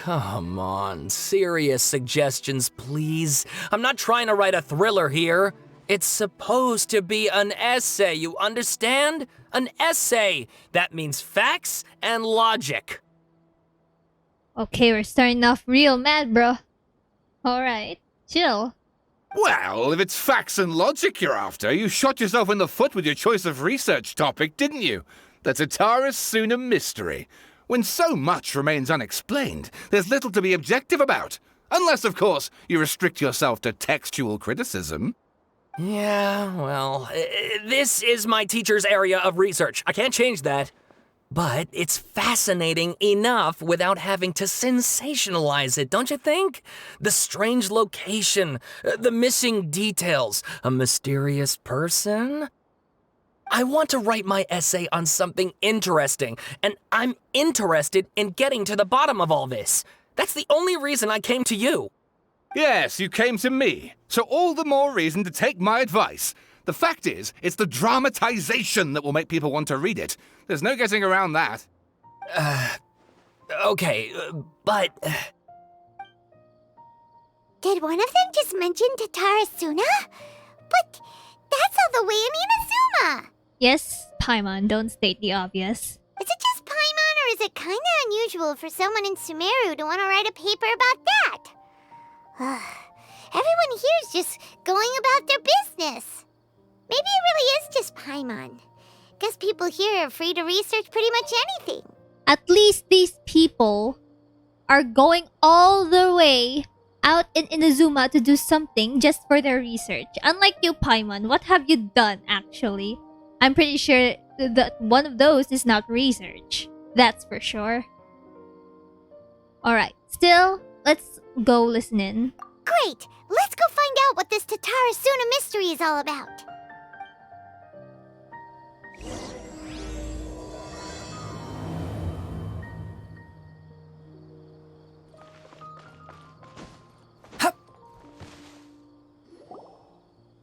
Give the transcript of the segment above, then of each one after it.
come on, serious suggestions, please. I'm not trying to write a thriller here. It's supposed to be an essay, you understand? An essay. That means facts and logic. Okay, we're starting off real mad, bro. Alright, chill. Well, if it's facts and logic you're after, you shot yourself in the foot with your choice of research topic, didn't you? The Tatara Suna mystery. When so much remains unexplained, there's little to be objective about. Unless, of course, you restrict yourself to textual criticism. Yeah, well, this is my teacher's area of research. I can't change that. But it's fascinating enough without having to sensationalize it, don't you think? The strange location, the missing details, a mysterious person. I want to write my essay on something interesting, and I'm interested in getting to the bottom of all this. That's the only reason I came to you. Yes, you came to me, so all the more reason to take my advice. The fact is, it's the dramatization that will make people want to read it. There's no getting around that. Okay, but... Did one of them just mention Tatara Suna? But that's all the way in Inazuma! Yes, Paimon, don't state the obvious. Is it just Paimon, or is it kinda unusual for someone in Sumeru to want to write a paper about that? Everyone here's just going about their business. Maybe it really is just Paimon. Guess people here are free to research pretty much anything. At least these people are going all the way out in Inazuma to do something just for their research. Unlike you, Paimon, what have you done actually? I'm pretty sure that one of those is not research. That's for sure. Alright, still, let's go listen in. Great! Let's go find out what this Tatara Suna mystery is all about.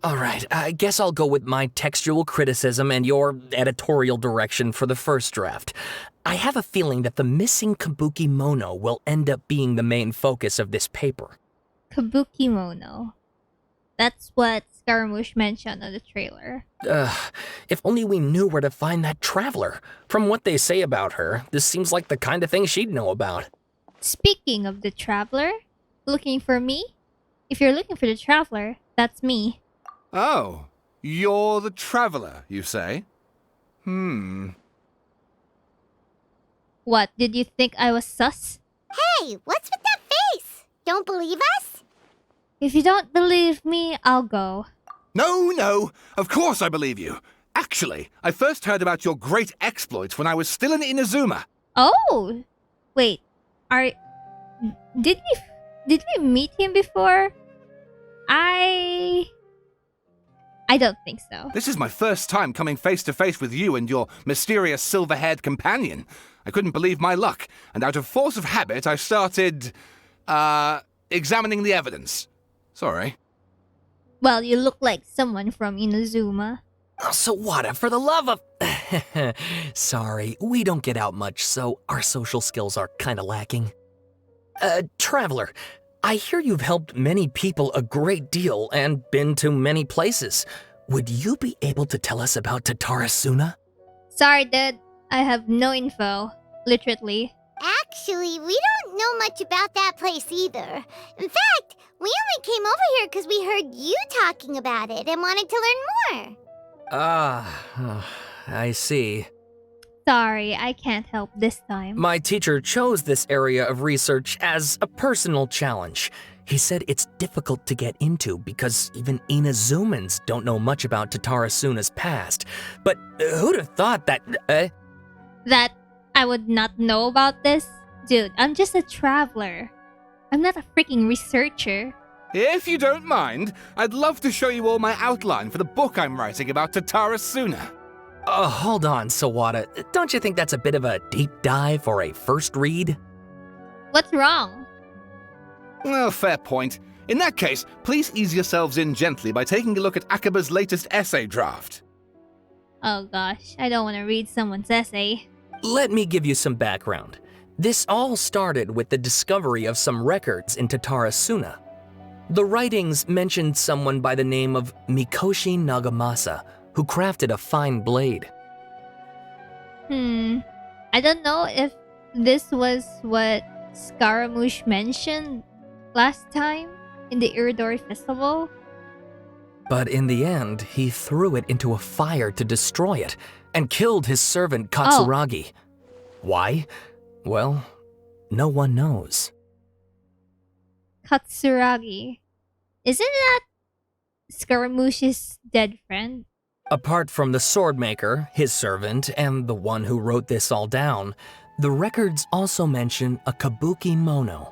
Alright, I guess I'll go with my textual criticism and your editorial direction for the first draft. I have a feeling that the missing Kabuki Mono will end up being the main focus of this paper. Kabuki Mono. That's what Scaramouche mentioned on the trailer. If only we knew where to find that traveler. From what they say about her, this seems like the kind of thing she'd know about. Speaking of the traveler, looking for me? If you're looking for the traveler, that's me. Oh, you're the traveler, you say? What, did you think I was sus? Hey, what's with that face? Don't believe us? If you don't believe me, I'll go. No, of course I believe you. Actually, I first heard about your great exploits when I was still in Inazuma. Oh! Wait, did we meet him before? I don't think so. This is my first time coming face to face with you and your mysterious silver-haired companion. I couldn't believe my luck, and out of force of habit, I started, examining the evidence. Sorry. Well, you look like someone from Inazuma. Oh, Sawada, for the love of... Sorry, we don't get out much, so our social skills are kinda lacking. Traveler, I hear you've helped many people a great deal and been to many places. Would you be able to tell us about Tatara Suna? Sorry, dude. I have no info. Literally. Actually, we don't know much about that place either. In fact, we only came over here because we heard you talking about it and wanted to learn more. I see. Sorry, I can't help this time. My teacher chose this area of research as a personal challenge. He said it's difficult to get into because even Inazumans don't know much about Tatara Suna's past. But who'd have thought that... That I would not know about this? Dude, I'm just a traveler. I'm not a freaking researcher. If you don't mind, I'd love to show you all my outline for the book I'm writing about Tatara Suna. Hold on, Sawada. Don't you think that's a bit of a deep dive for a first read? What's wrong? Well, fair point. In that case, please ease yourselves in gently by taking a look at Akaba's latest essay draft. Oh gosh, I don't want to read someone's essay. Let me give you some background. This all started with the discovery of some records in Tatarasuna. The writings mentioned someone by the name of Mikoshi Nagamasa, who crafted a fine blade. I don't know if this was what Scaramouche mentioned last time in the Iridori Festival. But in the end, he threw it into a fire to destroy it and killed his servant Katsuragi. Why? Well, no one knows. Katsuragi. Isn't that Scaramouche's dead friend? Apart from the swordmaker, his servant, and the one who wrote this all down, the records also mention a kabuki mono.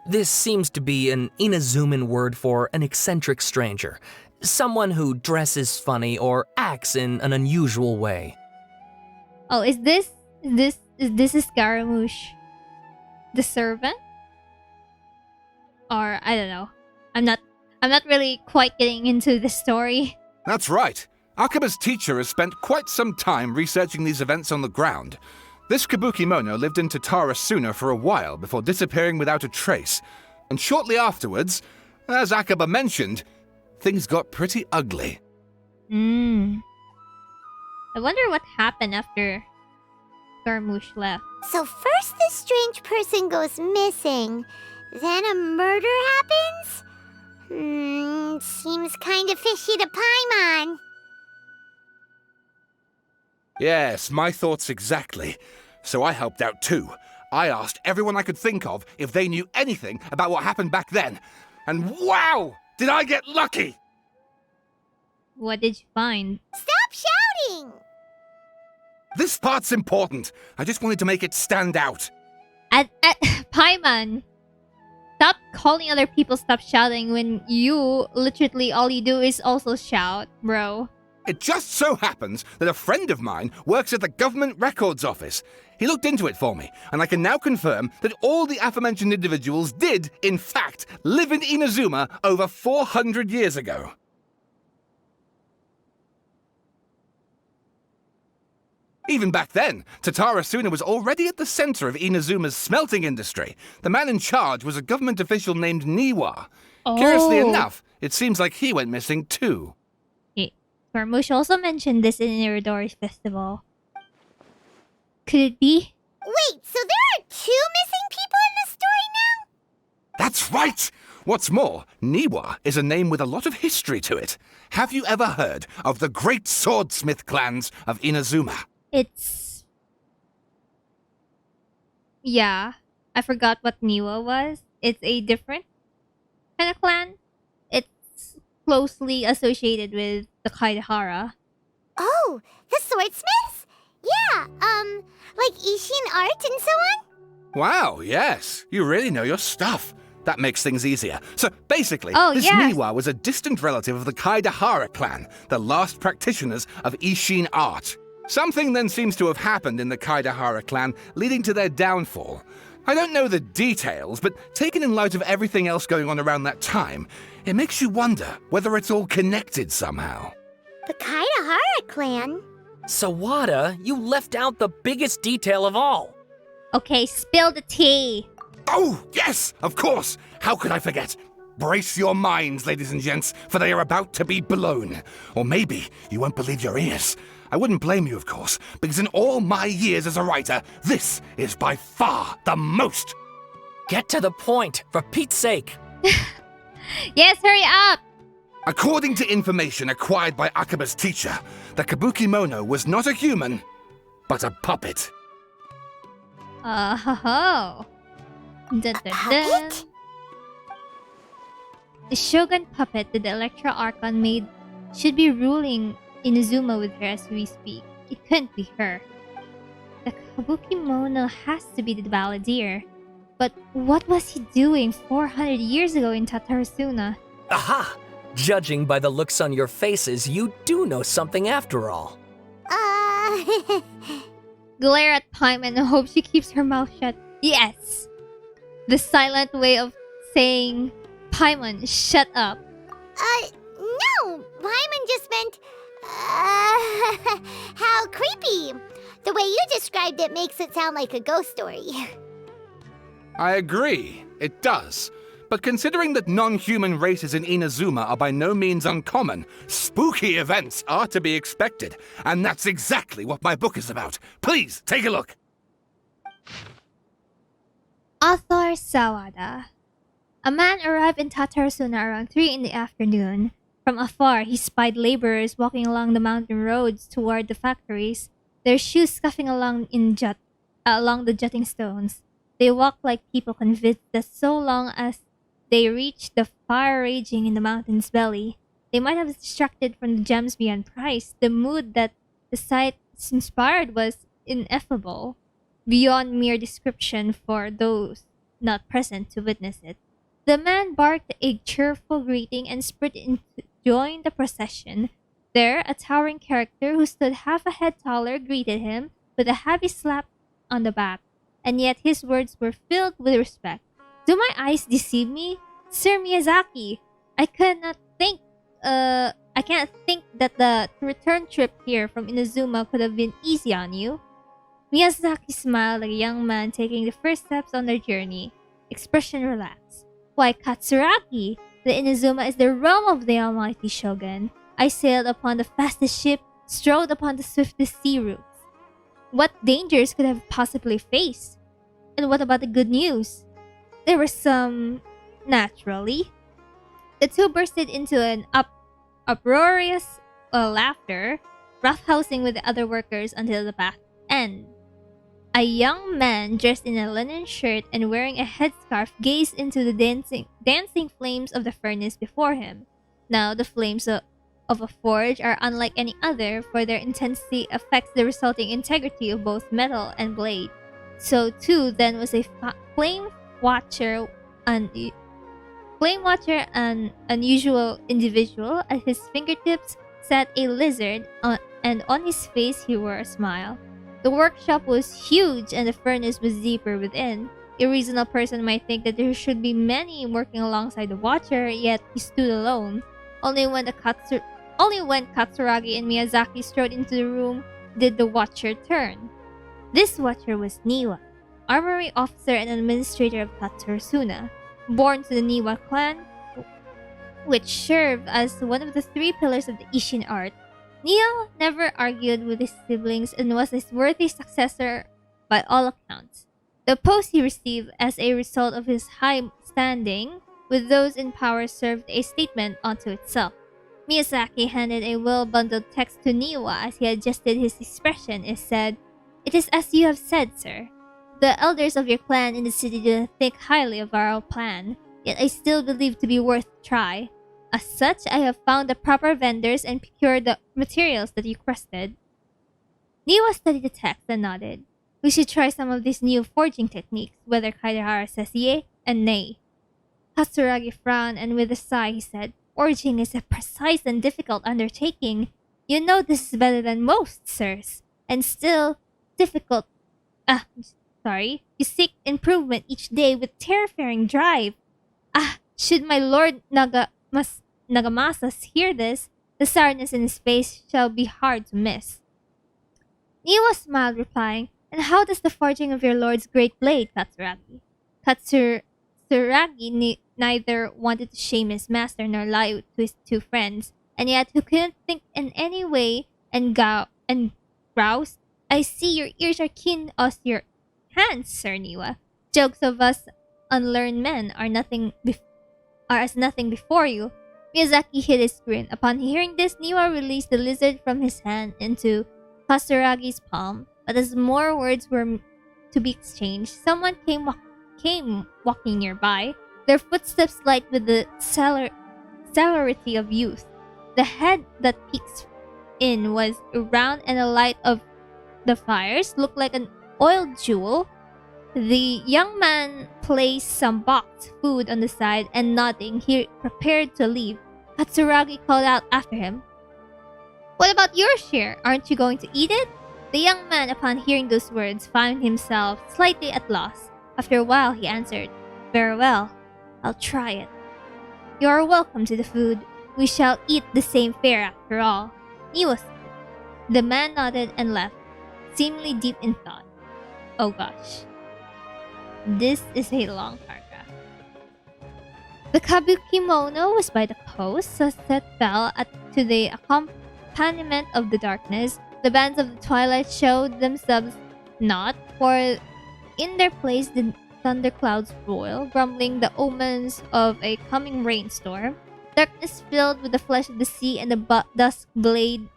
This seems to be an Inazuman word for an eccentric stranger, someone who dresses funny or acts in an unusual way. Oh, is this a Scaramouche the servant? Or I don't know. I'm not really quite getting into the story. That's right. Akaba's teacher has spent quite some time researching these events on the ground. This kabuki mono lived in Tatarasuna for a while before disappearing without a trace. And shortly afterwards, as Akaba mentioned, things got pretty ugly. I wonder what happened after Scaramouche left. So first this strange person goes missing, then a murder happens? Seems kinda fishy to Paimon. Yes, my thoughts exactly. So I helped out too. I asked everyone I could think of if they knew anything about what happened back then. And wow! Did I get lucky! What did you find? Stop shouting! This part's important. I just wanted to make it stand out. At Paimon, stop calling other people stop shouting when you literally all you do is also shout, bro. It just so happens that a friend of mine works at the government records office. He looked into it for me, and I can now confirm that all the aforementioned individuals did, in fact, live in Inazuma over 400 years ago. Even back then, Tatarasuna was already at the center of Inazuma's smelting industry. The man in charge was a government official named Niwa. Curiously enough, it seems like he went missing too. Scaramouche also mentioned this in Iridori's festival. Could it be? Wait, so there are 2 missing people in the story now? That's right! What's more, Niwa is a name with a lot of history to it. Have you ever heard of the great swordsmith clans of Inazuma? Yeah, I forgot what Niwa was. It's a different kind of clan. It's closely associated with the Kaidahara. Oh, the swordsmiths? Yeah, like Ishin art and so on? Wow, yes. You really know your stuff. That makes things easier. So basically, this yes. Niwa was a distant relative of the Kaidahara clan, the last practitioners of Ishin art. Something then seems to have happened in the Kaidahara clan, leading to their downfall. I don't know the details, but taken in light of everything else going on around that time, it makes you wonder whether it's all connected somehow. The Kaidahara clan? Sawada, you left out the biggest detail of all. Okay, spill the tea. Oh, yes, of course. How could I forget? Brace your minds, ladies and gents, for they are about to be blown. Or maybe you won't believe your ears. I wouldn't blame you, of course, because in all my years as a writer, this is by far the most. Get to the point, for Pete's sake. Yes, hurry up! According to information acquired by Akaba's teacher, the Kabuki Mono was not a human, but a puppet. Dun, dun, dun. Puppet? The Shogun puppet that the Electra Archon made should be ruling Inazuma with her as we speak. It couldn't be her. The Kabuki Mono has to be the balladeer. But what was he doing 400 years ago in Tatarasuna? Aha! Judging by the looks on your faces, you do know something after all. Glare at Paimon and hope she keeps her mouth shut. Yes! The silent way of saying, Paimon, shut up. No! Paimon just meant, how creepy. The way you described it makes it sound like a ghost story. I agree, it does. But considering that non-human races in Inazuma are by no means uncommon, spooky events are to be expected. And that's exactly what my book is about. Please, take a look. Author Sawada. A man arrived in Tatarasuna around 3 in the afternoon. From afar, he spied laborers walking along the mountain roads toward the factories, their shoes scuffing along the jutting stones. They walked like people convinced that so long as they reached the fire raging in the mountain's belly, they might have distracted from the gems beyond price. The mood that the sight inspired was ineffable, beyond mere description for those not present to witness it. The man barked a cheerful greeting and sprinted in to join the procession. There, a towering character who stood half a head taller greeted him with a heavy slap on the back, and yet his words were filled with respect. Do my eyes deceive me? Sir Miyazaki, I cannot think that the return trip here from Inazuma could have been easy on you. Miyazaki smiled like a young man taking the first steps on their journey. Expression relaxed. Why, Katsuragi, the Inazuma is the realm of the almighty Shogun. I sailed upon the fastest ship, strode upon the swiftest sea routes. What dangers could I have possibly faced? And what about the good news? There were some, naturally. The two bursted into an uproarious laughter, roughhousing with the other workers until the path ended. A young man dressed in a linen shirt and wearing a headscarf gazed into the dancing flames of the furnace before him. Now the flames of a forge are unlike any other, for their intensity affects the resulting integrity of both metal and blade. So too then was a flame watcher, an unusual individual. At his fingertips sat a lizard, and on his face he wore a smile. The workshop was huge and the furnace was deeper within. A reasonable person might think that there should be many working alongside the watcher, yet he stood alone. Only when Katsuragi and Miyazaki strode into the room did the watcher turn. This watcher was Niwa, armory officer and administrator of Tatsurasuna, born to the Niwa clan, which served as one of the 3 pillars of the Ishin art. Niwa never argued with his siblings and was a worthy successor by all accounts. The post he received as a result of his high standing with those in power served a statement unto itself. Miyazaki handed a well-bundled text to Niwa as he adjusted his expression and said, "It is as you have said, sir. The elders of your clan in the city do not think highly of our plan, yet I still believe to be worth a try. As such, I have found the proper vendors and procured the materials that you requested." Niwa studied the text and nodded. "We should try some of these new forging techniques, whether Kaidahara says yea and nay." Katsuragi frowned, and with a sigh he said, "Forging is a precise and difficult undertaking. You know this is better than most, sirs, and still difficult. You seek improvement each day with terrifying drive. Should my lord Nagamasas hear this, the sourness in his face shall be hard to miss." Niwa smiled, replying, "And how does the forging of your lord's great blade, Katsuragi?" Katsuragi neither wanted to shame his master nor lie to his 2 friends, and yet who couldn't think in any way, and groused, "I see your ears are keen as your hands, Sir Niwa. Jokes of us unlearned men are as nothing before you." Miyazaki hid his grin. Upon hearing this, Niwa released the lizard from his hand into Katsuragi's palm, but as more words were to be exchanged, someone came walking nearby, their footsteps light with the celerity of youth. The head that peeks in was round, and the light of the fires looked like an oiled jewel. The young man placed some boxed food on the side, and nodding, he prepared to leave. Katsuragi called out after him, "What about your share? Aren't you going to eat it?" The young man, upon hearing those words, found himself slightly at loss. After a while, he answered, "Very well, I'll try it." "You are welcome to the food. We shall eat the same fare after all." Niwa said. The man nodded and left, seemingly deep in thought. Oh gosh. This is a long paragraph. The Kabukimono was by the coast. Sunset fell to the accompaniment of the darkness. The bands of the twilight showed themselves not, for in their place the thunderclouds roiled, grumbling the omens of a coming rainstorm. Darkness filled with the flesh of the sea, and the dusk bade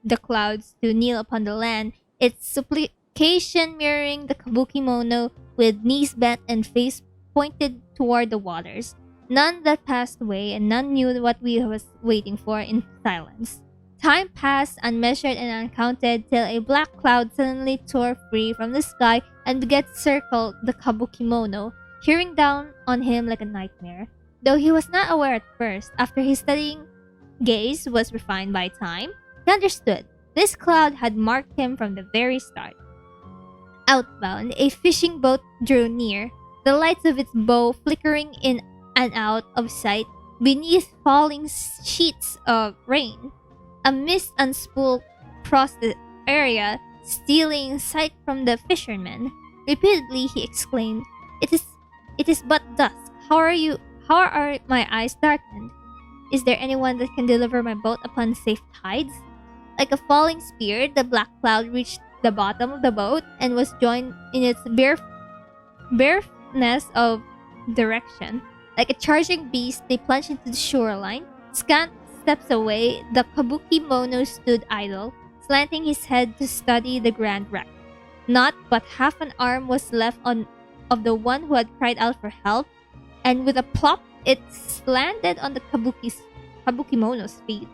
the clouds to kneel upon the land, its supplication mirroring the Kabukimono with knees bent and face pointed toward the waters. None that passed away, and none knew what we was waiting for in silence. Time passed unmeasured and uncounted till a black cloud suddenly tore free from the sky and began to circle the Kabukimono, peering down on him like a nightmare. Though he was not aware at first, after his studying gaze was refined by time, he understood. This cloud had marked him from the very start. Outbound, a fishing boat drew near, the lights of its bow flickering in and out of sight beneath falling sheets of rain. A mist unspooled across the area, stealing sight from the fisherman. Repeatedly he exclaimed, "It is but dusk. How are my eyes darkened? Is there anyone that can deliver my boat upon safe tides?" Like a falling spear, the black cloud reached the bottom of the boat and was joined in its bareness of direction. Like a charging beast, they plunged into the shoreline. Scant steps away, the Kabukimono stood idle, slanting his head to study the grand wreck. Not but half an arm was left of the one who had cried out for help, and with a plop, it landed on the Kabukimono's feet.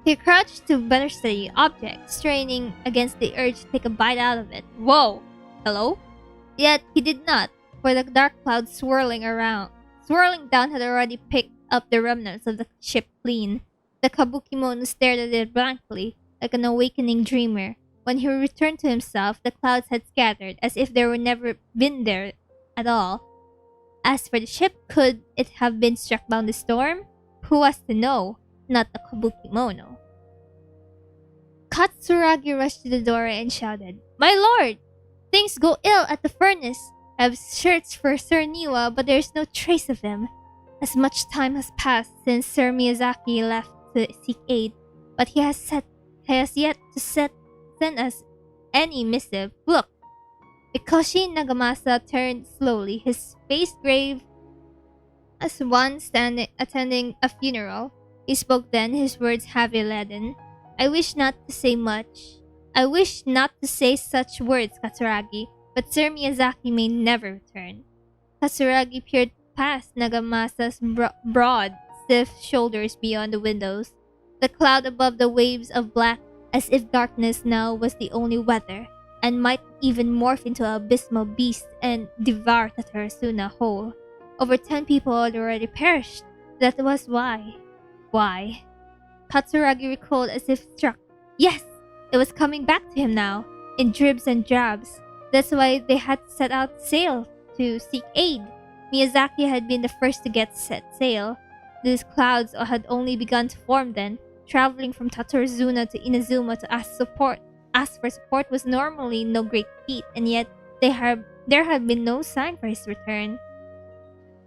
He crouched to better study the object, straining against the urge to take a bite out of it. Whoa! Hello? Yet he did not, for the dark cloud swirling down had already picked up the remnants of the ship clean. The Kabukimono stared at it blankly, like an awakening dreamer. When he returned to himself, the clouds had scattered, as if they were never been there at all. As for the ship, could it have been struck down the storm? Who was to know? Not the Kabukimono. Katsuragi rushed to the door and shouted, "My lord! Things go ill at the furnace. I've searched for Sir Niwa, but there's no trace of him. As much time has passed since Sir Miyazaki left to seek aid, but he has yet to send us any missive. Look!" Mikoshi Nagamasa turned slowly, his face grave as one attending a funeral. He spoke then, his words heavy laden. "I wish not to say much. I wish not to say such words, Katsuragi, but Sir Miyazaki may never return." Katsuragi peered past Nagamasa's broad, stiff shoulders beyond the windows, the cloud above the waves of black, as if darkness now was the only weather, and might even morph into an abysmal beast and devour Tatarasuna whole. Over 10 people had already perished. That was why. Why? Katsuragi recalled as if struck. Yes! It was coming back to him now, in dribs and drabs. That's why they had set out sail to seek aid. Miyazaki had been the first to get set sail. These clouds had only begun to form then. Traveling from Tatarasuna to Inazuma to ask for support was normally no great feat, and yet there had been no sign for his return.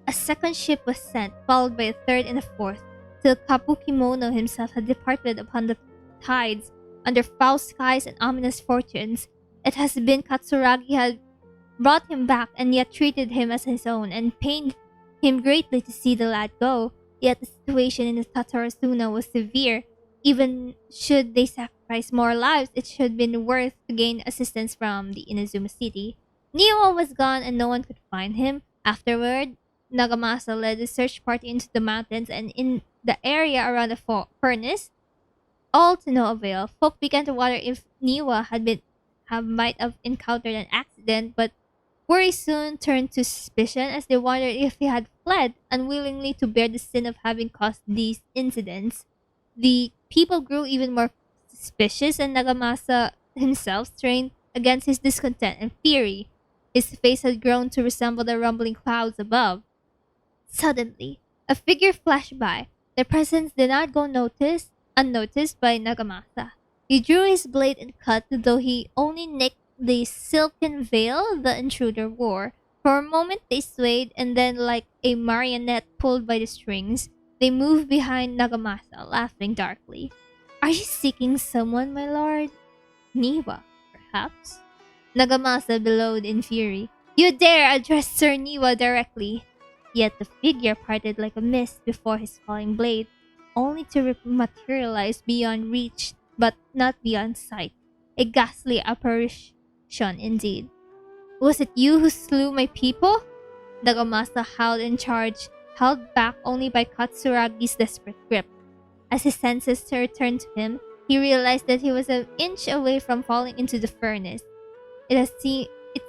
A second ship was sent, followed by a third and a fourth, till Kabukimono himself had departed upon the tides, under foul skies and ominous fortunes. It has been Katsuragi had brought him back, and yet treated him as his own, and pained him greatly to see the lad go. Yet the situation in the Tatarasuna was severe. Even should they sacrifice more lives, it should have been worth to gain assistance from the Inazuma city. Niwa was gone and no one could find him. Afterward, Nagamasa led the search party into the mountains and in the area around the furnace. All to no avail. Folk began to wonder if Niwa might have encountered an accident, but worry soon turned to suspicion as they wondered if he had fled, unwillingly to bear the sin of having caused these incidents. The people grew even more suspicious, and Nagamasa himself strained against his discontent and fury. His face had grown to resemble the rumbling clouds above. Suddenly, a figure flashed by. Their presence did not go unnoticed by Nagamasa. He drew his blade and cut, though he only nicked the silken veil the intruder wore. For a moment they swayed, and then, like a marionette pulled by the strings, they moved behind Nagamasa, laughing darkly. Are you seeking someone, my lord? Niwa, perhaps? Nagamasa bellowed in fury. You dare address Sir Niwa directly! Yet the figure parted like a mist before his falling blade, only to materialize beyond reach but not beyond sight. A ghastly apparition indeed. Was it you who slew my people? Nagamasa howled in charge, held back only by Katsuragi's desperate grip. As his senses returned to him, he realized that he was an inch away from falling into the furnace. It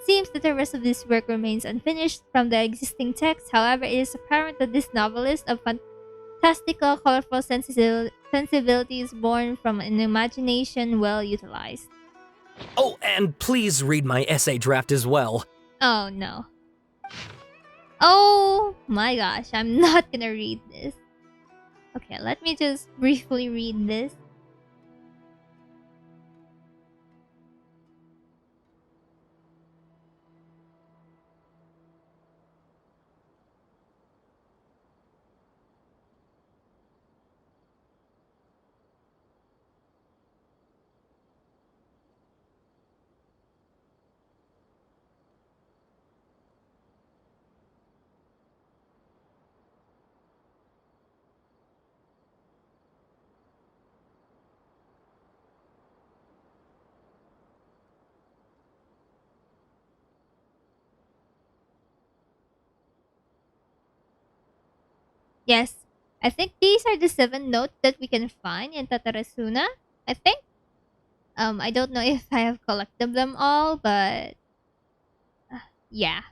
seems that the rest of this work remains unfinished from the existing text. However, it is apparent that this novelist of fantastical, colorful sensibilities born from an imagination well utilized. Oh, and please read my essay draft as well. Oh no. Oh my gosh, I'm not gonna read this. Okay, let me just briefly read this. Yes, I think these are the 7 notes that we can find in Tatarasuna. I think. I don't know if I have collected them all, but yeah.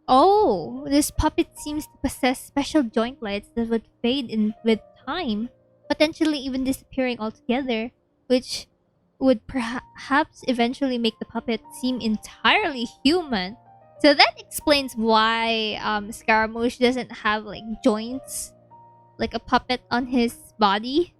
Oh, this puppet seems to possess special joint lights that would fade in with time, potentially even disappearing altogether, which would perhaps eventually make the puppet seem entirely human. So that explains why Scaramouche doesn't have like joints, like a puppet on his body.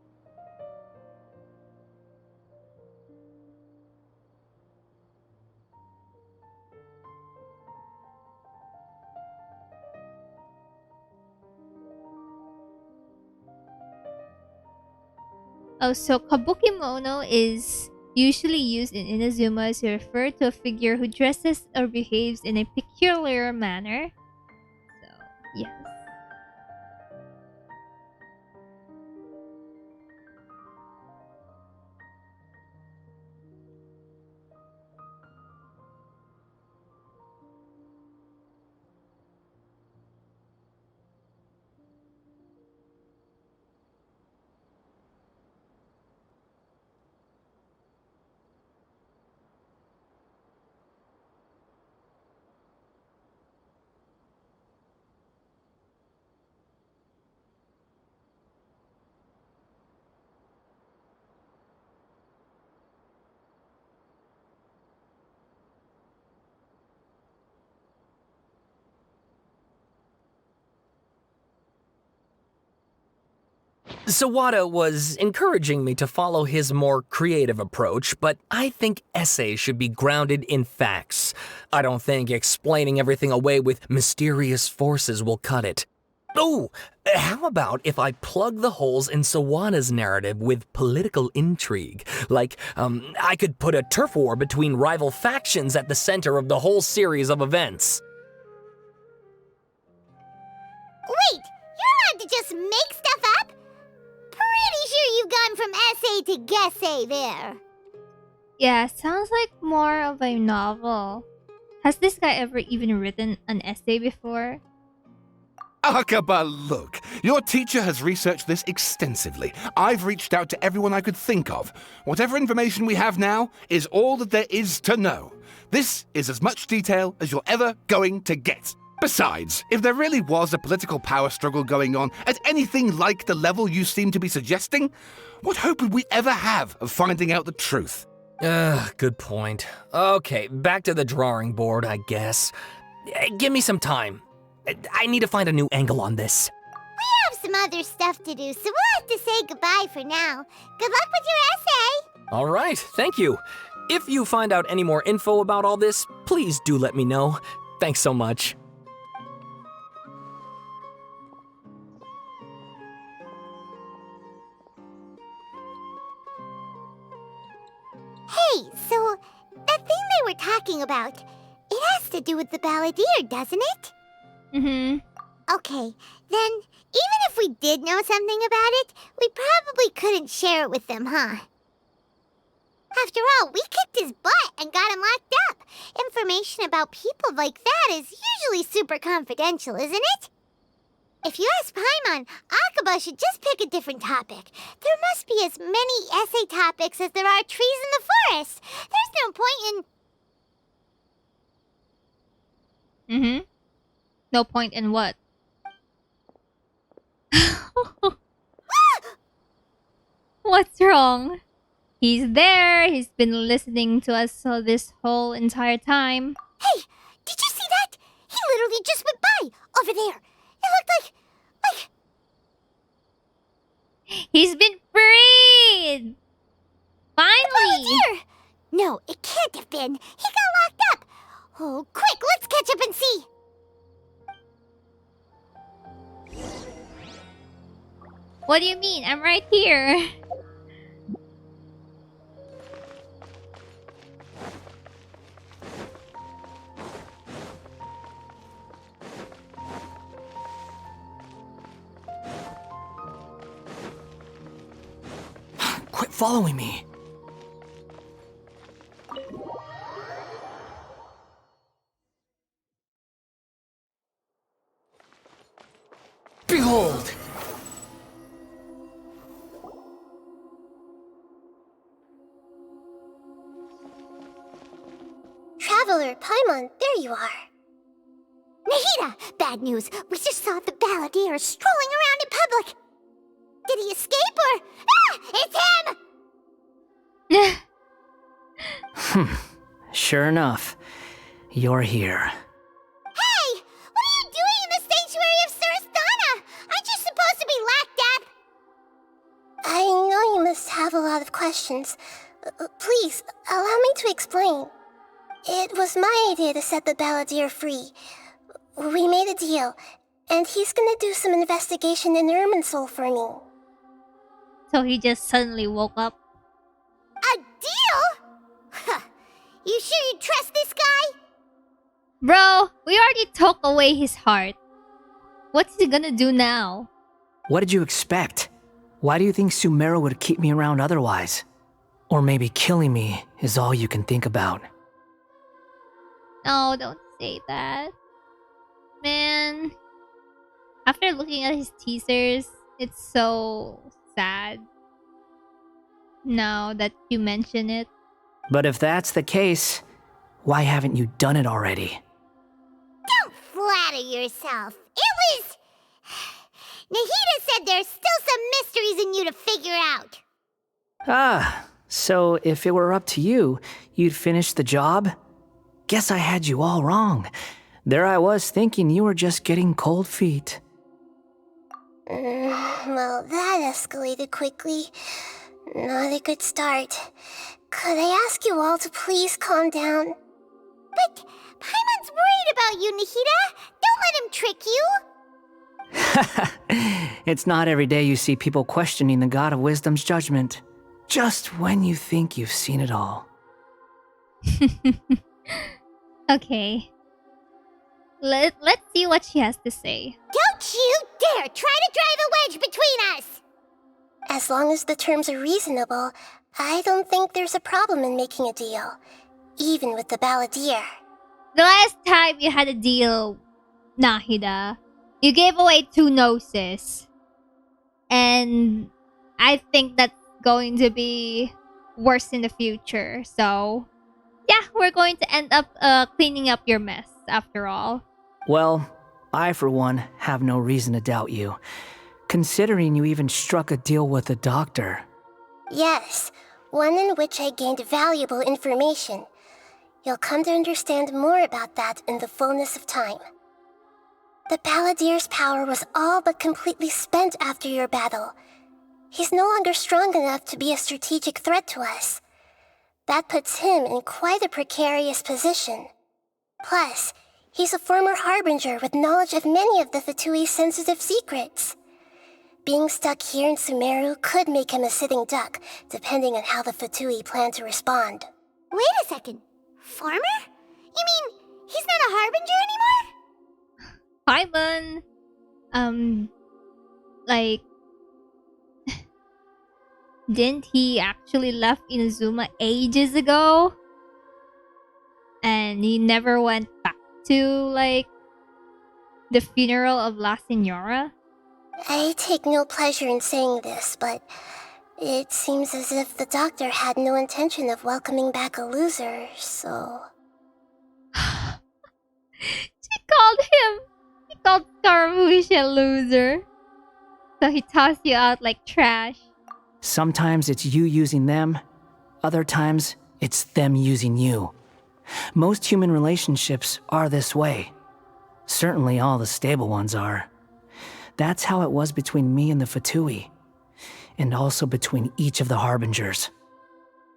Oh, so Kabukimono is usually used in Inazuma to refer to a figure who dresses or behaves in a peculiar manner. So, yes. Sawada was encouraging me to follow his more creative approach, but I think essays should be grounded in facts. I don't think explaining everything away with mysterious forces will cut it. Oh, how about if I plug the holes in Sawada's narrative with political intrigue? Like, I could put a turf war between rival factions at the center of the whole series of events. Wait, you're allowed to just make stuff up? Pretty sure you've gone from essay to guessay there. Yeah, sounds like more of a novel. Has this guy ever even written an essay before? Akaba, look. Your teacher has researched this extensively. I've reached out to everyone I could think of. Whatever information we have now is all that there is to know. This is as much detail as you're ever going to get. Besides, if there really was a political power struggle going on at anything like the level you seem to be suggesting, what hope would we ever have of finding out the truth? Good point. Okay, back to the drawing board, I guess. Give me some time. I need to find a new angle on this. We have some other stuff to do, so we'll have to say goodbye for now. Good luck with your essay! All right, thank you. If you find out any more info about all this, please do let me know. Thanks so much. Hey, so that thing they were talking about, it has to do with the balladeer, doesn't it? Mm-hmm. Okay, then even if we did know something about it, we probably couldn't share it with them, huh? After all, we kicked his butt and got him locked up. Information about people like that is usually super confidential, isn't it? If you ask Paimon, Akaba should just pick a different topic. There must be as many essay topics as there are trees in the forest. There's no point in... Mm-hmm. No point in what? What's wrong? He's there. He's been listening to us this whole entire time. Hey, did you see that? He literally just went by, over there. It looked like... He's been freed! Finally! Balladeer! No, it can't have been. He got locked up. Oh, quick, let's catch up and see. What do you mean? I'm right here. Quit following me. Behold! Traveler, Paimon, there you are. Nahida! Bad news. We just saw the balladeer strolling around in public. Did he escape or... Ah! It's him! Sure enough, you're here. Hey! What are you doing in the sanctuary of Surastana? Aren't you supposed to be locked up? I know you must have a lot of questions. Please, allow me to explain. It was my idea to set the balladeer free. We made a deal, and he's gonna do some investigation in Irminsul for me. So he just suddenly woke up. A deal? Huh. You sure you trust this guy? Bro, we already took away his heart. What's he gonna do now? What did you expect? Why do you think Sumeru would keep me around otherwise? Or maybe killing me is all you can think about. No, don't say that. Man. After looking at his teasers, it's so sad. Now that you mention it. But if that's the case, why haven't you done it already? Don't flatter yourself. It was... Nahida said there's still some mysteries in you to figure out. Ah, so if it were up to you, you'd finish the job? Guess I had you all wrong. There I was thinking you were just getting cold feet. Well, that escalated quickly. Not a good start. Could I ask you all to please calm down? But Paimon's worried about you, Nahida. Don't let him trick you. It's not every day you see people questioning the God of Wisdom's judgment. Just when you think you've seen it all. Okay. Let's see what she has to say. Don't you dare try to drive a wedge between us! As long as the terms are reasonable, I don't think there's a problem in making a deal. Even with the balladeer. The last time you had a deal, Nahida, you gave away 2 noses. And I think that's going to be worse in the future. So, yeah, we're going to end up cleaning up your mess after all. Well, I, for one, have no reason to doubt you, considering you even struck a deal with the doctor. Yes, one in which I gained valuable information. You'll come to understand more about that in the fullness of time. The Balladeer's power was all but completely spent after your battle. He's no longer strong enough to be a strategic threat to us. That puts him in quite a precarious position. Plus, he's a former Harbinger with knowledge of many of the Fatui's sensitive secrets. Being stuck here in Sumeru could make him a sitting duck, depending on how the Fatui plan to respond. Wait a second. Farmer? You mean he's not a Harbinger anymore? Paimon, like, didn't he actually left Inazuma ages ago? And he never went back to, like, the funeral of La Senora? I take no pleasure in saying this, but it seems as if the doctor had no intention of welcoming back a loser, so... He called Scaramouche a loser. So he tossed you out like trash. Sometimes it's you using them, other times it's them using you. Most human relationships are this way. Certainly all the stable ones are. That's how it was between me and the Fatui, and also between each of the Harbingers.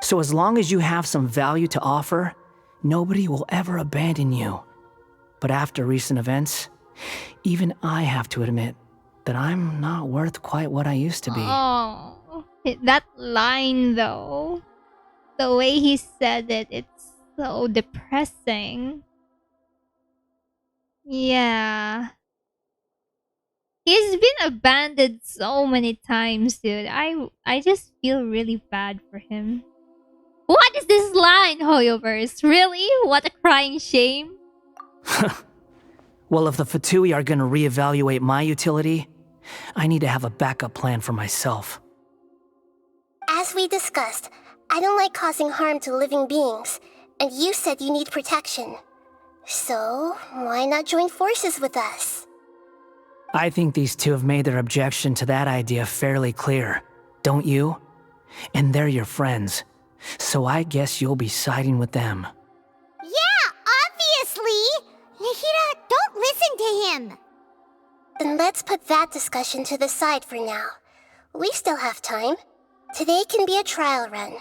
So as long as you have some value to offer, nobody will ever abandon you. But after recent events, even I have to admit that I'm not worth quite what I used to be. Oh, that line though. The way he said it, it's so depressing. Yeah. He's been abandoned so many times, dude. I just feel really bad for him. What is this line, Hoyoverse? Really? What a crying shame. Well, if the Fatui are gonna reevaluate my utility, I need to have a backup plan for myself. As we discussed, I don't like causing harm to living beings, and you said you need protection. So, why not join forces with us? I think these two have made their objection to that idea fairly clear, don't you? And they're your friends, so I guess you'll be siding with them. Yeah, obviously! Nahida, don't listen to him! Then let's put that discussion to the side for now. We still have time. Today can be a trial run.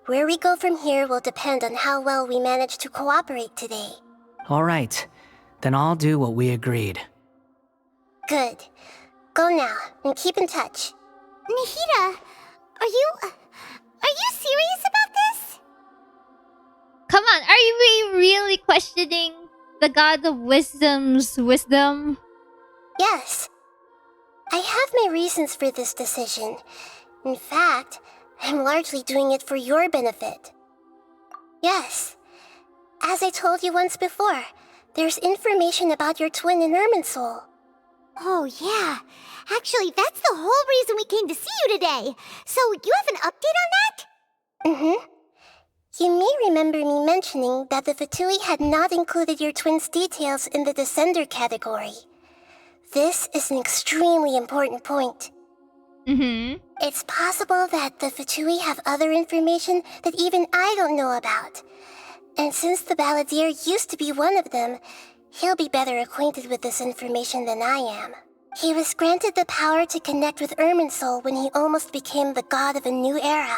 Where we go from here will depend on how well we manage to cooperate today. All right, then I'll do what we agreed. Good. Go now, and keep in touch. Nahida, are you serious about this? Come on, are we really questioning the god of wisdom's wisdom? Yes. I have my reasons for this decision. In fact, I'm largely doing it for your benefit. Yes. As I told you once before, there's information about your twin in Irminsul. Oh, yeah. Actually, that's the whole reason we came to see you today. So, you have an update on that? Mm-hmm. You may remember me mentioning that the Fatui had not included your twin's details in the Descender category. This is an extremely important point. Mm-hmm. It's possible that the Fatui have other information that even I don't know about. And since the Balladeer used to be one of them, he'll be better acquainted with this information than I am. He was granted the power to connect with Irminsul when he almost became the god of a new era.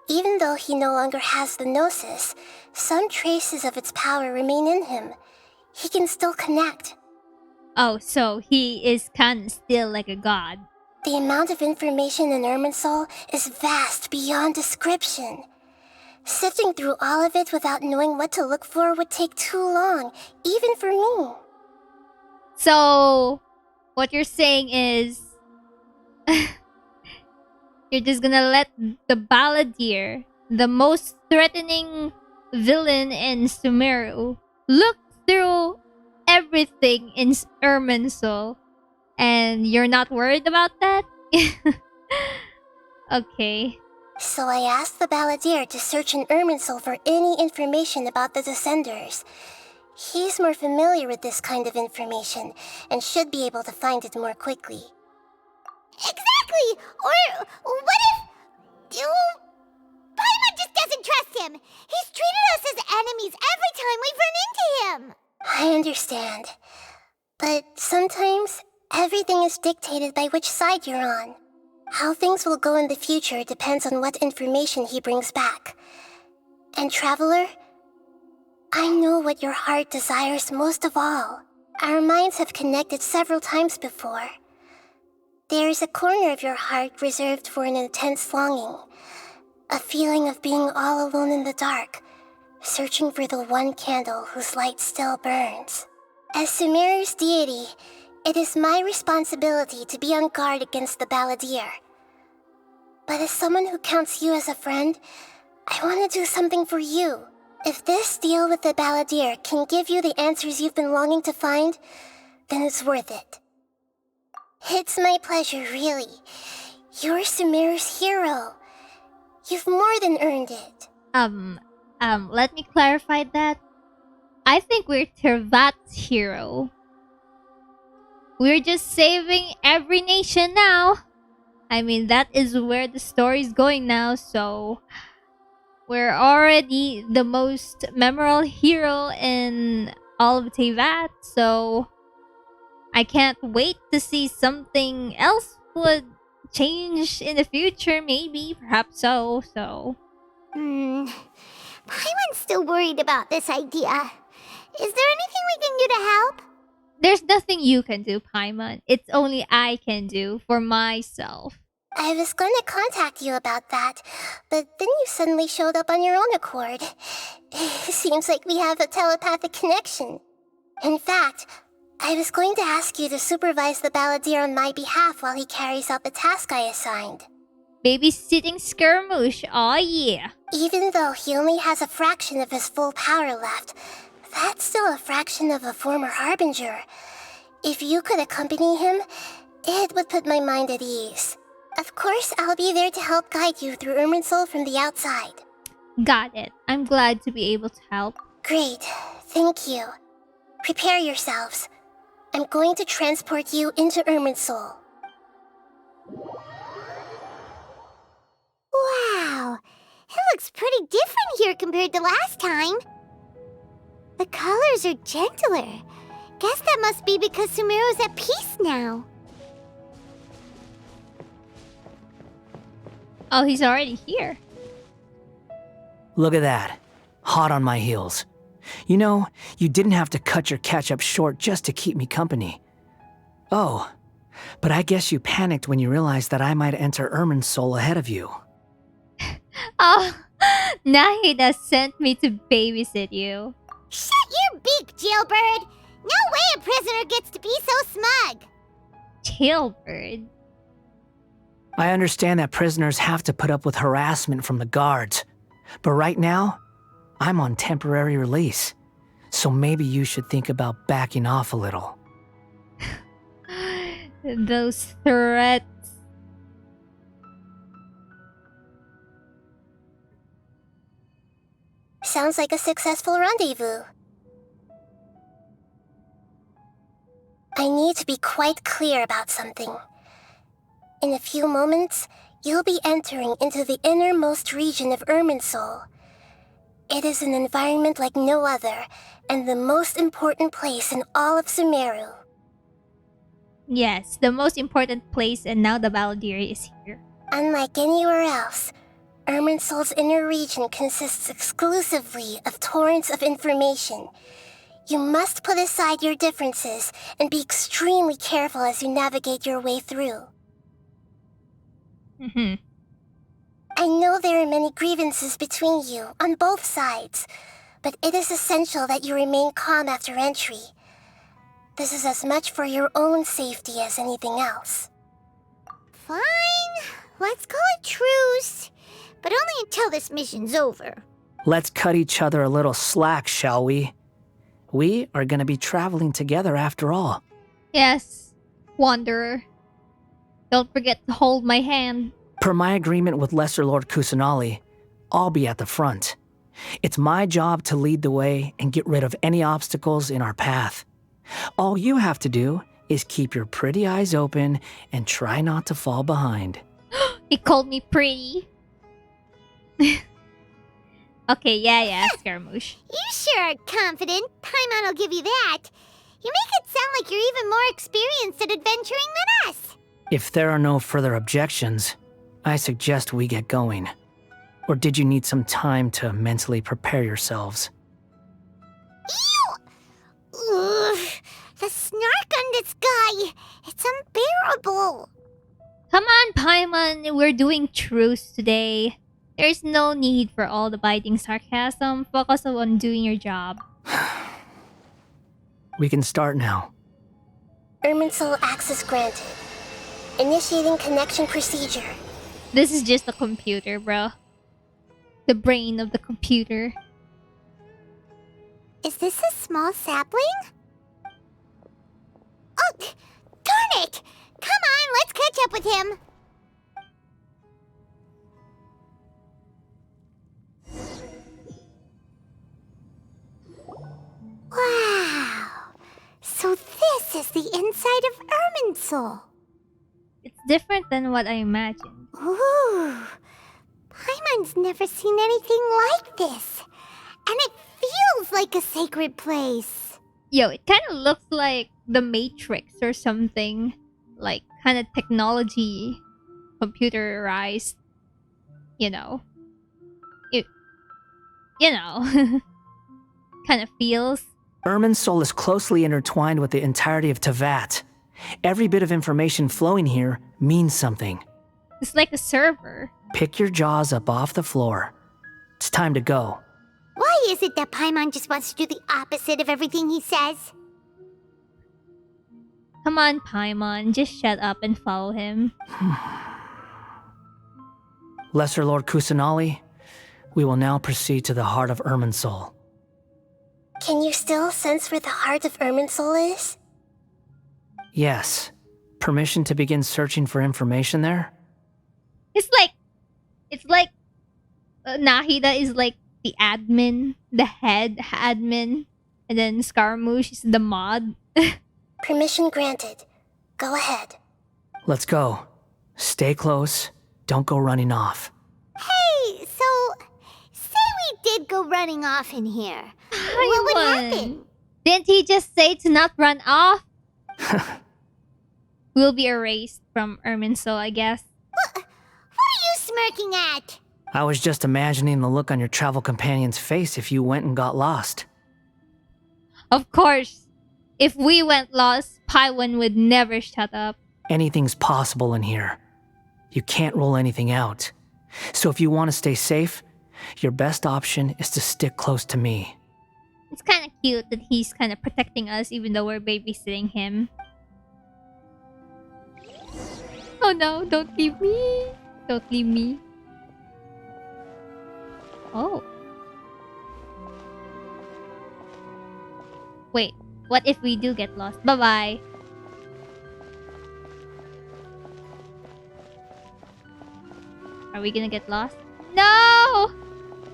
Even though he no longer has the Gnosis, some traces of its power remain in him. He can still connect. Oh, so he is kind of still like a god. The amount of information in Irminsul is vast beyond description. Sifting through all of it without knowing what to look for would take too long, even for me. So, what you're saying is... you're just gonna let the Balladeer, the most threatening villain in Sumeru, look through everything in Irminsul, and you're not worried about that? Okay. So I asked the Balladeer to search in Irminsul for any information about the Descenders. He's more familiar with this kind of information and should be able to find it more quickly. Exactly! Or what if... Paimon just doesn't trust him! He's treated us as enemies every time we've run into him! I understand. But sometimes, everything is dictated by which side you're on. How things will go in the future depends on what information he brings back. And Traveler, I know what your heart desires most of all. Our minds have connected several times before. There is a corner of your heart reserved for an intense longing. A feeling of being all alone in the dark, searching for the one candle whose light still burns. As Sumeru's deity, it is my responsibility to be on guard against the Balladeer. But as someone who counts you as a friend, I want to do something for you. If this deal with the Balladeer can give you the answers you've been longing to find, then it's worth it. It's my pleasure, really. You're Sumeru's hero. You've more than earned it. Let me clarify that. I think we're Tervat's hero. We're just saving every nation now. I mean, that is where the story's going now, so... We're already the most memorable hero in all of Tevat, so... I can't wait to see something else would change in the future, maybe. Perhaps so. Paimon's still worried about this idea. Is there anything we can do to help? There's nothing you can do, Paimon. It's only I can do for myself. I was going to contact you about that, but then you suddenly showed up on your own accord. Seems like we have a telepathic connection. In fact, I was going to ask you to supervise the Balladeer on my behalf while he carries out the task I assigned. Babysitting skirmish, oh yeah. Even though he only has a fraction of his full power left, that's still a fraction of a former Harbinger. If you could accompany him, it would put my mind at ease. Of course, I'll be there to help guide you through Irminsul from the outside. Got it. I'm glad to be able to help. Great. Thank you. Prepare yourselves. I'm going to transport you into Irminsul. Wow, it looks pretty different here compared to last time. The colors are gentler. Guess that must be because Sumeru's at peace now. Oh, he's already here. Look at that. Hot on my heels. You know, you didn't have to cut your catch-up short just to keep me company. Oh, but I guess you panicked when you realized that I might enter Irminsul ahead of you. Oh, Nahida sent me to babysit you. Shut your beak, jailbird! No way a prisoner gets to be so smug! Jailbird? I understand that prisoners have to put up with harassment from the guards, but right now, I'm on temporary release, so maybe you should think about backing off a little. Those threats. Sounds like a successful rendezvous. I need to be quite clear about something. In a few moments, you'll be entering into the innermost region of Irminsul. It is an environment like no other, and the most important place in all of Sumeru. Yes, the most important place, and now the Balladeer is here. Unlike anywhere else, Irminsul's inner region consists exclusively of torrents of information. You must put aside your differences and be extremely careful as you navigate your way through. I know there are many grievances between you, on both sides, but it is essential that you remain calm after entry. This is as much for your own safety as anything else. Fine, let's call it truce, but only until this mission's over. Let's cut each other a little slack, shall we? We are gonna be traveling together after all. Yes, Wanderer. Don't forget to hold my hand. Per my agreement with Lesser Lord Kusanali, I'll be at the front. It's my job to lead the way and get rid of any obstacles in our path. All you have to do is keep your pretty eyes open and try not to fall behind. He called me pretty. Okay, yeah, Scaramouche. You sure are confident. Paimon will give you that. You make it sound like you're even more experienced at adventuring than us. If there are no further objections, I suggest we get going. Or did you need some time to mentally prepare yourselves? Ew! Ugh, the snark on this guy. It's unbearable. Come on, Paimon, we're doing truce today. There's no need for all the biting sarcasm. Focus on doing your job. We can start now. Irminsul access granted. Initiating connection procedure. This is just a computer, bro. The brain of the computer. Is this a small sapling? Oh, darn it! Come on, let's catch up with him. Wow. So this is the inside of Irminsul. It's different than what I imagined. Ooh. Paimon's never seen anything like this. And it feels like a sacred place. Yo, it kind of looks like the Matrix or something. Like, kind of technology, computerized. You know. Kind of feels. Irminsul is closely intertwined with the entirety of Teyvat. Every bit of information flowing here means something. It's like a server. Pick your jaws up off the floor. It's time to go. Why is it that Paimon just wants to do the opposite of everything he says? Come on, Paimon, just shut up and follow him. Lesser Lord Kusanali, we will now proceed to the heart of Irminsul. Can you still sense where the heart of Irminsul is? Yes. Permission to begin searching for information there? It's like Nahida is like the admin, the head admin, and then Scaramouche is the mod. Permission granted. Go ahead. Let's go. Stay close. Don't go running off. Hey, so say we did go running off in here. What would happen? Didn't he just say to not run off? We'll be erased from Irminsul, I guess. What are you smirking at? I was just imagining the look on your travel companion's face if you went and got lost. Of course. If we went lost, Paimon would never shut up. Anything's possible in here. You can't rule anything out. So if you want to stay safe, your best option is to stick close to me. It's kind of cute that he's kind of protecting us even though we're babysitting him. Oh no, don't leave me. Don't leave me. Oh. Wait, what if we do get lost? Bye-bye. Are we gonna get lost? No!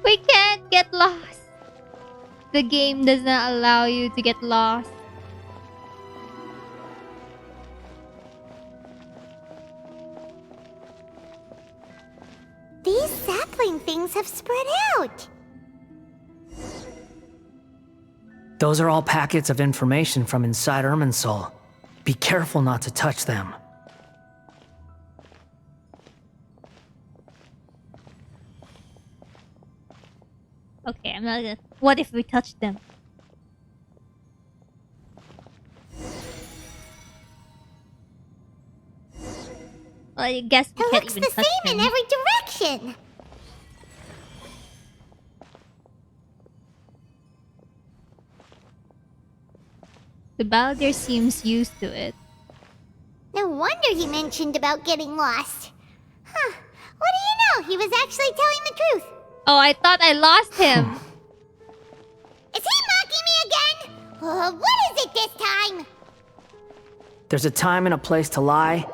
We can't get lost. The game does not allow you to get lost. These sapling things have spread out. Those are all packets of information from inside Irminsul. Be careful not to touch them. Okay, I'm not gonna... What if we touch them? Well, I guess we It can't looks even the touch same them. in every direction. The Balladeer seems used to it. No wonder he mentioned about getting lost. Huh. What do you know? He was actually telling the truth. Oh, I thought I lost him. Is he mocking me again? What is it this time? There's a time and a place to lie,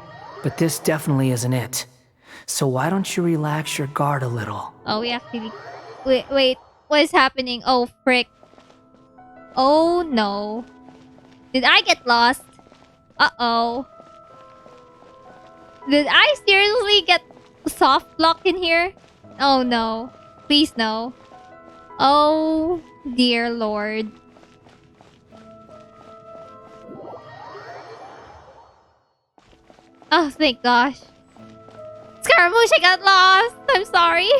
but this definitely isn't it. So why don't you relax your guard a little? Oh, we actually... Wait. What is happening? Oh, frick. Oh, no. Did I get lost? Uh-oh. Did I seriously get soft lock in here? Oh, no. Please, no. Oh, dear Lord. Oh, thank gosh. Scaramouche, I got lost. I'm sorry.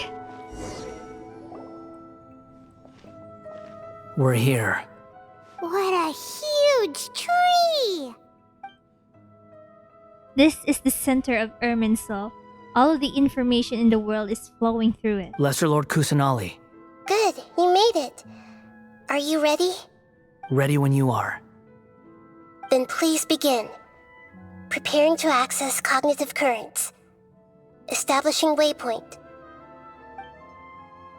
We're here. What a huge tree! This is the center of Irminsul. All of the information in the world is flowing through it. Lesser Lord Kusanali, Good, you made it. Are you ready? ready when you are. Then please begin. Preparing to access cognitive currents. Establishing waypoint.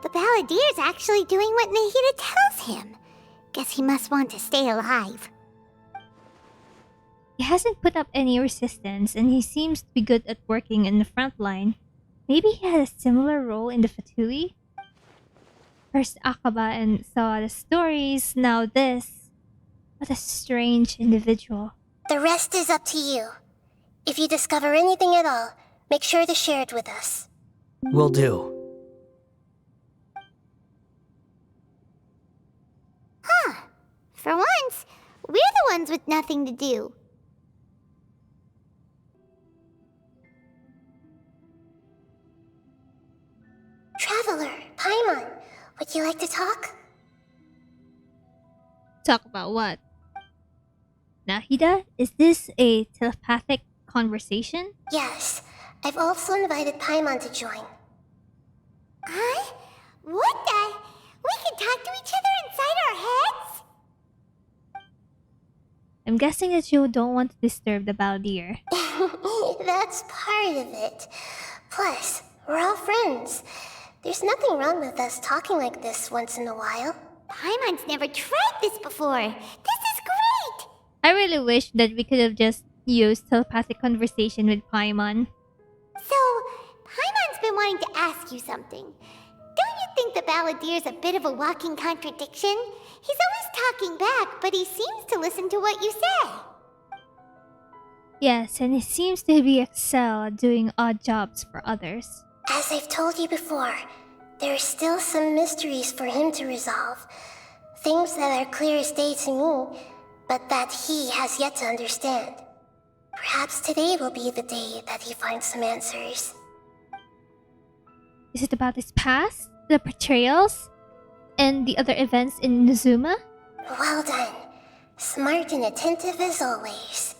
The Balladier's actually doing what Nahida tells him. Guess he must want to stay alive. He hasn't put up any resistance, and he seems to be good at working in the front line. Maybe he had a similar role in the Fatui? First Akaba and saw the stories, now this. What a strange individual. The rest is up to you. If you discover anything at all, make sure to share it with us. Will do. For once, we're the ones with nothing to do. Traveler, Paimon, would you like to talk? Talk about what? Nahida, is this a telepathic conversation? Yes, I've also invited Paimon to join. Huh? What the? We can talk to each other inside our heads? I'm guessing that you don't want to disturb the Baldir. That's part of it. Plus, we're all friends. There's nothing wrong with us talking like this once in a while. Paimon's never tried this before. This is great! I really wish that we could have just used telepathic conversation with Paimon. So, Paimon's been wanting to ask you something. Don't you think the Balladier's a bit of a walking contradiction? He's always talking back, but he seems to listen to what you say. Yes, and he seems to be excel at doing odd jobs for others. As I've told you before, there are still some mysteries for him to resolve. Things that are clear as day to me, but that he has yet to understand. Perhaps today will be the day that he finds some answers. Is it about his past, the betrayals, and the other events in Nizuma? Well done. Smart and attentive as always.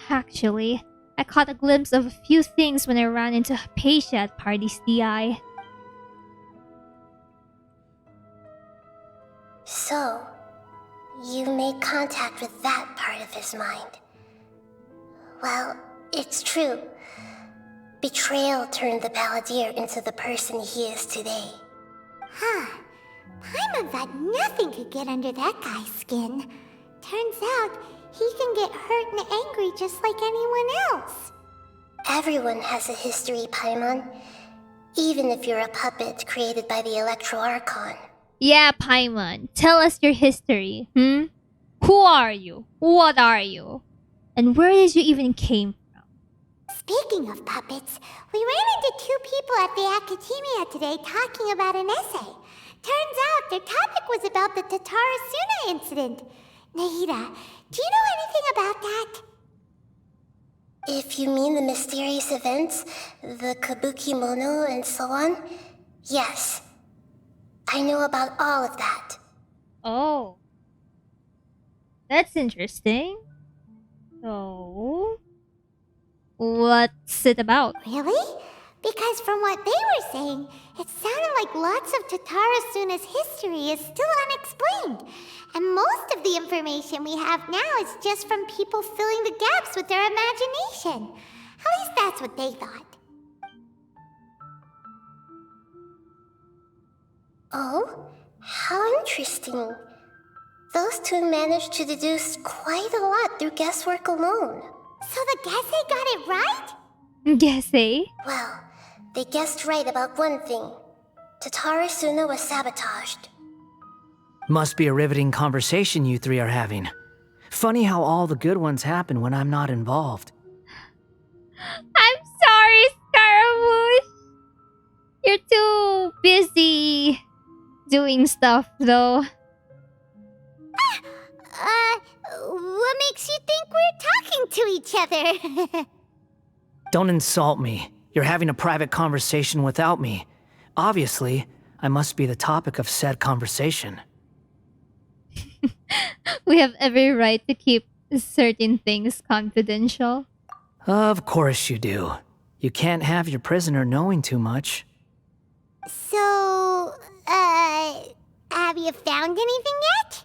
Actually, I caught a glimpse of a few things when I ran into Hypatia at Party's DI. So, you made contact with that part of his mind. Well, it's true. Betrayal turned the Balladeer into the person he is today. Huh. Paimon thought nothing could get under that guy's skin. Turns out, he can get hurt and angry just like anyone else. Everyone has a history, Paimon. Even if you're a puppet created by the ARCHON. Yeah, Paimon, tell us your history, Who are you? What are you? And where did you even came from? Speaking of puppets, we ran into two people at the Academia today talking about an essay. Turns out their topic was about the Tatarasuna incident. Nahida, do you know anything about that? If you mean the mysterious events, the Kabuki Mono and so on, yes. I know about all of that. Oh. That's interesting. So, what's it about? Really? Because from what they were saying, it sounded like lots of Tatarasuna's history is still unexplained. And most of the information we have now is just from people filling the gaps with their imagination. At least that's what they thought. Oh? How interesting. Those two managed to deduce quite a lot through guesswork alone. So the Gese got it right? Guess, eh? Well, they guessed right about one thing. Tatara Suna was sabotaged. Must be a riveting conversation you three are having. Funny how all the good ones happen when I'm not involved. I'm sorry, Scaramouche. You're too busy doing stuff, though. What makes you think we're talking to each other? Don't insult me. You're having a private conversation without me. Obviously, I must be the topic of said conversation. We have every right to keep certain things confidential. Of course you do. You can't have your prisoner knowing too much. So, have you found anything yet?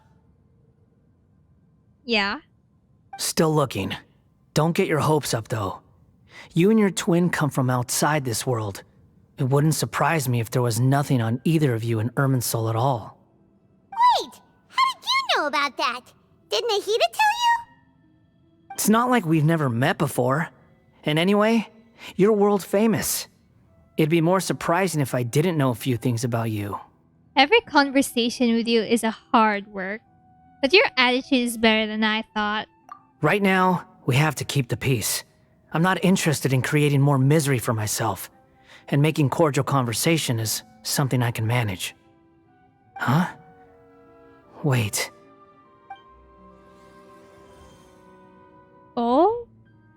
Yeah. Still looking. Don't get your hopes up, though. You and your twin come from outside this world. It wouldn't surprise me if there was nothing on either of you in Irminsul at all. Wait, how did you know about that? Did Nahida tell you? It's not like we've never met before. And anyway, you're world famous. It'd be more surprising if I didn't know a few things about you. Every conversation with you is a hard work. But your attitude is better than I thought. Right now, we have to keep the peace. I'm not interested in creating more misery for myself. And making cordial conversation is something I can manage. Huh? Wait. Oh?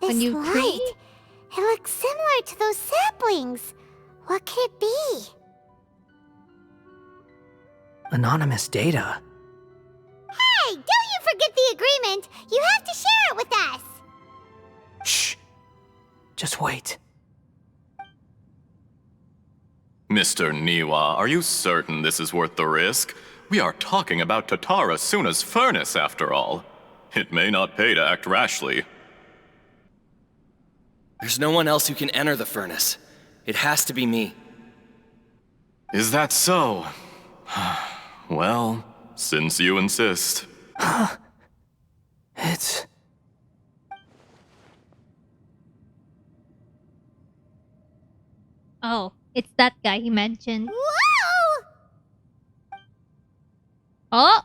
A This new light. tree? It looks similar to those saplings. What could it be? Anonymous data. Hey, don't you forget the agreement! You have to share it with us! Shh. Just wait. Mr. Niwa, are you certain this is worth the risk? We are talking about Tatara Suna's furnace, after all. It may not pay to act rashly. There's no one else who can enter the furnace. It has to be me. Is that so? Well, since you insist. It's... Oh, it's that guy he mentioned. Whoa! Oh!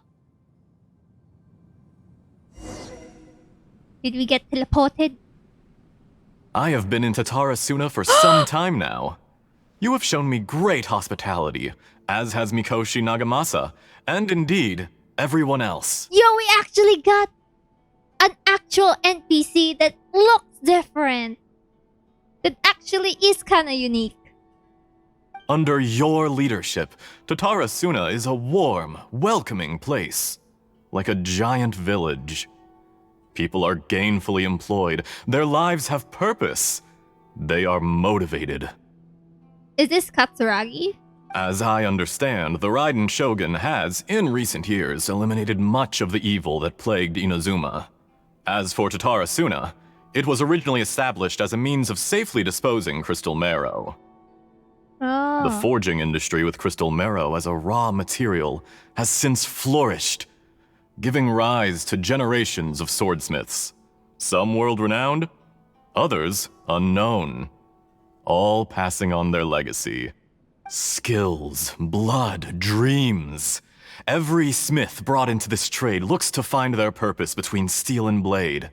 Did we get teleported? I have been in Tatara Suna for some time now. You have shown me great hospitality, as has Mikoshi Nagamasa, and indeed, everyone else. Yo, we actually got an actual NPC that looks different. That actually is kinda unique. Under your leadership, Tatara Suna is a warm, welcoming place. Like a giant village. People are gainfully employed. Their lives have purpose. They are motivated. Is this Katsuragi? As I understand, the Raiden Shogun has, in recent years, eliminated much of the evil that plagued Inazuma. As for Tatara Suna, it was originally established as a means of safely disposing crystal marrow. Oh. The forging industry with crystal marrow as a raw material has since flourished, giving rise to generations of swordsmiths. Some world-renowned, others unknown, all passing on their legacy. Skills, blood, dreams. Every smith brought into this trade looks to find their purpose between steel and blade.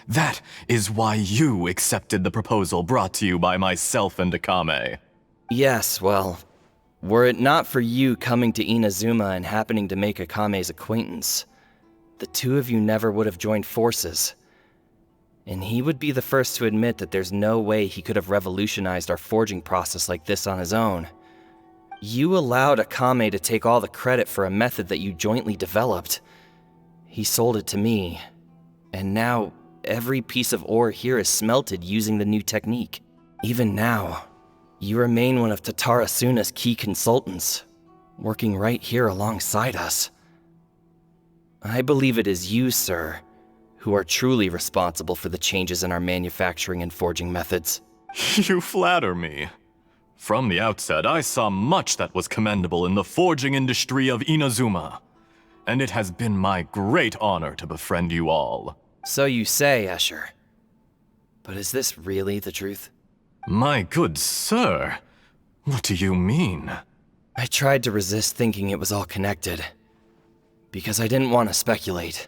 That is why you accepted the proposal brought to you by myself and Akame. Yes, well, were it not for you coming to Inazuma and happening to make Akame's acquaintance, the two of you never would have joined forces. And he would be the first to admit that there's no way he could have revolutionized our forging process like this on his own. You allowed Akame to take all the credit for a method that you jointly developed. He sold it to me, and now every piece of ore here is smelted using the new technique. Even now, you remain one of Tatara Suna's key consultants, working right here alongside us. I believe it is you, sir, who are truly responsible for the changes in our manufacturing and forging methods. You flatter me. From the outset, I saw much that was commendable in the forging industry of Inazuma, and it has been my great honor to befriend you all. So you say, Escher. But is this really the truth? My good sir, what do you mean? I tried to resist thinking it was all connected, because I didn't want to speculate,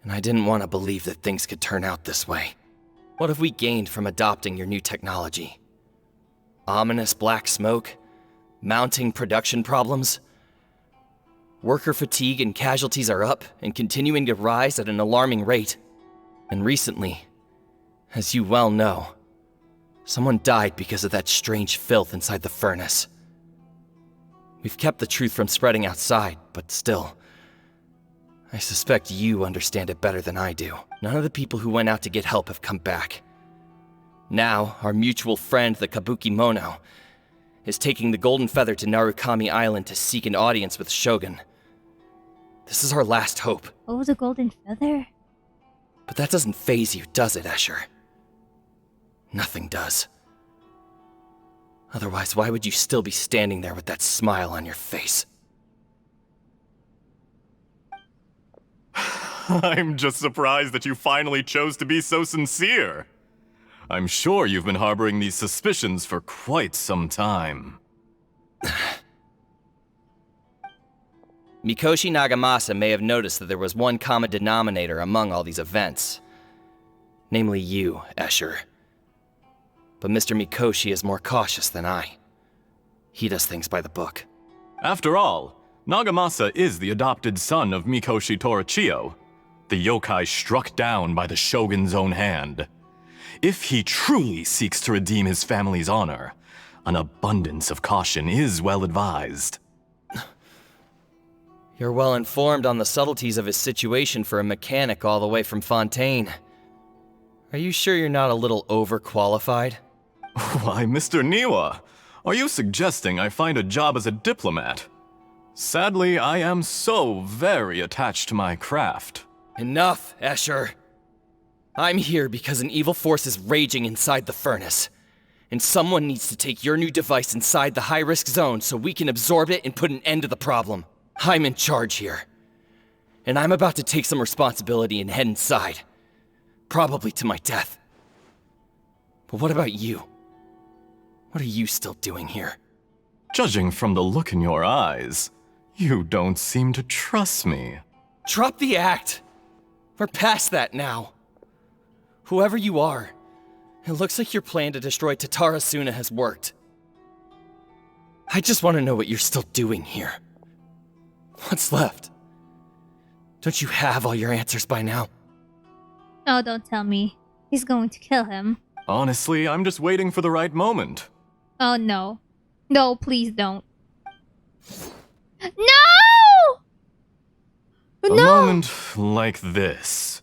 and I didn't want to believe that things could turn out this way. What have we gained from adopting your new technology? Ominous black smoke? Mounting production problems? Worker fatigue and casualties are up and continuing to rise at an alarming rate. And recently, as you well know, someone died because of that strange filth inside the furnace. We've kept the truth from spreading outside, but still, I suspect you understand it better than I do. None of the people who went out to get help have come back. Now, our mutual friend, the Kabuki Mono, is taking the Golden Feather to Narukami Island to seek an audience with Shogun. This is our last hope. Oh, the Golden Feather? But that doesn't faze you, does it, Escher? Nothing does. Otherwise, why would you still be standing there with that smile on your face? I'm just surprised that you finally chose to be so sincere. I'm sure you've been harboring these suspicions for quite some time. Mikoshi Nagamasa may have noticed that there was one common denominator among all these events. Namely you, Escher. But Mr. Mikoshi is more cautious than I. He does things by the book. After all, Nagamasa is the adopted son of Mikoshi Torichio, the yokai struck down by the Shogun's own hand. If he truly seeks to redeem his family's honor, an abundance of caution is well advised. You're well informed on the subtleties of his situation for a mechanic all the way from Fontaine. Are you sure you're not a little overqualified? Why, Mr. Niwa, are you suggesting I find a job as a diplomat? Sadly, I am so very attached to my craft. Enough, Escher. I'm here because an evil force is raging inside the furnace. And someone needs to take your new device inside the high-risk zone so we can absorb it and put an end to the problem. I'm in charge here. And I'm about to take some responsibility and head inside. Probably to my death. But what about you? What are you still doing here? Judging from the look in your eyes, you don't seem to trust me. Drop the act! We're past that now. Whoever you are, it looks like your plan to destroy Tatarasuna has worked. I just want to know what you're still doing here. What's left? Don't you have all your answers by now? No, don't tell me. He's going to kill him. Honestly, I'm just waiting for the right moment. Oh no. No, please don't. No! A No! moment like this,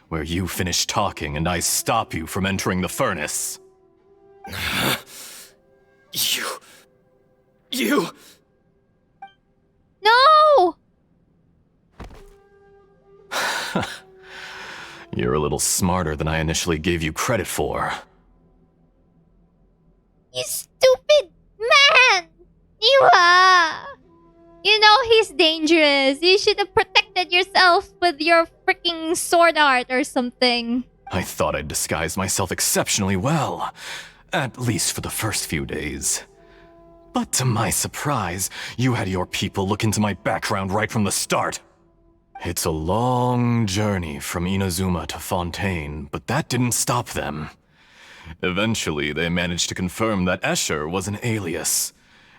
where you finish talking and I stop you from entering the furnace. You... No! You're a little smarter than I initially gave you credit for. You stupid man! Iwa! You know he's dangerous. You should have protected yourself with your freaking sword art or something. I thought I'd disguised myself exceptionally well, at least for the first few days. But to my surprise, you had your people look into my background right from the start. It's a long journey from Inazuma to Fontaine, but that didn't stop them. Eventually, they managed to confirm that Escher was an alias,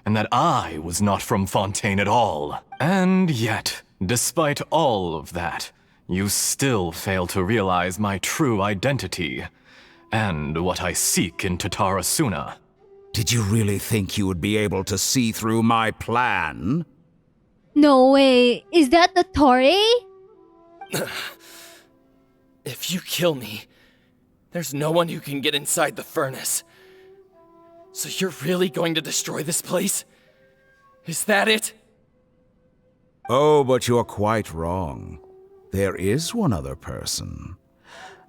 and that I was not from Fontaine at all. And yet, despite all of that, you still fail to realize my true identity, and what I seek in Tatarasuna. Did you really think you would be able to see through my plan? No way. Is that the Torii? If you kill me, there's no one who can get inside the furnace. So you're really going to destroy this place? Is that it? Oh, but you're quite wrong. There is one other person.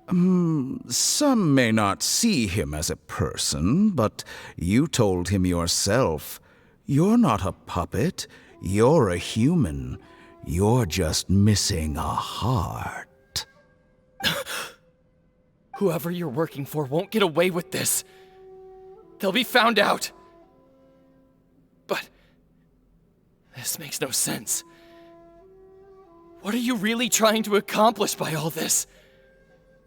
Some may not see him as a person, but you told him yourself. You're not a puppet. You're a human. You're just missing a heart. Whoever you're working for won't get away with this. They'll be found out. But This makes no sense. What are you really trying to accomplish by all this?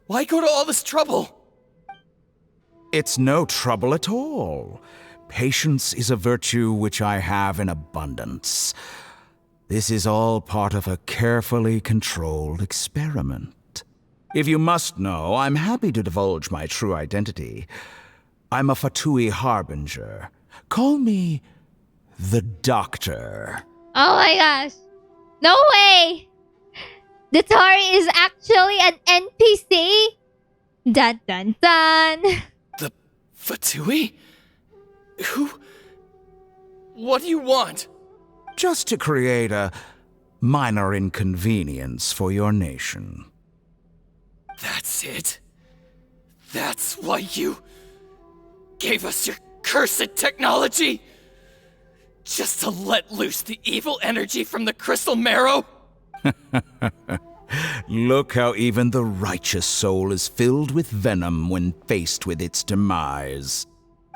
Why go to all this trouble? It's no trouble at all. Patience is a virtue which I have in abundance. This is all part of a carefully controlled experiment. If you must know, I'm happy to divulge my true identity. I'm a Fatui harbinger. Call me the Doctor. Oh my gosh. No way! The Tori is actually an NPC? Dun dun dun. The Fatui? Who? What do you want? Just to create a minor inconvenience for your nation. That's it? That's why you gave us your cursed technology? Just to let loose the evil energy from the crystal marrow? Look how even the righteous soul is filled with venom when faced with its demise.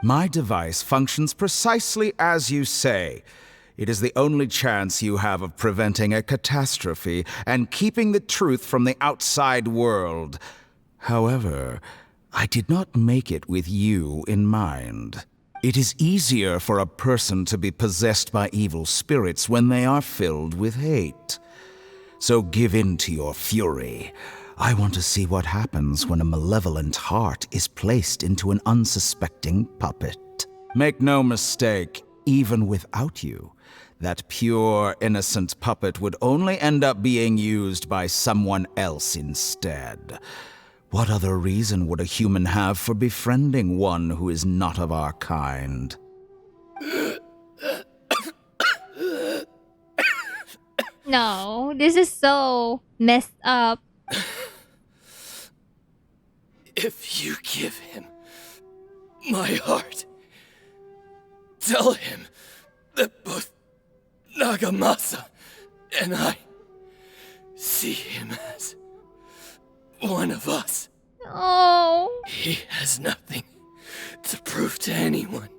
My device functions precisely as you say. It is the only chance you have of preventing a catastrophe and keeping the truth from the outside world. However, I did not make it with you in mind. It is easier for a person to be possessed by evil spirits when they are filled with hate. So give in to your fury. I want to see what happens when a malevolent heart is placed into an unsuspecting puppet. Make no mistake, even without you, that pure, innocent puppet would only end up being used by someone else instead. What other reason would a human have for befriending one who is not of our kind? No, this is so messed up. If you give him my heart, tell him that both Nagamasa and I see him as one of us. Oh. He has nothing to prove to anyone.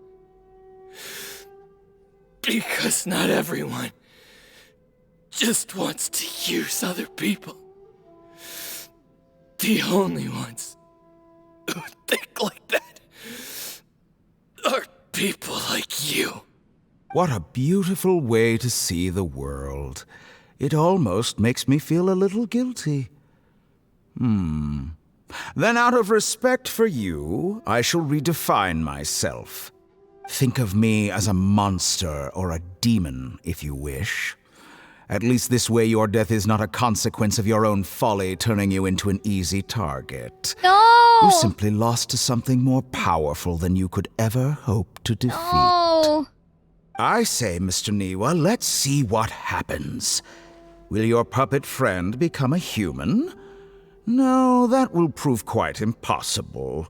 Because not everyone just wants to use other people. The only ones who think like that are people like you. What a beautiful way to see the world. It almost makes me feel a little guilty. Then out of respect for you, I shall redefine myself. Think of me as a monster or a demon, if you wish. At least this way your death is not a consequence of your own folly turning you into an easy target. No! You simply lost to something more powerful than you could ever hope to defeat. No! I say, Mr. Niwa, let's see what happens. Will your puppet friend become a human? No, that will prove quite impossible.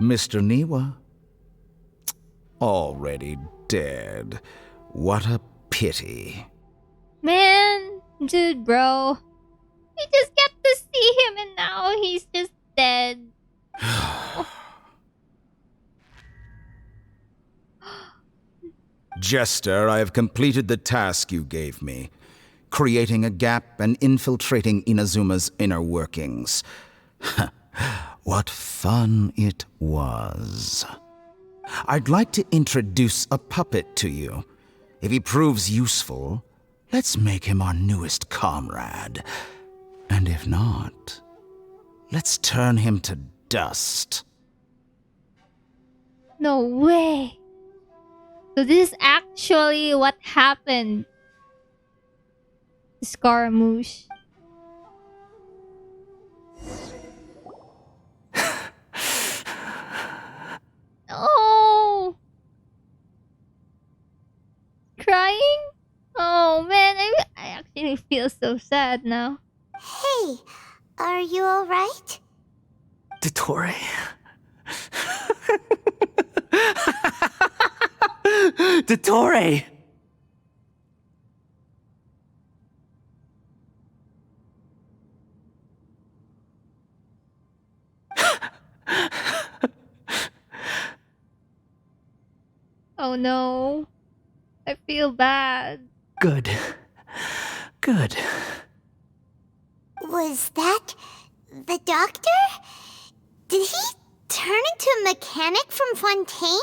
Mr. Niwa? Already dead. What a pity. Man, dude, bro. We just get to see him and now he's just dead. Jester, I have completed the task you gave me. Creating a gap and infiltrating Inazuma's inner workings. What fun it was. I'd like to introduce a puppet to you. If he proves useful, let's make him our newest comrade. And if not, let's turn him to dust. No way. So this is actually what happened. Scaramouche. Oh, crying? Oh man, I actually feel so sad now. Hey, are you alright? Dottore. Dottore! Oh no, I feel bad. Good. Good. Was that the doctor? Did he turn into a mechanic from Fontaine?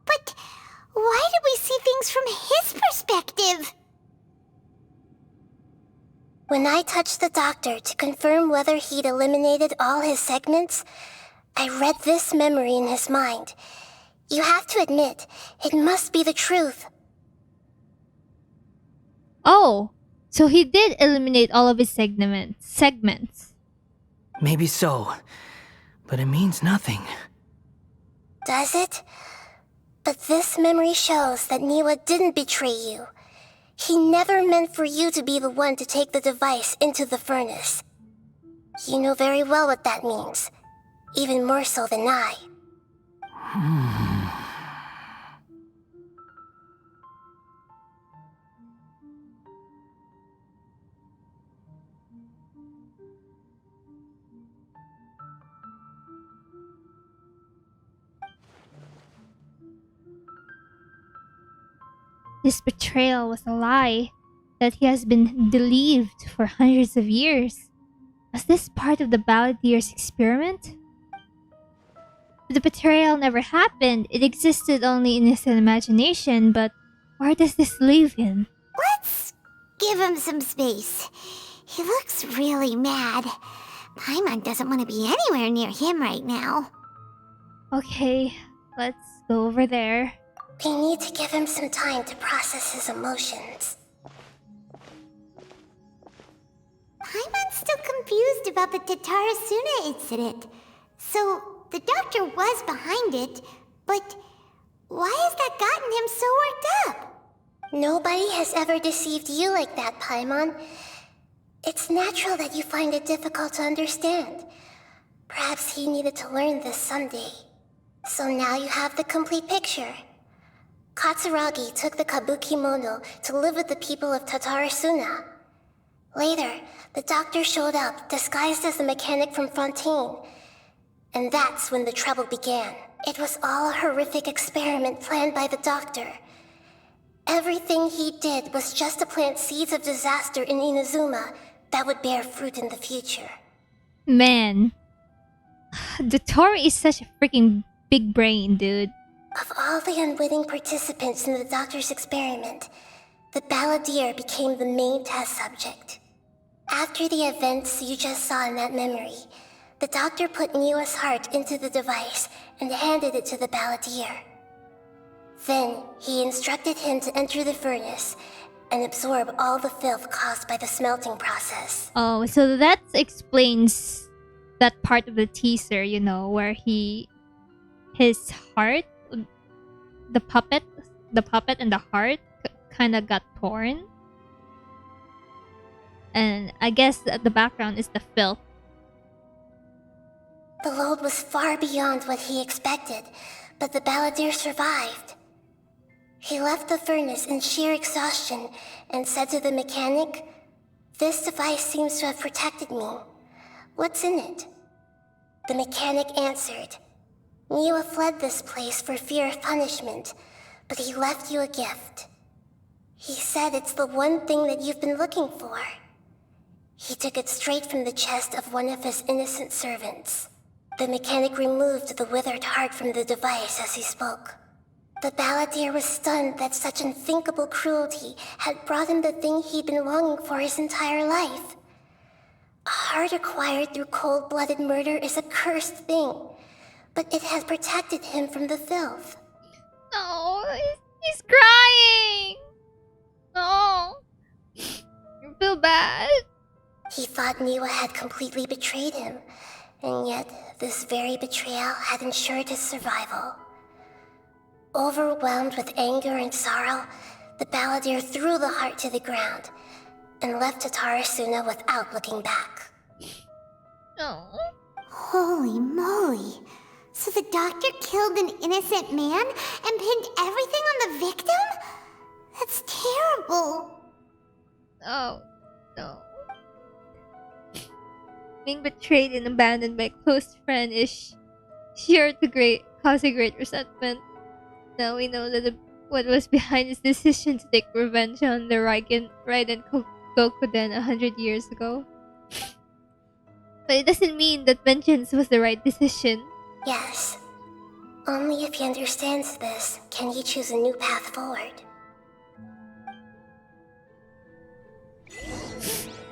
But why did we see things from his perspective? When I touched the doctor to confirm whether he'd eliminated all his segments, I read this memory in his mind. You have to admit, it must be the truth. Oh, so he did eliminate all of his segments. Maybe so, but it means nothing. Does it? But this memory shows that Niwa didn't betray you. He never meant for you to be the one to take the device into the furnace. You know very well what that means, even more so than I. This betrayal was a lie that he has been believed for hundreds of years. Was this part of the Balladeer's experiment? The betrayal never happened. It existed only in his imagination, but where does this leave him? Let's give him some space. He looks really mad. Paimon doesn't want to be anywhere near him right now. Okay, let's go over there. We need to give him some time to process his emotions. Paimon's still confused about the Tatarasuna incident. So, the doctor was behind it, but why has that gotten him so worked up? Nobody has ever deceived you like that, Paimon. It's natural that you find it difficult to understand. Perhaps he needed to learn this someday. So now you have the complete picture. Katsuragi took the kabuki mono to live with the people of Tatarasuna. Later, the doctor showed up, disguised as the mechanic from Fontaine. And that's when the trouble began. It was all a horrific experiment planned by the doctor. Everything he did was just to plant seeds of disaster in Inazuma that would bear fruit in the future. Man, Dottore is such a freaking big brain, dude. Of all the unwitting participants in the doctor's experiment, the Balladeer became the main test subject. After the events you just saw in that memory, the doctor put Niwa's heart into the device and handed it to the Balladeer. Then, he instructed him to enter the furnace and absorb all the filth caused by the smelting process. Oh, so that explains that part of the teaser, you know, where his heart, the puppet and the heart kind of got torn. And I guess the background is the filth. The load was far beyond what he expected, but the Balladeer survived. He left the furnace in sheer exhaustion and said to the mechanic, "This device seems to have protected me. What's in it?" The mechanic answered, "Niwa fled this place for fear of punishment, but he left you a gift. He said it's the one thing that you've been looking for." He took it straight from the chest of one of his innocent servants. The mechanic removed the withered heart from the device as he spoke. The Balladeer was stunned that such unthinkable cruelty had brought him the thing he'd been longing for his entire life. A heart acquired through cold-blooded murder is a cursed thing, but it has protected him from the filth. No, he's crying. No, I feel bad. He thought Niwa had completely betrayed him, and yet this very betrayal had ensured his survival. Overwhelmed with anger and sorrow, the Balladeer threw the heart to the ground and left Tatarasuna without looking back. No. Holy moly. So the doctor killed an innocent man and pinned everything on the victim? That's terrible. Oh, no. Being betrayed and abandoned by a close friend is sure to cause a great resentment. Now we know that what was behind his decision to take revenge on the Raiden Gokuden 100 years ago. But it doesn't mean that vengeance was the right decision. Yes. Only if he understands this can he choose a new path forward.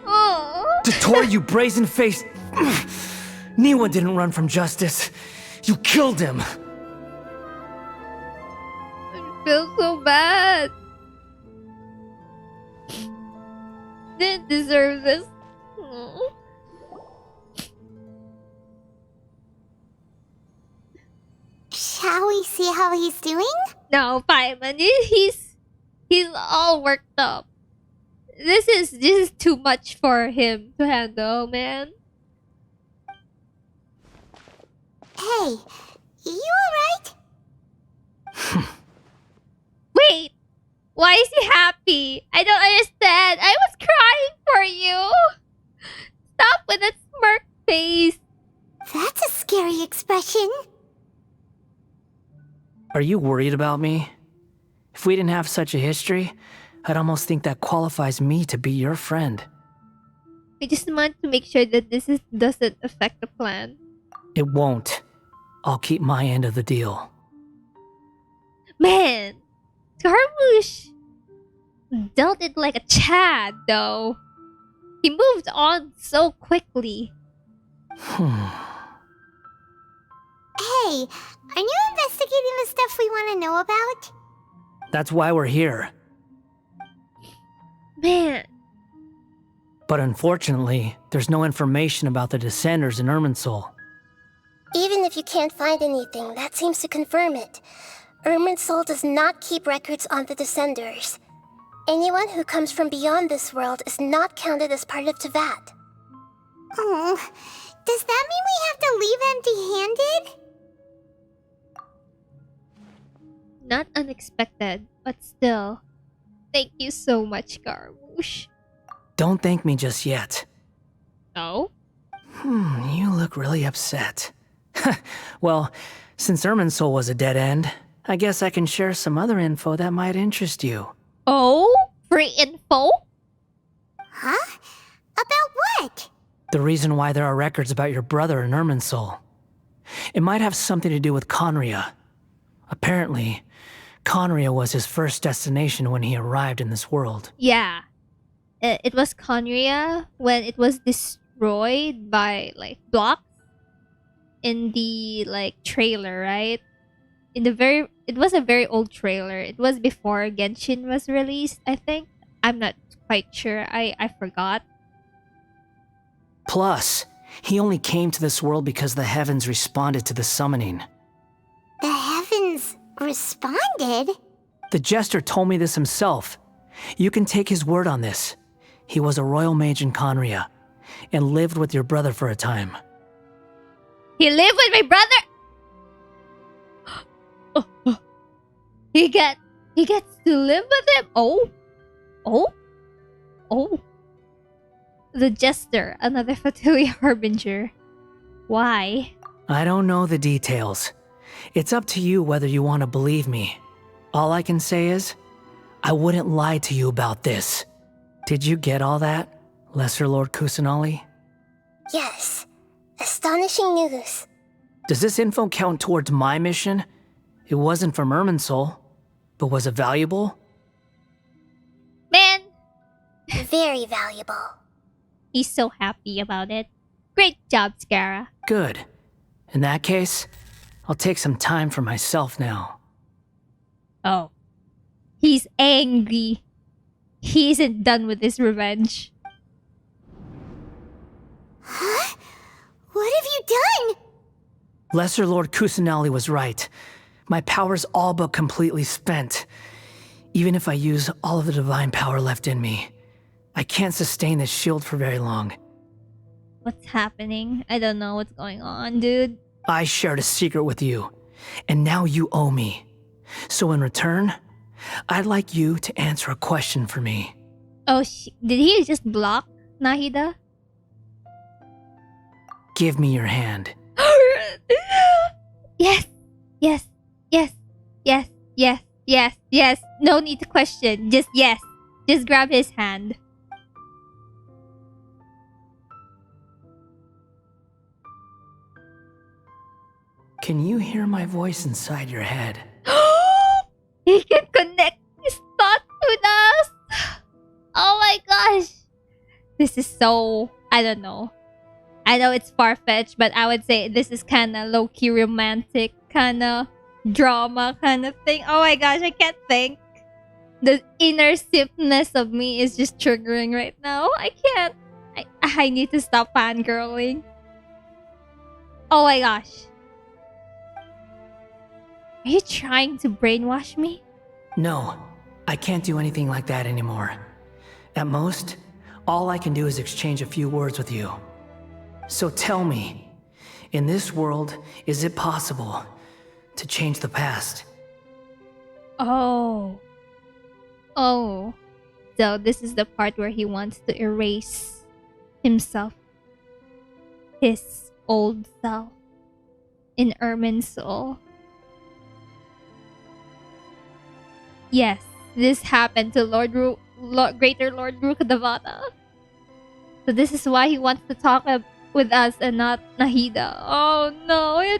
Oh. Dotori, you brazen-faced... Niwa didn't run from justice. You killed him. I feel so bad. Didn't deserve this. Oh. Shall we see how he's doing? No, Paimon, he's all worked up. This is too much for him to handle, man. Hey, you alright? Wait, why is he happy? I don't understand. I was crying for you. Stop with that smirk face. That's a scary expression. Are you worried about me? If we didn't have such a history, I'd almost think that qualifies me to be your friend. I just want to make sure that doesn't affect the plan. It won't. I'll keep my end of the deal. Man, Scaramouche dealt it like a Chad, though. He moved on so quickly. Hey, are you investigating the stuff we want to know about? That's why we're here. Man, But unfortunately, there's no information about the Descenders in Irminsul. Even if you can't find anything, that seems to confirm it. Irminsul does not keep records on the Descenders. Anyone who comes from beyond this world is not counted as part of Tevat. Oh, does that mean we have to leave empty-handed? not unexpected, but still. Thank you so much, Garmouche. Don't thank me just yet. No? You look really upset. Well, since Irminsul was a dead end, I guess I can share some other info that might interest you. Oh? Free info? Huh? About what? The reason why there are records about your brother in Irminsul. It might have something to do with Conria. Apparently, Conria was his first destination when he arrived in this world. Yeah. It was Conria when it was destroyed by, blocks in the, trailer, right? It was a very old trailer. It was before Genshin was released, I think. I'm not quite sure. I forgot. Plus, he only came to this world because the heavens responded to the summoning. The heavens responded? The Jester told me this himself. You can take his word on this. He was a royal mage in Conria, and lived with your brother for a time. He lived with my brother? He gets to live with him? Oh? The Jester, another Fatui Harbinger. Why? I don't know the details. It's up to you whether you want to believe me. All I can say is, I wouldn't lie to you about this. Did you get all that, Lesser Lord Kusanali? Yes. Astonishing news. Does this info count towards my mission? It wasn't from Irminsul, but was it valuable? Man, Very valuable. he's so happy about it. Great job, Scara. Good. In that case, I'll take some time for myself now. Oh. He's angry. He isn't done with his revenge. Huh? What have you done? Lesser Lord Kusanali was right. My power's all but completely spent. Even if I use all of the divine power left in me, I can't sustain this shield for very long. What's happening? I don't know what's going on, dude. I shared a secret with you, and now you owe me. So in return, I'd like you to answer a question for me. Oh, did he just block Nahida? Give me your hand. Yes, yes, yes, yes, Yes, yes, yes. No need to question. Just yes. Just grab his hand. Can you hear my voice inside your head? He can connect his thoughts with us. Oh my gosh. This is so... I don't know. I know it's far-fetched, but I would say this is kind of low-key romantic, kind of drama kind of thing. Oh my gosh, I can't think. The inner simpness of me is just triggering right now. I can't. I need to stop fangirling. Oh my gosh. Are you trying to brainwash me? No, I can't do anything like that anymore. At most, all I can do is exchange a few words with you. So tell me, in this world, is it possible to change the past? Oh. Oh. So this is the part where he wants to erase himself. His old self. In Ermin's soul. Yes, this happened to Greater Lord Rukkhadevata. So this is why he wants to talk with us and not Nahida. Oh no,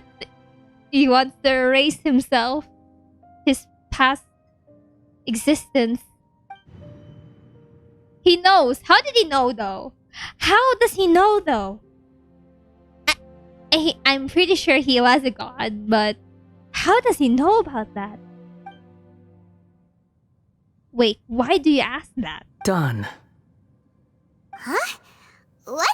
he wants to erase himself. His past existence. He knows. How did he know though? How does he know though? I'm pretty sure he was a god, but how does he know about that? Wait, why do you ask that? Done. Huh? What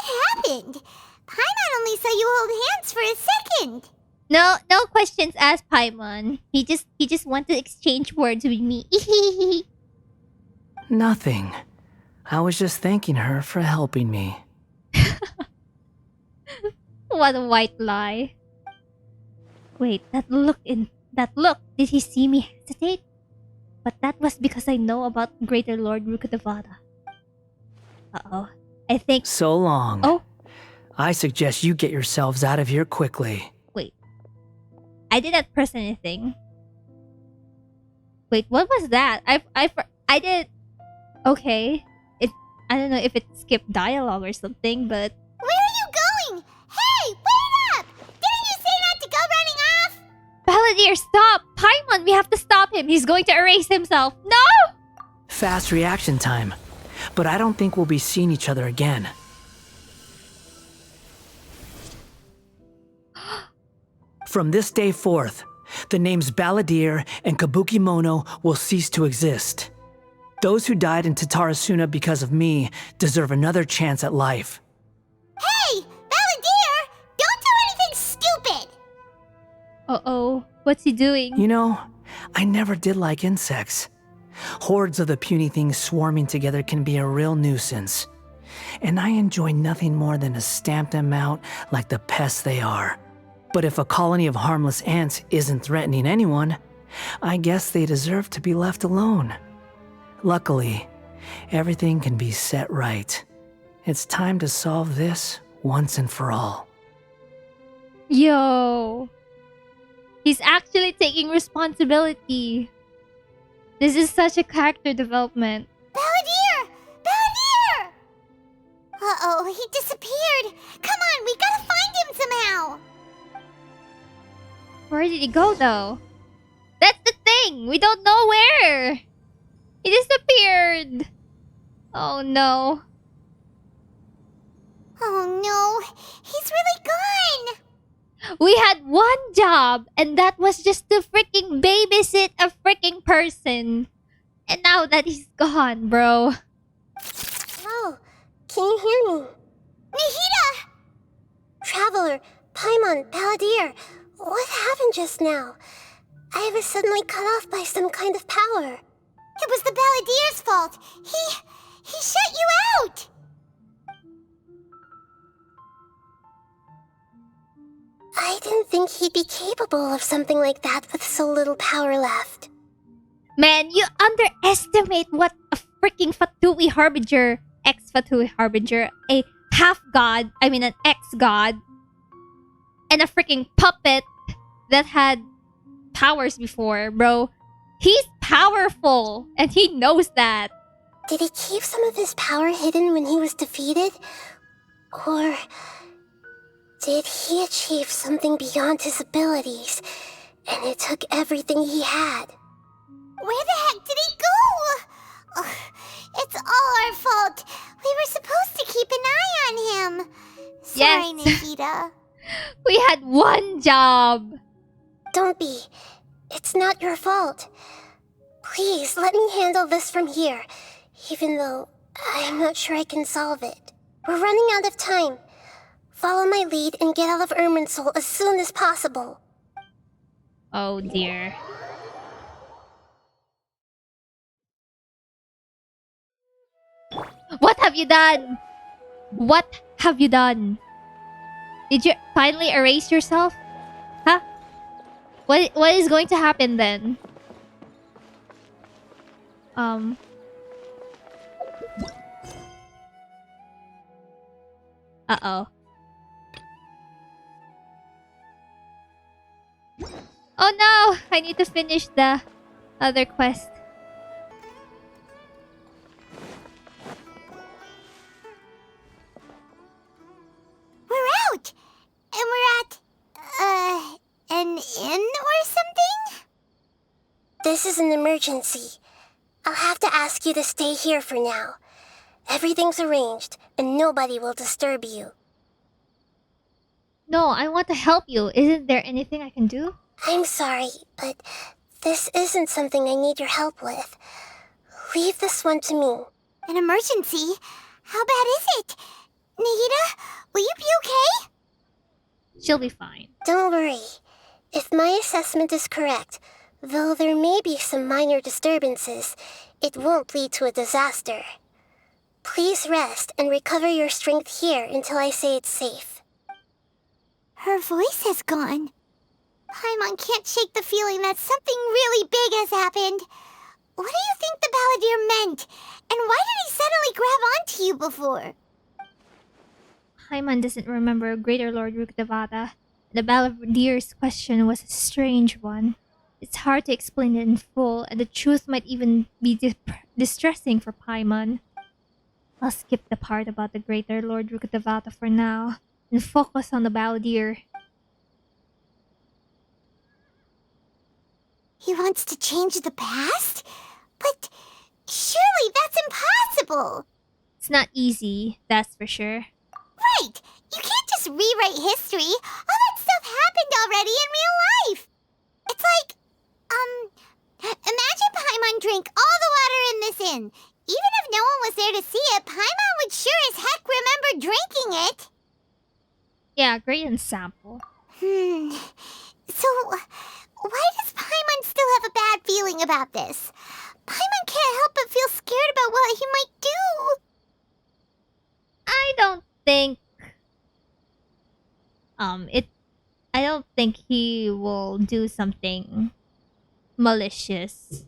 happened? Paimon only saw you hold hands for a second. No questions asked, Paimon. He just wanted to exchange words with me. Nothing. I was just thanking her for helping me. What a white lie. Wait, that look, did he see me hesitate? But that was because I know about Greater Lord Rukkhadevata. Uh-oh. I think... So long. Oh? I suggest you get yourselves out of here quickly. Wait. I didn't press anything. Wait, what was that? I did... Okay. I don't know if it skipped dialogue or something, but... Where are you going? Hey, wait up! Didn't you say not to go running off? Balladeer, stop! Paimon, we have to stop him. He's going to erase himself. No! Fast reaction time. But I don't think we'll be seeing each other again. From this day forth, the names Balladeer and Kabukimono will cease to exist. Those who died in Tatarasuna because of me deserve another chance at life. Hey, Balladeer! Don't do anything stupid! Uh-oh. What's he doing? You know, I never did like insects. Hordes of the puny things swarming together can be a real nuisance. And I enjoy nothing more than to stamp them out like the pests they are. But if a colony of harmless ants isn't threatening anyone, I guess they deserve to be left alone. Luckily, everything can be set right. It's time to solve this once and for all. Yo. He's actually taking responsibility. This is such a character development. Balladeer! Balladeer! Uh-oh, he disappeared. Come on, we gotta find him somehow. Where did he go though? That's the thing. We don't know where. He disappeared. Oh no. Oh no, he's really gone. We had one job, and that was just to freaking babysit a freaking person. And now that he's gone, bro. Oh, can you hear me? Nahida! Traveler, Paimon, Balladeer, what happened just now? I was suddenly cut off by some kind of power. It was the Balladeer's fault. He shut you out. I didn't think he'd be capable of something like that with so little power left. Man, you underestimate what a freaking Fatui Harbinger, ex-Fatui Harbinger, a half-god, an ex-god, and a freaking puppet that had powers before, bro. He's powerful, and he knows that. Did he keep some of his power hidden when he was defeated? Or did he achieve something beyond his abilities, and it took everything he had? Where the heck did he go? Ugh, it's all our fault. We were supposed to keep an eye on him. Sorry, Yes. Nikita. We had one job. Don't be. It's not your fault. Please, let me handle this from here, even though I'm not sure I can solve it. We're running out of time. Follow my lead and get out of Irminsul as soon as possible. Oh dear. What have you done? What have you done? Did you finally erase yourself? Huh? What is going to happen then? Uh-oh. Oh no! I need to finish the other quest. We're out! And we're at, an inn or something? This is an emergency. I'll have to ask you to stay here for now. Everything's arranged, and nobody will disturb you. No, I want to help you. Isn't there anything I can do? I'm sorry, but this isn't something I need your help with. Leave this one to me. An emergency? How bad is it? Nikita, will you be okay? She'll be fine. Don't worry. If my assessment is correct, though there may be some minor disturbances, it won't lead to a disaster. Please rest and recover your strength here until I say it's safe. Her voice has gone. Paimon can't shake the feeling that something really big has happened. What do you think the Balladeer meant? And why did he suddenly grab onto you before? Paimon doesn't remember Greater Lord Rukdavata. The Balladeer's question was a strange one. It's hard to explain it in full, and the truth might even be distressing for Paimon. I'll skip the part about the Greater Lord Rukdavata for now, and focus on the Balladeer. He wants to change the past? But surely that's impossible! It's not easy, that's for sure. Right! You can't just rewrite history! All that stuff happened already in real life! It's like, imagine Paimon drank all the water in this inn. Even if no one was there to see it, Paimon would sure as heck remember drinking it! Yeah, great ensample. So, why does Paimon still have a bad feeling about this? Paimon can't help but feel scared about what he might do! I don't think... I don't think he will do something malicious.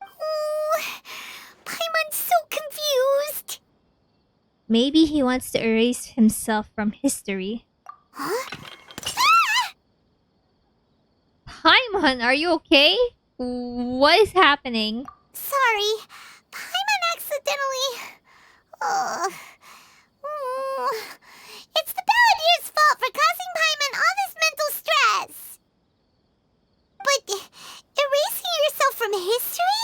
Oh, Paimon's so confused! Maybe he wants to erase himself from history. Huh? Paimon, are you okay? What is happening? Sorry, Paimon accidentally... It's the Balladeer's fault for causing Paimon all this mental stress! But erasing yourself from history?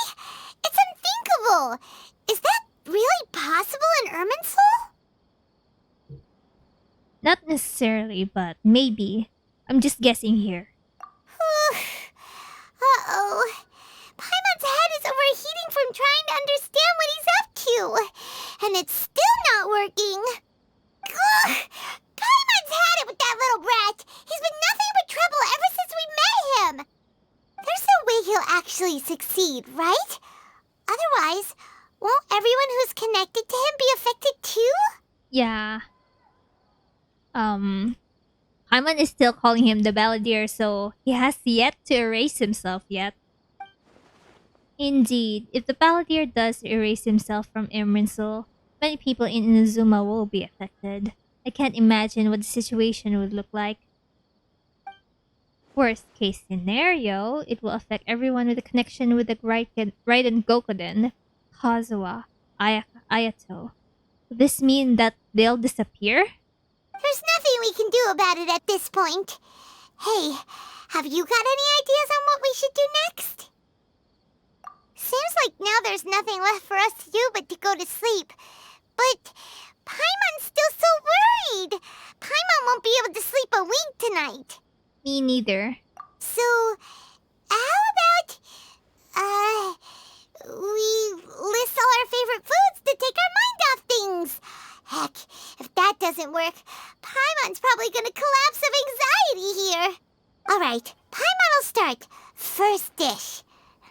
It's unthinkable! Is that really possible in Irminsul? Not necessarily, but maybe. I'm just guessing here. Uh-oh. Paimon's head is overheating from trying to understand what he's up to. And it's still not working. Ugh! Paimon's had it with that little brat. He's been nothing but trouble ever since we met him. There's no way he'll actually succeed, right? Otherwise, won't everyone who's connected to him be affected too? Yeah. Paimon is still calling him the Balladeer, so he has yet to erase himself yet. Indeed, if the Balladeer does erase himself from Irminsul, many people in Inazuma will be affected. I can't imagine what the situation would look like. Worst case scenario, it will affect everyone with a connection with the Raiden Gokoden, Kazuha, Ayato. Does this mean that they'll disappear? There's nothing we can do about it at this point. Hey, have you got any ideas on what we should do next? Seems like now there's nothing left for us to do but to go to sleep. But Paimon's still so worried. Paimon won't be able to sleep a wink tonight. Me neither. So, how about, we list all our favorite foods to take our mind off things? Heck, if that doesn't work, Paimon's probably gonna collapse of anxiety here. Alright, Paimon will start. First dish.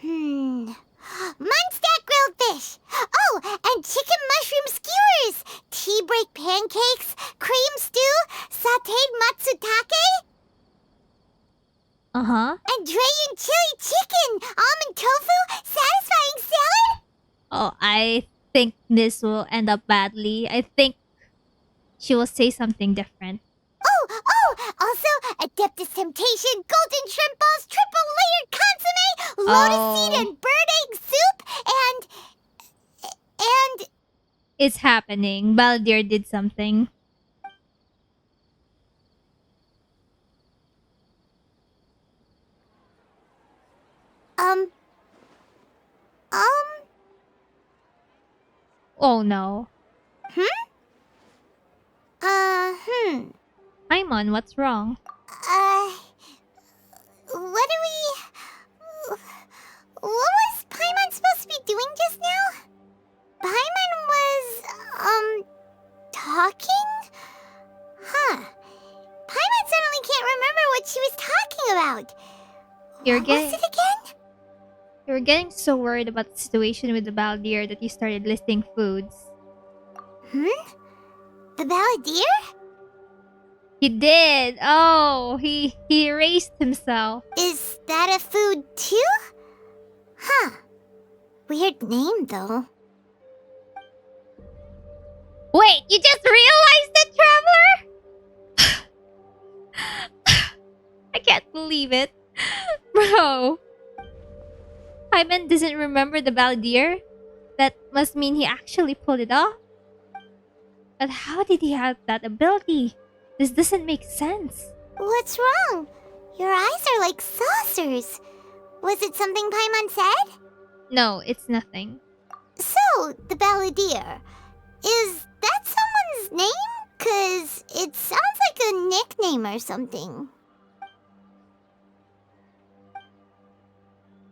Munstack grilled fish. Oh, and chicken mushroom skewers. Tea break pancakes, cream stew, sauteed matsutake, and dragon chili chicken, almond tofu, satisfying salad. Oh, I think this will end up badly. I think she will say something different. Also, Adeptus Temptation, golden shrimp balls, triple layered consomme, lotus seed and bird egg soup, and... It's happening. Baldir did something. Oh no. Paimon, what's wrong? What was Paimon supposed to be doing just now? Paimon was, talking? Paimon suddenly can't remember what she was talking about. What was it again? You were getting so worried about the situation with the Baldir that you started listing foods. The Balladeer? He did! Oh, he erased himself. Is that a food too? Weird name though. Wait, you just realized it, Traveler? I can't believe it. Bro. Paimon doesn't remember the Balladeer? That must mean he actually pulled it off. But how did he have that ability? This doesn't make sense. What's wrong? Your eyes are like saucers. Was it something Paimon said? No, it's nothing. So, the Balladeer. Is that someone's name? 'Cause it sounds like a nickname or something.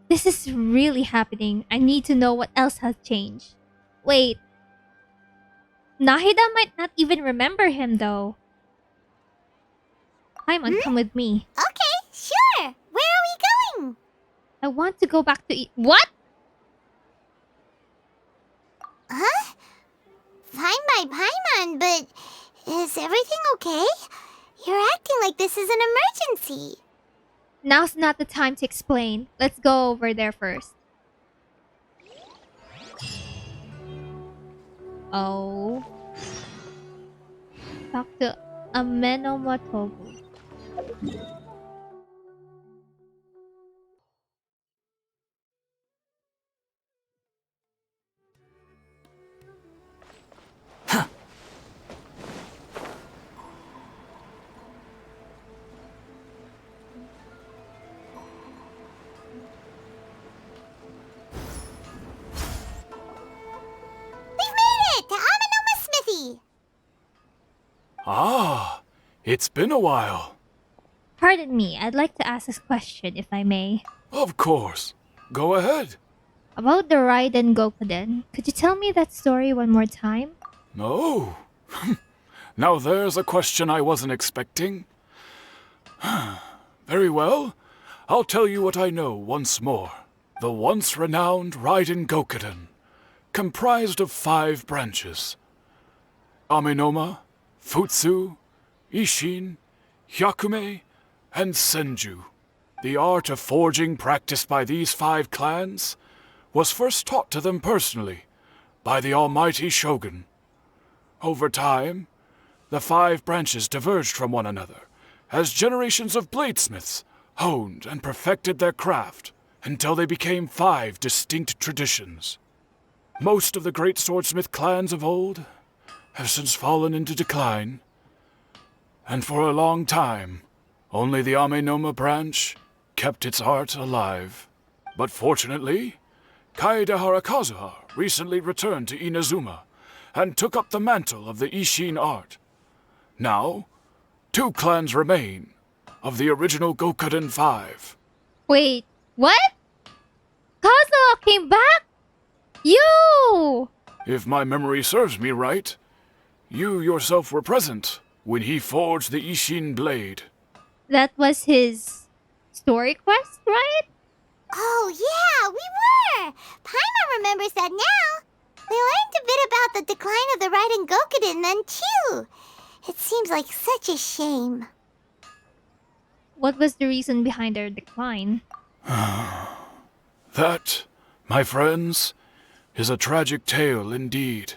This is really happening. I need to know what else has changed. Wait. Nahida might not even remember him though. Paimon, come with me. Okay, sure. Where are we going? I want to go back to What? Huh? Fine by Paimon, but is everything okay? You're acting like this is an emergency. Now's not the time to explain. Let's go over there first. Oh. Talk to Amenomotobu. Ah, it's been a while. Pardon me, I'd like to ask this question, if I may. Of course. Go ahead. About the Raiden Gokoden, could you tell me that story one more time? No. Now there's a question I wasn't expecting. Very well. I'll tell you what I know once more. The once renowned Raiden Gokoden, comprised of 5 branches. Amenoma, Futsu, Ishin, Hyakume, and Senju. The art of forging practiced by these 5 clans was first taught to them personally by the almighty Shogun. Over time, the 5 branches diverged from one another as generations of bladesmiths honed and perfected their craft until they became 5 distinct traditions. Most of the great swordsmith clans of old have since fallen into decline, and for a long time, only the Amenoma branch kept its art alive. But fortunately, Kaedehara Kazuha recently returned to Inazuma and took up the mantle of the Ishin art. Now, 2 clans remain of the original Gokuden 5. Wait, what? Kazuha came back? You! If my memory serves me right, you yourself were present when he forged the Ishin blade. That was his story quest, right? Oh, yeah, we were! Paimon remembers that now. We learned a bit about the decline of the Raiden Gokuden then, too. It seems like such a shame. What was the reason behind their decline? That, my friends, is a tragic tale indeed.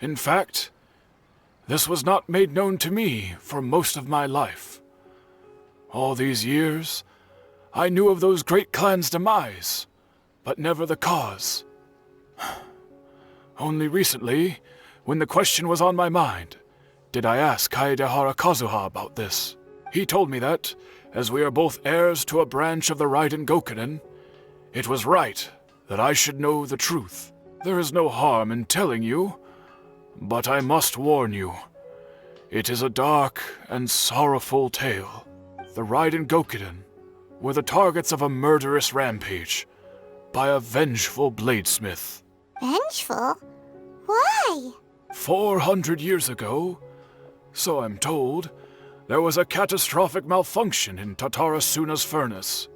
In fact, this was not made known to me for most of my life. All these years, I knew of those great clans' demise, but never the cause. Only recently, when the question was on my mind, did I ask Kaedehara Kazuha about this. He told me that, as we are both heirs to a branch of the Raiden Gokuden, it was right that I should know the truth. There is no harm in telling you, but I must warn you. It is a dark and sorrowful tale. The Raiden Gokuden were the targets of a murderous rampage by a vengeful bladesmith. Vengeful? Why? 400 years ago, so I'm told, there was a catastrophic malfunction in Tatarasuna's furnace.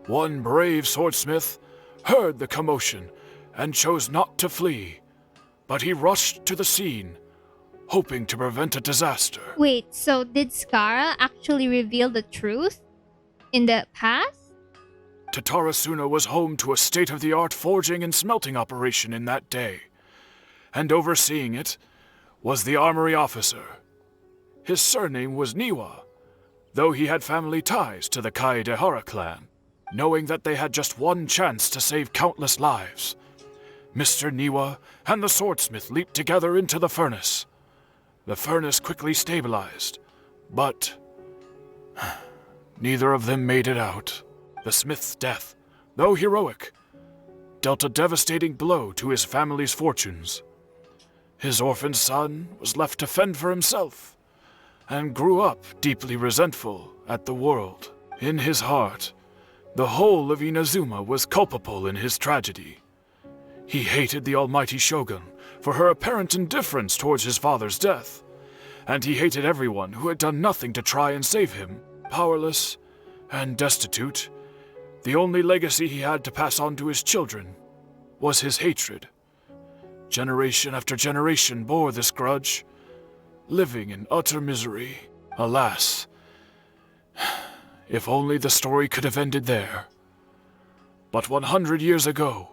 One brave swordsmith heard the commotion and chose not to flee, but he rushed to the scene, hoping to prevent a disaster. Wait, so did Skara actually reveal the truth in the past? Tatarasuna was home to a state-of-the-art forging and smelting operation in that day, and overseeing it was the armory officer. His surname was Niwa, though he had family ties to the Kaedehara clan. Knowing that they had just one chance to save countless lives, Mr. Niwa and the swordsmith leaped together into the furnace. The furnace quickly stabilized, but neither of them made it out. The smith's death, though heroic, dealt a devastating blow to his family's fortunes. His orphaned son was left to fend for himself, and grew up deeply resentful at the world. In his heart, the whole of Inazuma was culpable in his tragedy. He hated the almighty shogun for her apparent indifference towards his father's death, and he hated everyone who had done nothing to try and save him. Powerless and destitute, the only legacy he had to pass on to his children was his hatred. Generation after generation bore this grudge, living in utter misery. Alas, if only the story could have ended there. But 100 years ago,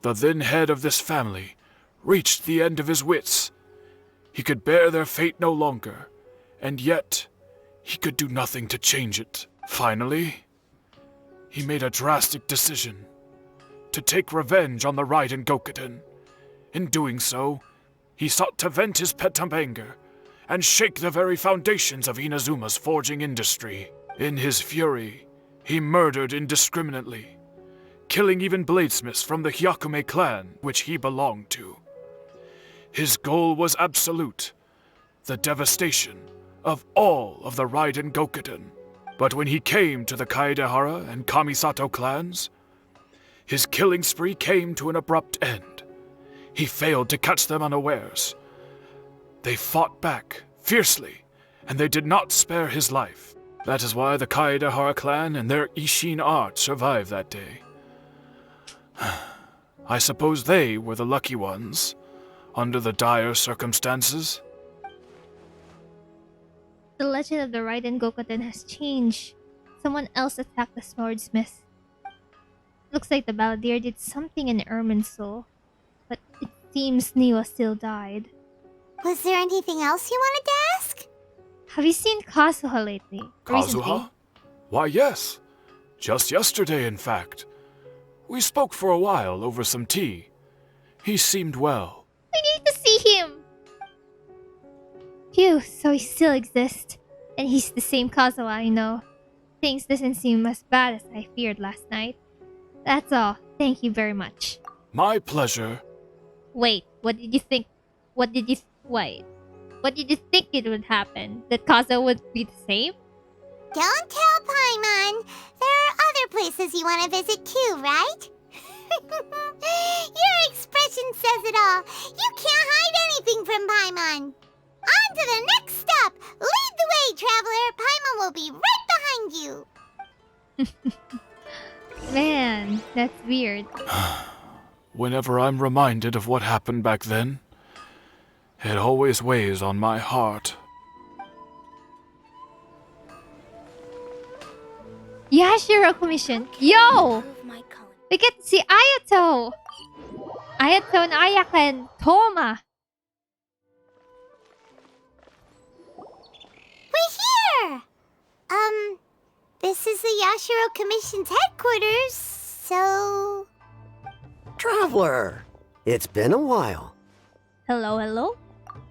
the then head of this family reached the end of his wits. He could bear their fate no longer, and yet he could do nothing to change it. Finally, he made a drastic decision to take revenge on the Raiden Gokuden. In doing so, he sought to vent his pent anger and shake the very foundations of Inazuma's forging industry. In his fury, he murdered indiscriminately, killing even bladesmiths from the Hyakume clan which he belonged to. His goal was absolute, the devastation of all of the Raiden Gokuden. But when he came to the Kaedehara and Kamisato clans, his killing spree came to an abrupt end. He failed to catch them unawares. They fought back fiercely, and they did not spare his life. That is why the Kaedehara clan and their Ishin art survived that day. I suppose they were the lucky ones, under the dire circumstances. The legend of the Raiden Gokuden has changed. Someone else attacked the swordsmith. Looks like the balladeer did something in Irminsul, but it seems Niwa still died. Was there anything else you wanted to ask? Have you seen Kazuha lately? Recently? Kazuha? Why, yes. Just yesterday, in fact. We spoke for a while over some tea. He seemed well. I need to see him! Phew, so he still exists. And he's the same Kazuha I know. Things doesn't seem as bad as I feared last night. That's all. Thank you very much. My pleasure. Wait, what did you think? What did you think it would happen? That Kazuha would be the same? Don't tell Paimon. There are other places you want to visit too, right? Your expression says it all. You can't hide anything from Paimon. On to the next stop. Lead the way, traveler. Paimon will be right behind you. Man, that's weird. Whenever I'm reminded of what happened back then, it always weighs on my heart. Yashiro Commission. Yo! We get to see Ayato! Ayato and Ayaka and Toma. We're here! This is the Yashiro Commission's headquarters, so... Traveler, it's been a while. Hello, hello?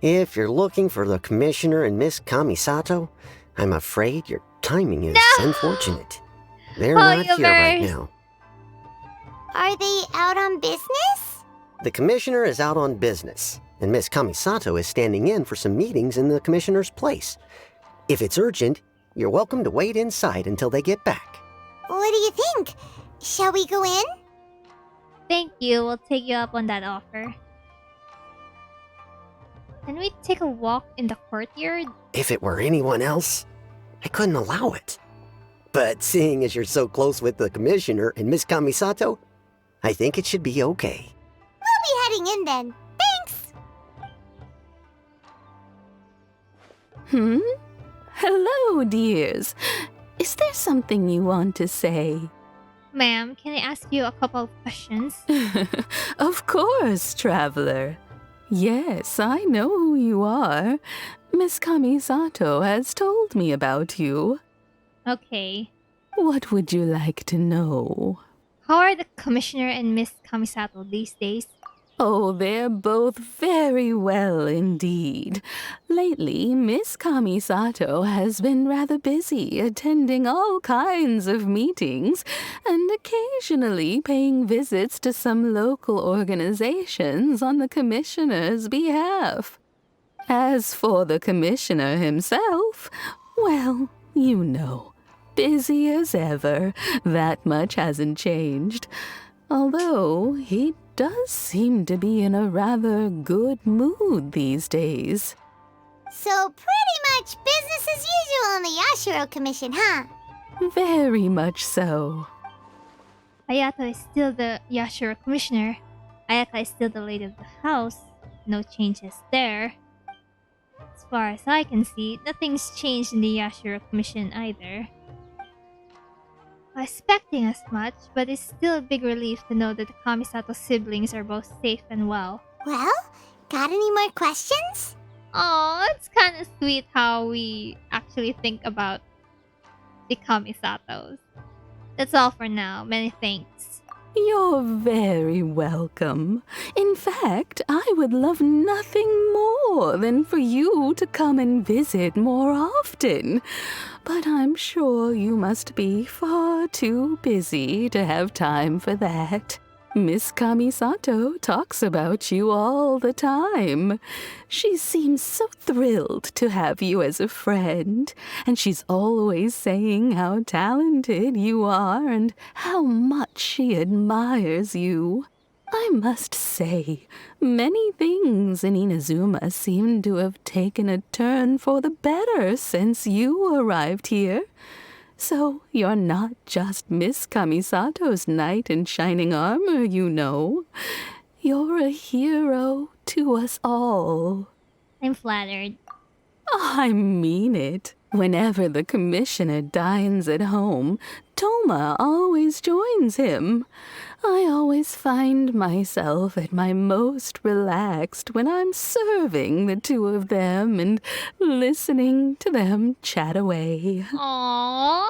If you're looking for the Commissioner and Miss Kamisato, I'm afraid your timing is unfortunate. They're not here right now. Are they out on business? The Commissioner is out on business, and Miss Kamisato is standing in for some meetings in the Commissioner's place. If it's urgent, you're welcome to wait inside until they get back. What do you think? Shall we go in? Thank you, we'll take you up on that offer. Can we take a walk in the courtyard? If it were anyone else, I couldn't allow it. But seeing as you're so close with the Commissioner and Miss Kamisato, I think it should be okay. We'll be heading in then. Thanks! Hello, dears. Is there something you want to say? Ma'am, can I ask you a couple of questions? Of course, traveler. Yes, I know who you are. Miss Kamisato has told me about you. Okay. What would you like to know? How are the Commissioner and Miss Kamisato these days? Oh, they're both very well indeed. Lately, Miss Kamisato has been rather busy attending all kinds of meetings and occasionally paying visits to some local organizations on the Commissioner's behalf. As for the Commissioner himself, well, you know, busy as ever. That much hasn't changed. Although he does seem to be in a rather good mood these days. So pretty much business as usual in the Yashiro Commission, huh? Very much so. Ayato is still the Yashiro Commissioner. Ayaka is still the lady of the house. No changes there. As far as I can see, nothing's changed in the Yashiro Commission either. I was expecting as much, but it's still a big relief to know that the Kamisato siblings are both safe and well. Well, got any more questions? Aw, it's kind of sweet how we actually think about the Kamisatos. That's all for now. Many thanks. You're very welcome. In fact, I would love nothing more than for you to come and visit more often. But I'm sure you must be far too busy to have time for that. Miss Kamisato talks about you all the time. She seems so thrilled to have you as a friend, and she's always saying how talented you are and how much she admires you. I must say, many things in Inazuma seem to have taken a turn for the better since you arrived here. So you're not just Miss Kamisato's knight in shining armor, you know. You're a hero to us all. I'm flattered. I mean it. Whenever the Commissioner dines at home, Toma always joins him. I always find myself at my most relaxed when I'm serving the two of them and listening to them chat away. Aww.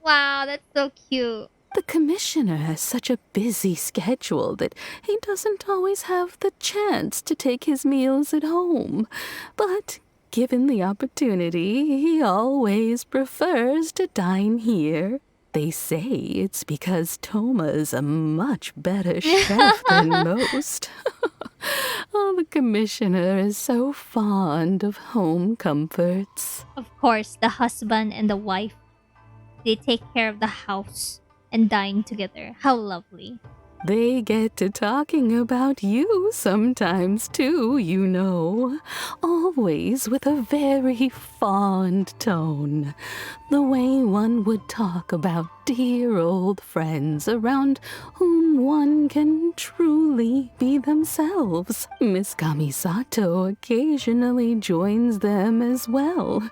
Wow, that's so cute. The commissioner has such a busy schedule that he doesn't always have the chance to take his meals at home. But given the opportunity, he always prefers to dine here. They say it's because Toma is a much better chef than most. Oh, the commissioner is so fond of home comforts. Of course, the husband and the wife, they take care of the house and dine together. How lovely. They get to talking about you sometimes too, you know. Always with a very fond tone. The way one would talk about dear old friends around whom one can truly be themselves. Miss Kamisato occasionally joins them as well.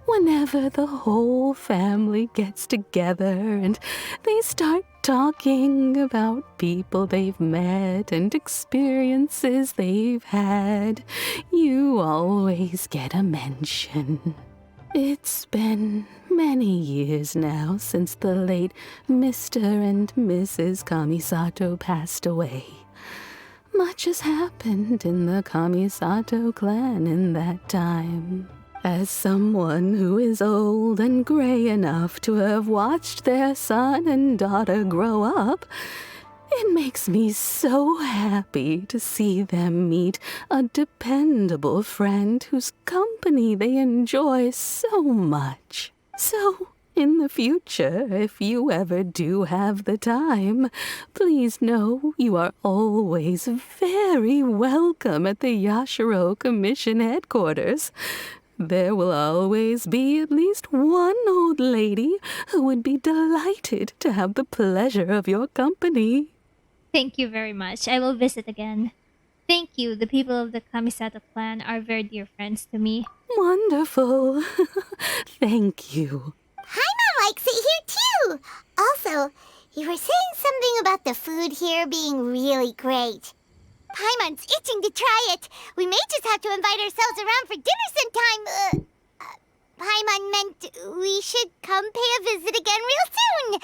Whenever the whole family gets together and they start talking about people they've met and experiences they've had, you always get a mention. It's been many years now since the late Mr. and Mrs. Kamisato passed away. Much has happened in the Kamisato clan in that time. As someone who is old and gray enough to have watched their son and daughter grow up, it makes me so happy to see them meet a dependable friend whose company they enjoy so much. So, in the future, if you ever do have the time, please know you are always very welcome at the Yashiro Commission headquarters. There will always be at least one old lady who would be delighted to have the pleasure of your company. Thank you very much. I will visit again. Thank you. The people of the Kamisato clan are very dear friends to me. Wonderful. Thank you. Paimon likes it here too. Also, you were saying something about the food here being really great. Paimon's itching to try it. We may just have to invite ourselves around for dinner sometime. Paimon meant we should come pay a visit again real soon.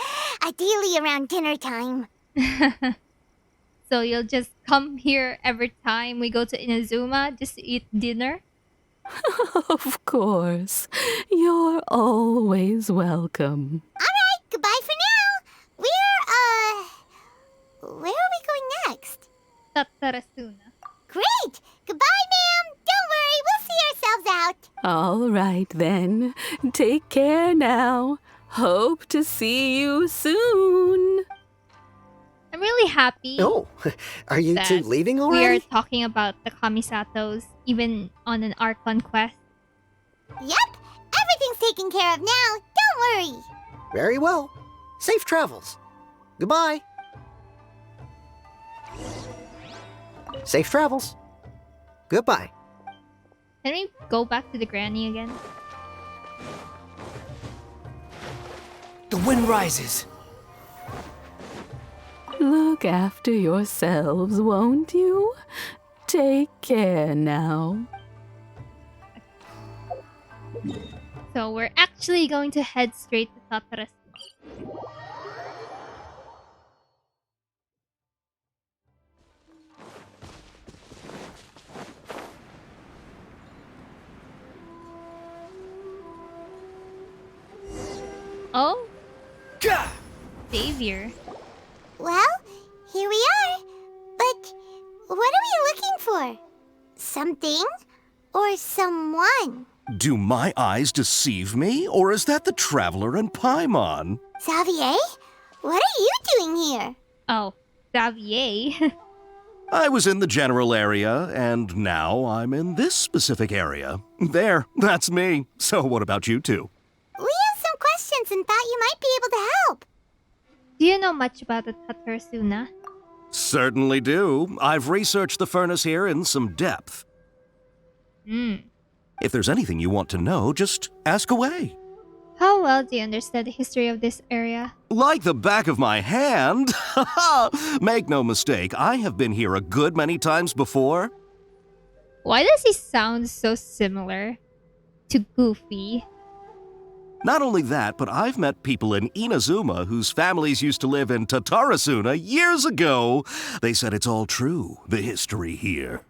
Ideally around dinner time. So you'll just come here every time we go to Inazuma just to eat dinner? Of course. You're always welcome. Alright, goodbye for now. Where are we going next? Tatarasuna. Great! Goodbye, ma'am! Don't worry, we'll see ourselves out. All right, then. Take care now. Hope to see you soon. I'm really happy. Oh, are you two that leaving we already? are talking about the Kamisatos, even on an ARCHON quest. Yep, everything's taken care of now. Don't worry. Very well. Safe travels. Goodbye. Safe travels. Goodbye. Can we go back to the granny again? The wind rises. Look after yourselves, won't you? Take care now. So we're actually going to head straight to Tatarasuna. Oh, Gah! Xavier. Well, here we are. But what are we looking for? Something or someone? Do my eyes deceive me, or is that the traveler and Paimon? Xavier? What are you doing here? Oh, Xavier. I was in the general area, and now I'm in this specific area. There, that's me. So what about you two? We have some questions and thought you might be able to help. Do you know much about the Tatarasuna? Certainly do. I've researched the furnace here in some depth. If there's anything you want to know, just ask away. How well do you understand the history of this area? Like the back of my hand. Make no mistake, I have been here a good many times before. Why does he sound so similar to Goofy? Not only that, but I've met people in Inazuma whose families used to live in Tatarasuna years ago. They said it's all true, the history here.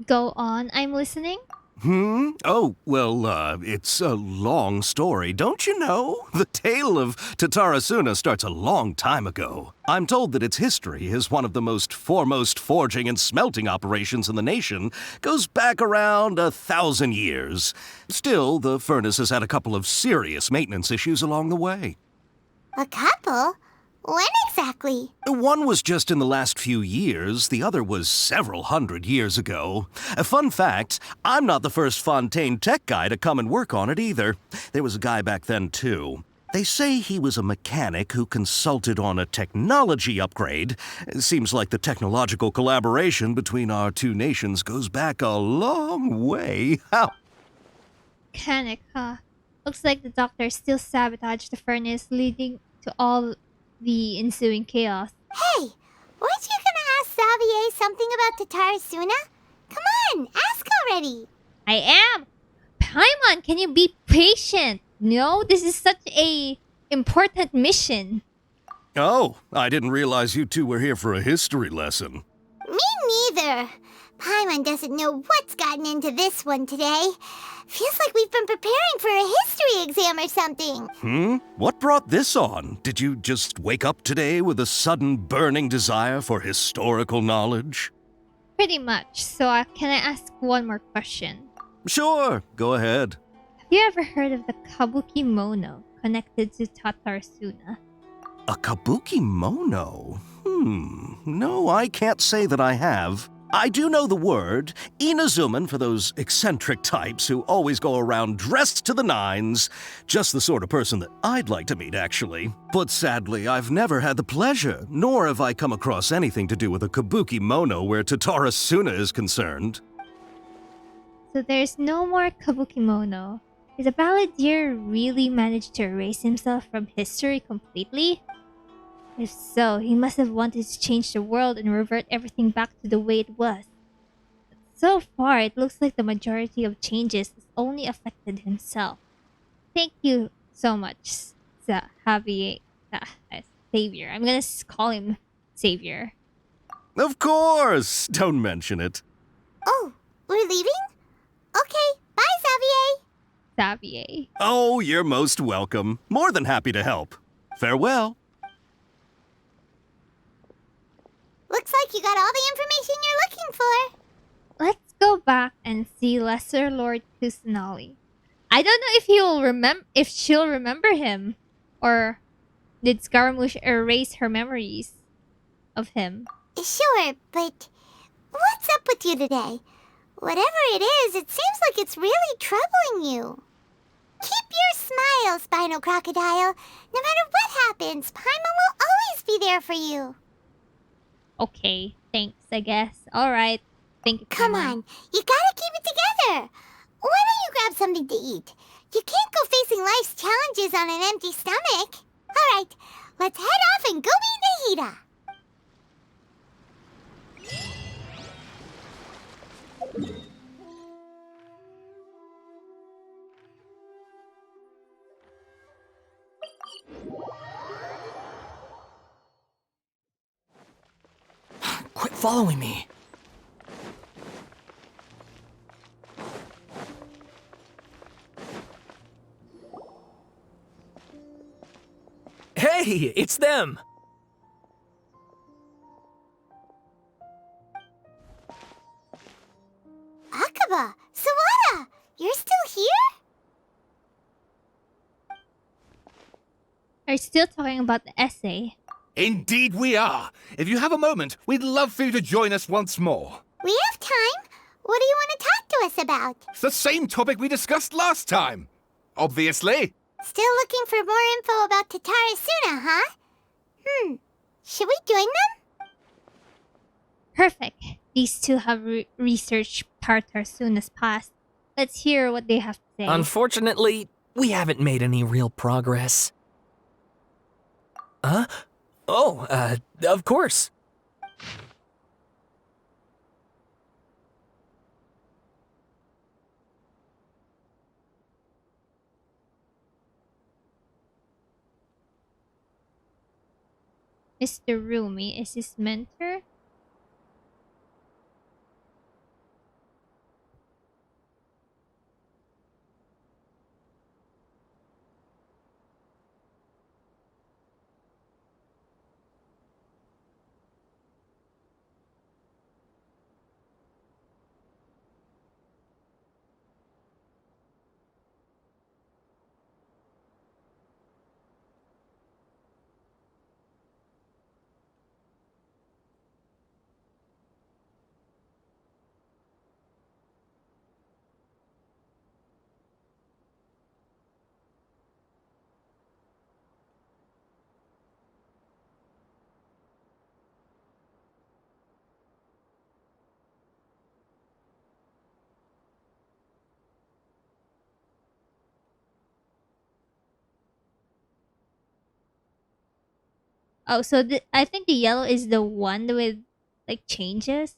Go on, I'm listening. Oh, well, it's a long story, don't you know? The tale of Tatarasuna starts a long time ago. I'm told that its history is one of the most foremost forging and smelting operations in the nation, goes back around 1,000 years. Still, the furnace has had a couple of serious maintenance issues along the way. A couple? When exactly? One was just in the last few years, the other was several hundred years ago. A fun fact, I'm not the first Fontaine tech guy to come and work on it either. There was a guy back then too. They say he was a mechanic who consulted on a technology upgrade. It seems like the technological collaboration between our two nations goes back a long way. Mechanic, huh? Looks like the doctor still sabotaged the furnace, leading to all the ensuing chaos. Hey, weren't you gonna ask Xavier something about Tatarasuna? Come on, ask already. I am! Paimon, can you be patient? No, this is such a important mission. Oh, I didn't realize you two were here for a history lesson. Me neither. Paimon doesn't know what's gotten into this one today. Feels like we've been preparing for a history exam or something. What brought this on? Did you just wake up today with a sudden burning desire for historical knowledge? Pretty much. So can I ask one more question? Sure, go ahead. Have you ever heard of the Kabuki Mono connected to Tatarasuna? A kabuki mono? No, I can't say that I have. I do know the word, Inazuman for those eccentric types who always go around dressed to the nines. Just the sort of person that I'd like to meet, actually. But sadly, I've never had the pleasure, nor have I come across anything to do with a kabuki mono where Tatarasuna is concerned. So there's no more Kabuki Mono. Did the balladeer really manage to erase himself from history completely? If so, he must have wanted to change the world and revert everything back to the way it was. But so far, it looks like the majority of changes has only affected himself. Thank you so much, Javier. Savior. I'm gonna call him Savior. Of course! Don't mention it. Oh, we're leaving? Okay, bye, Xavier. Xavier. Oh, you're most welcome. More than happy to help. Farewell. Looks like you got all the information you're looking for. Let's go back and see Lesser Lord Kusanali. I don't know if she'll remember him, or did Scaramouche erase her memories of him? Sure, but what's up with you today? Whatever it is, it seems like it's really troubling you. Keep your smile, Spinal Crocodile. No matter what happens, Paimon will always be there for you. Okay, thanks, I guess. Alright. Thank you. Come on, you gotta keep it together. Why don't you grab something to eat? You can't go facing life's challenges on an empty stomach. Alright, let's head off and go meet Nahida. Quit following me. Hey, it's them! Akaba, Sawada, you're still here? Are you still talking about the essay? Indeed we are. If you have a moment, we'd love for you to join us once more. We have time. What do you want to talk to us about? It's the same topic we discussed last time. Obviously. Still looking for more info about Tatarasuna, huh? Should we join them? Perfect. These two have researched Tatarasuna's past. Let's hear what they have to say. Unfortunately, we haven't made any real progress. Huh? Oh, of course. Mr. Rumi is his mentor? Oh, so I think the yellow is the one with like changes.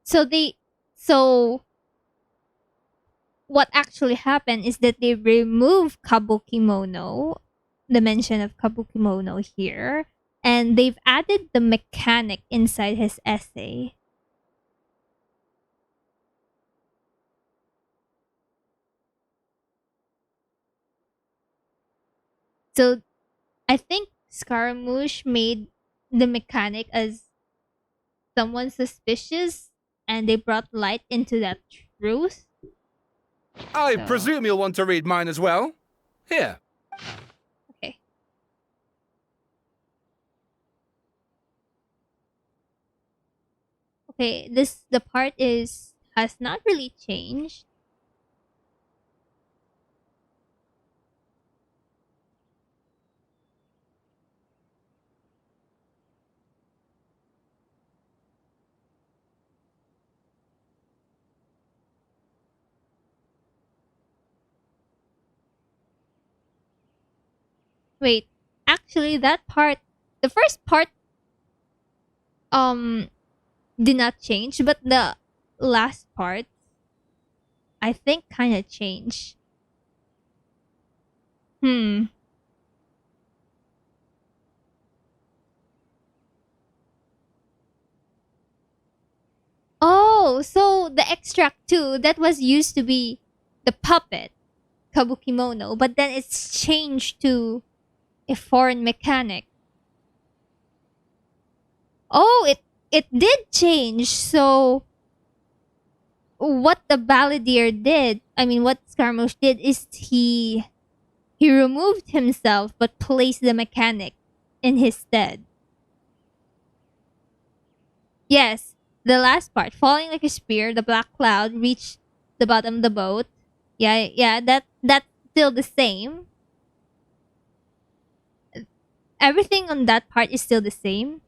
So so what actually happened is that they removed Kabukimono, the mention of Kabukimono here, and they've added the mechanic inside his essay. So I think Scaramouche made the mechanic as someone suspicious, and they brought light into that truth. I presume you'll want to read mine as well. Here. Okay. Okay, the part has not really changed. Wait, actually the first part did not change, but the last part I think kind of changed. Hmm. Oh, so the extract too, that was used to be the puppet, Kabukimono, but then it's changed to a foreign mechanic. Oh, it did change. So what the balladeer did, I mean what Scaramouche did is he removed himself but placed the mechanic in his stead. Yes, the last part, falling like a spear, the black cloud reached the bottom of the boat. Yeah, that's still the same. Everything on that part is still the same.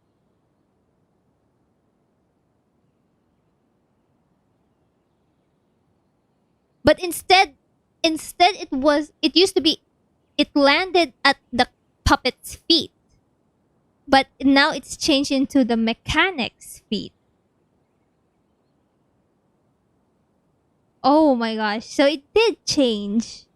But instead it used to be it landed at the puppet's feet. But now it's changed into the mechanic's feet. Oh my gosh. So it did change.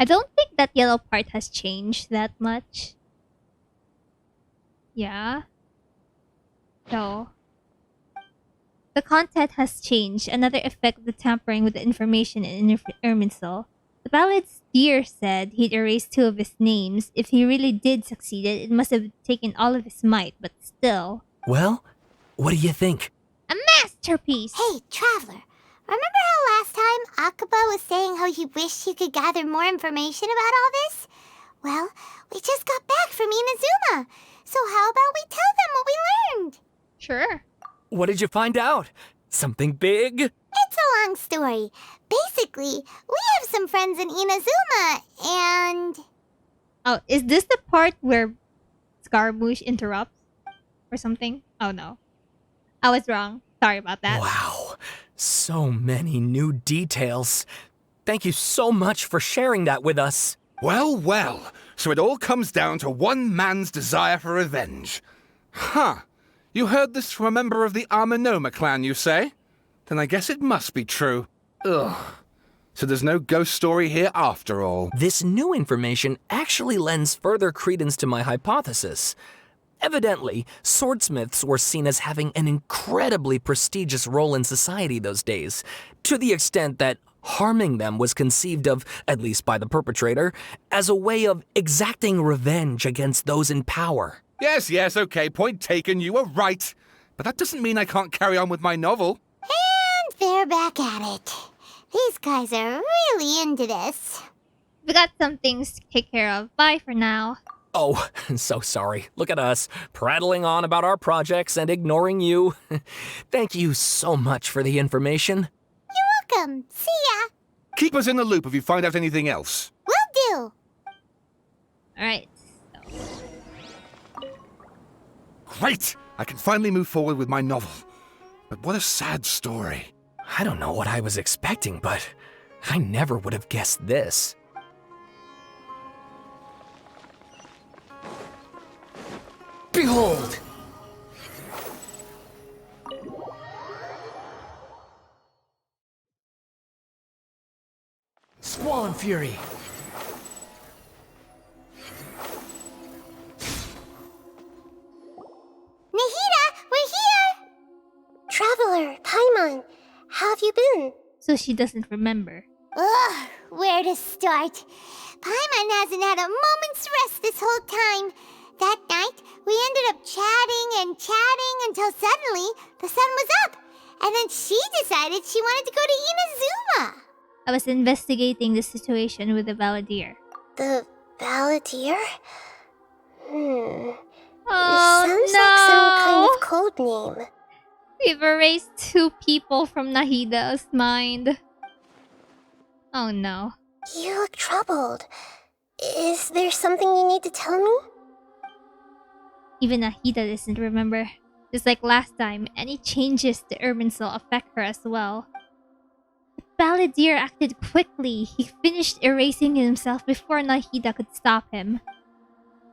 I don't think that yellow part has changed that much. Yeah. So the content has changed. Another effect of the tampering with the information in Irminsul. The ballad's dear said he'd erased 2 of his names. If he really did succeed, it must have taken all of his might, but still. Well, what do you think? A masterpiece! Hey, Traveler, remember how last time Akaba was saying how he wished he could gather more information about all this? Well, we just got back from Inazuma, so how about we tell them what we learned? Sure. What did you find out? Something big? It's a long story. Basically, we have some friends in Inazuma, and... Oh, is this the part where Scaramouche interrupts? Or something? Oh no. I was wrong. Sorry about that. Wow. So many new details. Thank you so much for sharing that with us. Well, well, so it all comes down to one man's desire for revenge. Huh. You heard this from a member of the Armanoma clan, you say? Then I guess it must be true. Ugh. So there's no ghost story here after all. This new information actually lends further credence to my hypothesis. Evidently, swordsmiths were seen as having an incredibly prestigious role in society those days, to the extent that harming them was conceived of, at least by the perpetrator, as a way of exacting revenge against those in power. Yes, okay, point taken, you were right. But that doesn't mean I can't carry on with my novel. And they're back at it. These guys are really into this. We got some things to take care of. Bye for now. Oh, so sorry. Look at us, prattling on about our projects and ignoring you. Thank you so much for the information. You're welcome. See ya. Keep us in the loop if you find out anything else. Will do. Alright. Great! I can finally move forward with my novel. But what a sad story. I don't know what I was expecting, but I never would have guessed this. Behold! Squall and Fury. Nahida, we're here! Traveler, Paimon, how have you been? So she doesn't remember. Ugh, where to start? Paimon hasn't had a moment's rest this whole time. That night, we ended up chatting and chatting until suddenly the sun was up. And then she decided she wanted to go to Inazuma. I was investigating the situation with the Balladeer. The Balladeer? Oh, Sounds no! like some kind of code name. We've erased 2 people from Nahida's mind. Oh no. You look troubled. Is there something you need to tell me? Even Nahida doesn't remember. Just like last time, any changes to Irminsul affect her as well. The Balladeer acted quickly. He finished erasing himself before Nahida could stop him.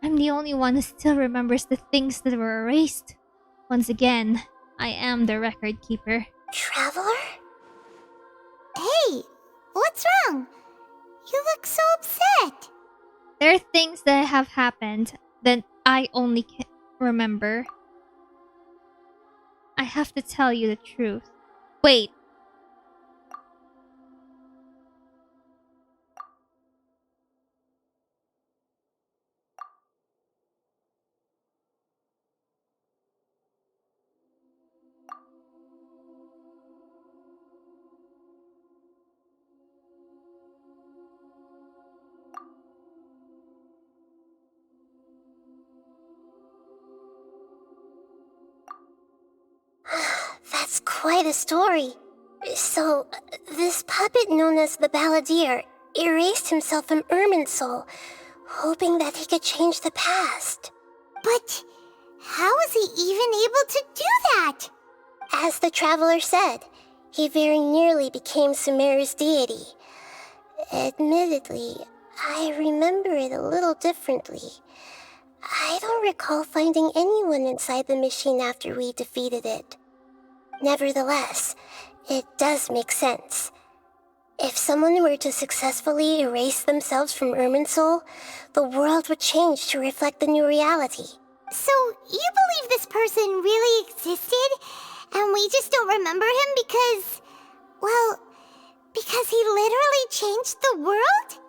I'm the only one who still remembers the things that were erased. Once again, I am the record keeper. Traveler? Hey, what's wrong? You look so upset. There are things that have happened that I only can remember. I have to tell you the truth. Wait. That's quite a story. So, this puppet known as the Balladeer erased himself from Irminsul, hoping that he could change the past. But how was he even able to do that? As the Traveler said, he very nearly became Sumeru's deity. Admittedly, I remember it a little differently. I don't recall finding anyone inside the machine after we defeated it. Nevertheless, it does make sense. If someone were to successfully erase themselves from Irminsul, the world would change to reflect the new reality. So, you believe this person really existed, and we just don't remember him because... well, because he literally changed the world?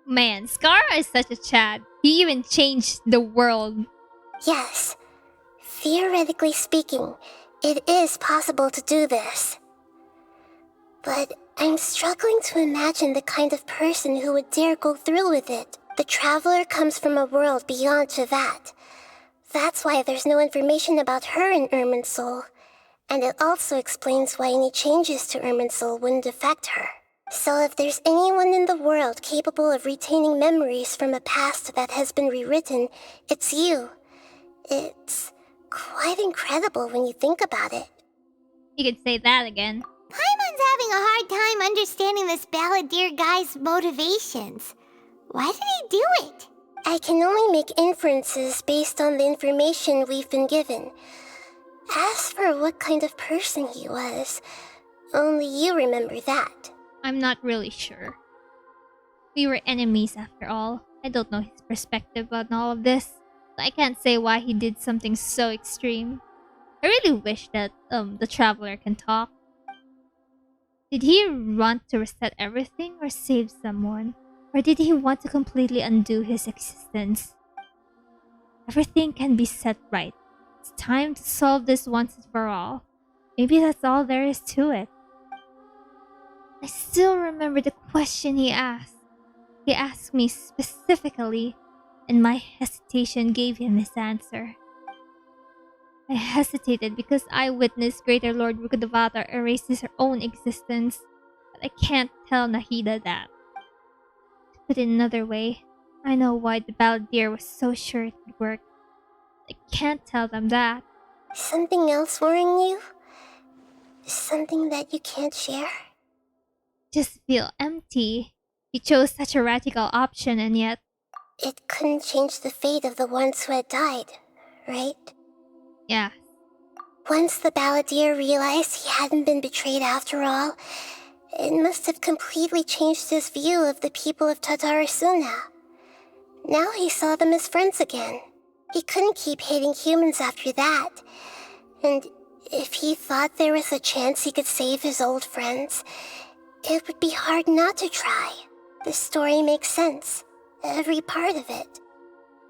Man, Scar is such a Chad. He even changed the world. Yes. Theoretically speaking, it is possible to do this. But I'm struggling to imagine the kind of person who would dare go through with it. The Traveler comes from a world beyond to that. That's why there's no information about her in Irminsul. And it also explains why any changes to Irminsul wouldn't affect her. So if there's anyone in the world capable of retaining memories from a past that has been rewritten, it's you. It's quite incredible when you think about it. You could say that again. Paimon's having a hard time understanding this balladeer guy's motivations. Why did he do it? I can only make inferences based on the information we've been given. As for what kind of person he was, only you remember that. I'm not really sure. We were enemies after all. I don't know his perspective on all of this. So I can't say why he did something so extreme. I really wish that the traveler can talk. Did he want to reset everything or save someone? Or did he want to completely undo his existence? Everything can be set right. It's time to solve this once and for all. Maybe that's all there is to it. I still remember the question he asked. He asked me specifically, and my hesitation gave him his answer. I hesitated because I witnessed Greater Lord Rukkhadevata erase his own existence, but I can't tell Nahida that. But in another way, I know why the balladeer was so sure it would work. I can't tell them that. Something else worrying you? Something that you can't share? Just feel empty. You chose such a radical option and yet... It couldn't change the fate of the ones who had died, right? Yeah. Once the balladeer realized he hadn't been betrayed after all, it must have completely changed his view of the people of Tatarasuna. Now he saw them as friends again. He couldn't keep hating humans after that. And if he thought there was a chance he could save his old friends, it would be hard not to try. The story makes sense. Every part of it.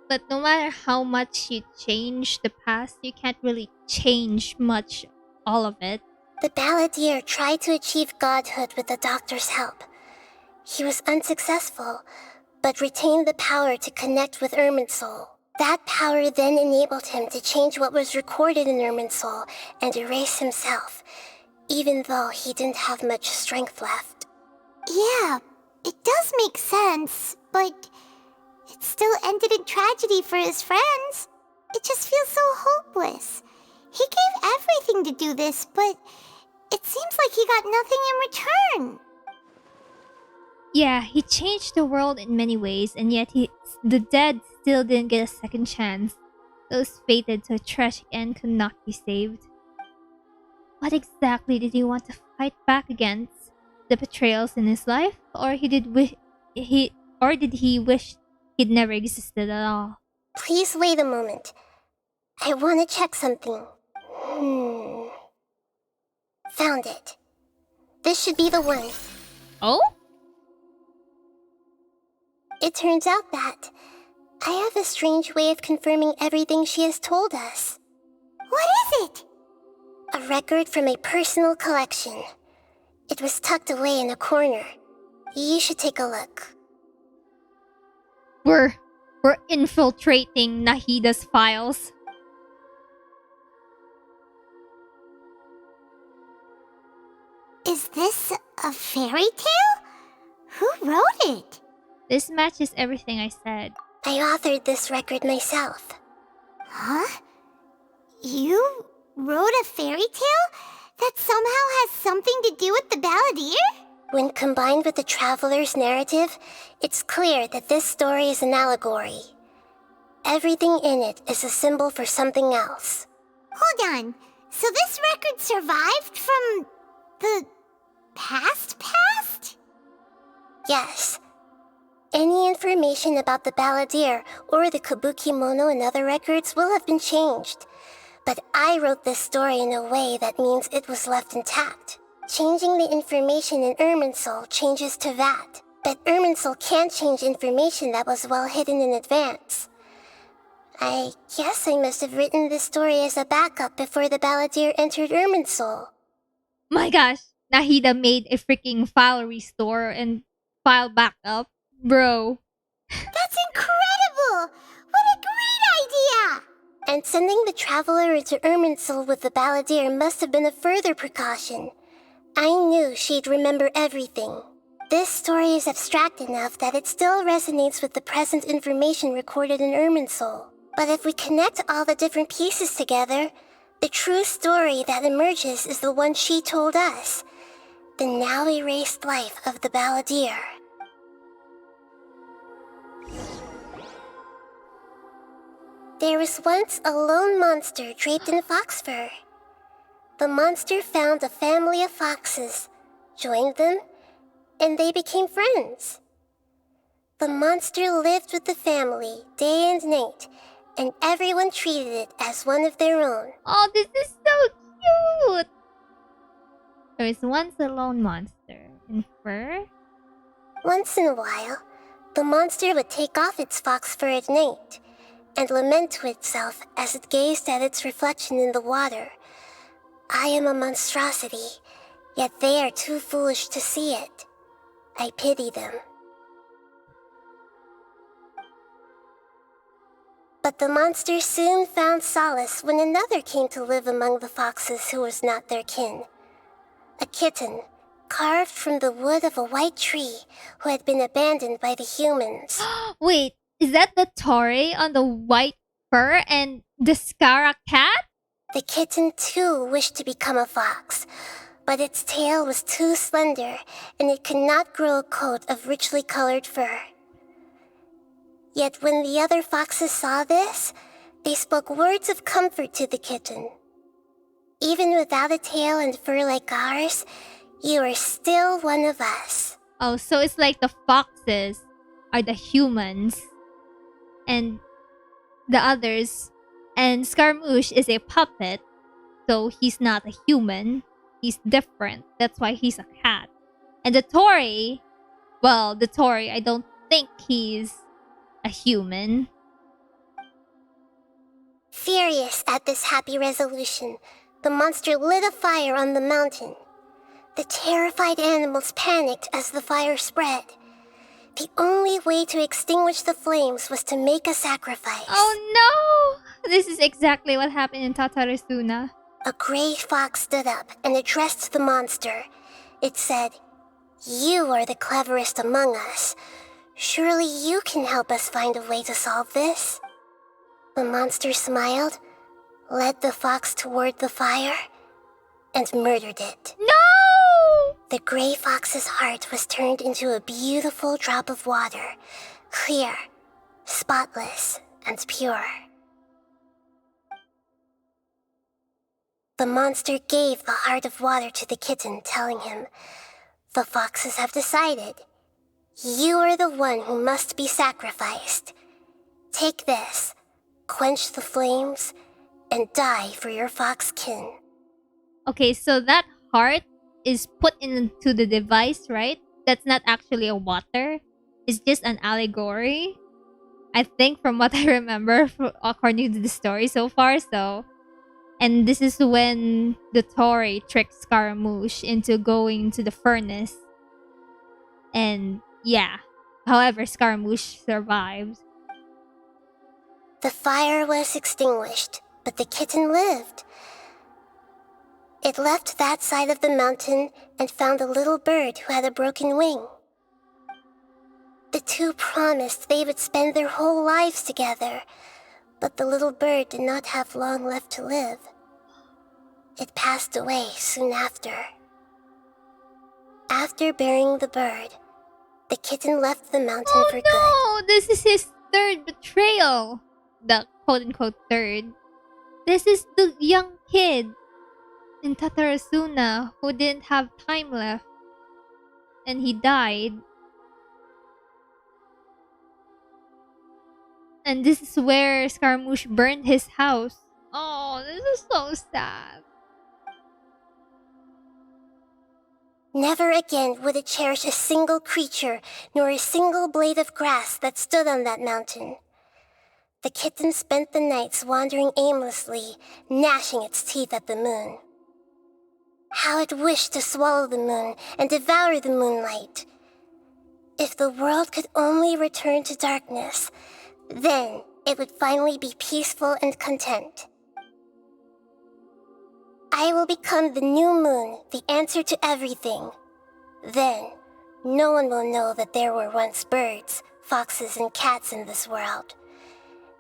But no matter how much you change the past, you can't really change much, all of it. The balladeer tried to achieve godhood with the doctor's help. He was unsuccessful, but retained the power to connect with Irminsul. That power then enabled him to change what was recorded in Irminsul and erase himself, even though he didn't have much strength left. Yeah, it does make sense, but it still ended in tragedy for his friends. It just feels so hopeless. He gave everything to do this, but it seems like he got nothing in return. Yeah, he changed the world in many ways, and yet the dead still didn't get a second chance. Those fated to a tragic end could not be saved. What exactly did he want to fight back against? The betrayals in his life, or did he wish he'd never existed at all? Please wait a moment. I want to check something. Found it. This should be the one. Oh? It turns out that I have a strange way of confirming everything she has told us. What is it? A record from a personal collection. It was tucked away in a corner. You should take a look. We're infiltrating Nahida's files. Is this a fairy tale? Who wrote it? This matches everything I said. I authored this record myself. Huh? You wrote a fairy tale that somehow has something to do with the balladeer? When combined with the traveler's narrative, it's clear that this story is an allegory. Everything in it is a symbol for something else. Hold on. So this record survived from the past? Yes. Any information about the balladeer or the kabuki mono and other records will have been changed. But I wrote this story in a way that means it was left intact. Changing the information in Irminsul changes to that. But Irminsul can't change information that was well hidden in advance. I guess I must have written this story as a backup before the balladeer entered Irminsul. My gosh, Nahida made a freaking file restore and file backup. Bro. That's incredible! What a great idea! And sending the traveler into Irminsul with the balladeer must have been a further precaution. I knew she'd remember everything. This story is abstract enough that it still resonates with the present information recorded in Irminsul. But if we connect all the different pieces together, the true story that emerges is the one she told us. The now erased life of the balladeer. There was once a lone monster draped in fox fur. The monster found a family of foxes, joined them, and they became friends. The monster lived with the family day and night, and everyone treated it as one of their own. Oh, this is so cute! There was once a lone monster in fur. Once in a while, the monster would take off its fox fur at night and lament to itself as it gazed at its reflection in the water. I am a monstrosity, yet they are too foolish to see it. I pity them. But the monster soon found solace when another came to live among the foxes who was not their kin. A kitten, carved from the wood of a white tree, who had been abandoned by the humans. Wait, is that the Tori on the white fur and the Skara cat? The kitten too wished to become a fox, but its tail was too slender and it could not grow a coat of richly colored fur. Yet when the other foxes saw this, they spoke words of comfort to the kitten. Even without a tail and fur like ours, you are still one of us. Oh, so it's like the foxes are the humans and the others, and Scaramouche is a puppet, so he's not a human. He's different. That's why he's a cat. And the Tori, I don't think he's a human. Furious at this happy resolution, the monster lit a fire on the mountain. The terrified animals panicked as the fire spread. The only way to extinguish the flames was to make a sacrifice. Oh no! This is exactly what happened in Tatarasuna. A gray fox stood up and addressed the monster. It said, "You are the cleverest among us. Surely you can help us find a way to solve this." The monster smiled, led the fox toward the fire, and murdered it. No! The gray fox's heart was turned into a beautiful drop of water, clear, spotless, and pure. The monster gave the heart of water to the kitten, telling him, "The foxes have decided. You are the one who must be sacrificed. Take this, quench the flames, and die for your fox kin." Okay, so that heart is put into the device, right? That's not actually a water. It's just an allegory. I think from what I remember according to the story so far, so. And this is when the Tori tricked Scaramouche into going to the furnace. And yeah, however, Scaramouche survived. The fire was extinguished, but the kitten lived. It left that side of the mountain and found a little bird who had a broken wing. The two promised they would spend their whole lives together, but the little bird did not have long left to live. It passed away soon after. After burying the bird, the kitten left the mountain for good. Oh no! This is his third betrayal. The quote-unquote third. This is the young kid in Tatarasuna who didn't have time left. And he died. And this is where Scaramouche burned his house. Oh, this is so sad. Never again would it cherish a single creature, nor a single blade of grass that stood on that mountain. The kitten spent the nights wandering aimlessly, gnashing its teeth at the moon. How it wished to swallow the moon and devour the moonlight. If the world could only return to darkness, then it would finally be peaceful and content. I will become the new moon, the answer to everything. Then, no one will know that there were once birds, foxes, and cats in this world.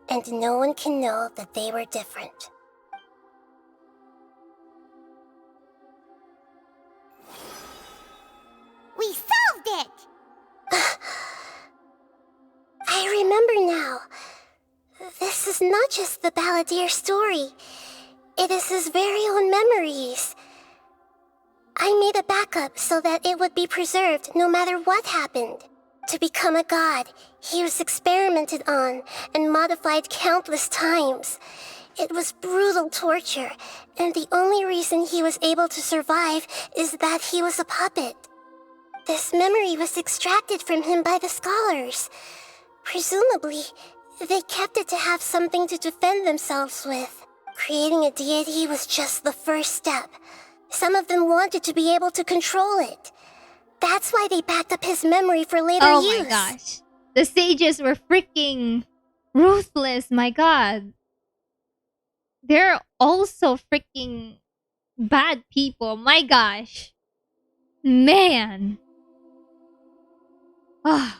And no one can know that they were different. We solved it! I remember now. This is not just the Balladeer's story. It is his very own memories. I made a backup so that it would be preserved no matter what happened. To become a god, he was experimented on and modified countless times. It was brutal torture, and the only reason he was able to survive is that he was a puppet. This memory was extracted from him by the scholars. Presumably, they kept it to have something to defend themselves with. Creating a deity was just the first step. Some of them wanted to be able to control it. That's why they backed up his memory for later use. Oh my gosh. The sages were freaking ruthless, my god. They're also freaking bad people, my gosh. Man. Ah.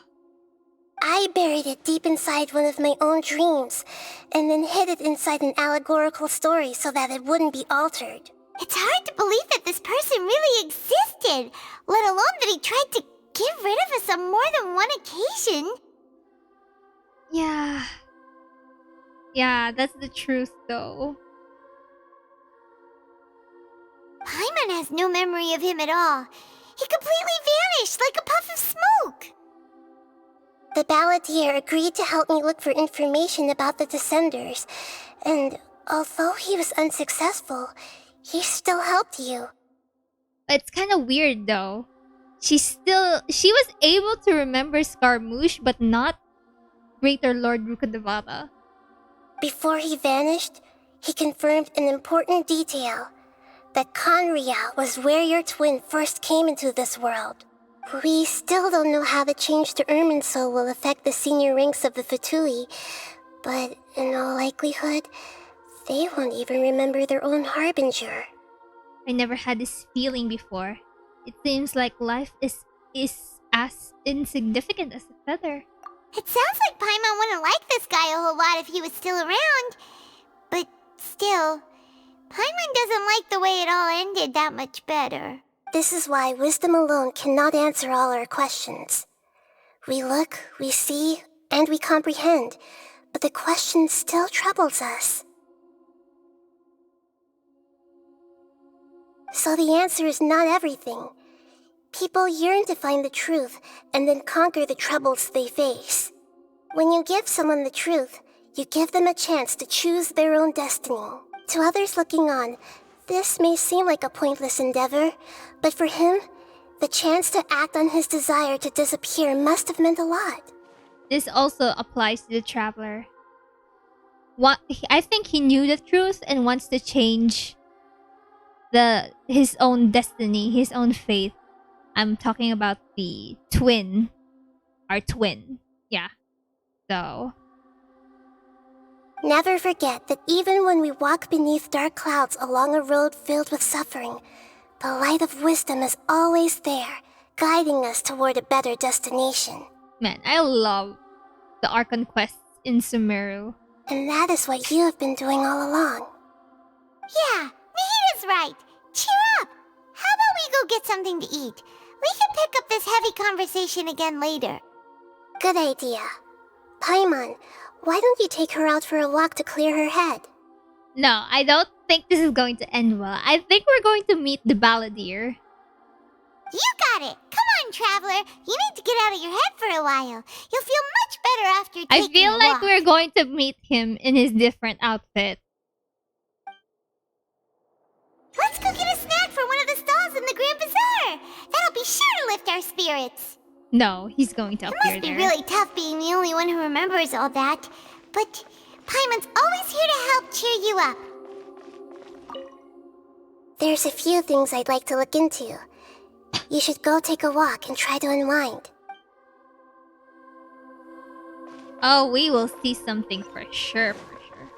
I buried it deep inside one of my own dreams, and then hid it inside an allegorical story so that it wouldn't be altered. It's hard to believe that this person really existed, let alone that he tried to get rid of us on more than one occasion. Yeah. Yeah, that's the truth though. Paimon has no memory of him at all. He completely vanished like a puff of smoke. The Balladeer agreed to help me look for information about the Descenders, and although he was unsuccessful, he still helped you. It's kind of weird though. She was able to remember Scaramouche, but not Greater Lord Rukkhadevata. Before he vanished, he confirmed an important detail. That Conria was where your twin first came into this world. We still don't know how the change to Irminsul will affect the senior ranks of the Fatui, but in all likelihood, they won't even remember their own Harbinger. I never had this feeling before. It seems like life is as insignificant as a feather. It sounds like Paimon wouldn't like this guy a whole lot if he was still around. But still, Paimon doesn't like the way it all ended that much better. This is why wisdom alone cannot answer all our questions. We look, we see, and we comprehend, but the question still troubles us. So the answer is not everything. People yearn to find the truth and then conquer the troubles they face. When you give someone the truth, you give them a chance to choose their own destiny. To others looking on, this may seem like a pointless endeavor, but for him, the chance to act on his desire to disappear must have meant a lot. This also applies to the traveler. I think he knew the truth and wants to change his own destiny, his own fate. I'm talking about the twin. Our twin. Yeah. So... Never forget that even when we walk beneath dark clouds along a road filled with suffering, the light of wisdom is always there, guiding us toward a better destination. Man, I love the ARCHON quests in Sumeru. And that is what you have been doing all along. Yeah, Nahita's right. Cheer up. How about we go get something to eat? We can pick up this heavy conversation again later. Good idea. Paimon, why don't you take her out for a walk to clear her head? No, I don't think this is going to end well. I think we're going to meet the Balladeer. You got it! Come on, Traveler! You need to get out of your head for a while. You'll feel much better after taking I feel a like walk. we're going to meet him in his different outfit. Let's go get a snack from one of the stalls in the Grand Bazaar! That'll be sure to lift our spirits! No, he's going to It appear must be there. really tough being the only one who remembers all that. But Paimon's always here to help cheer you up. There's a few things I'd like to look into. You should go take a walk and try to unwind. Oh, we will see something for sure, for sure.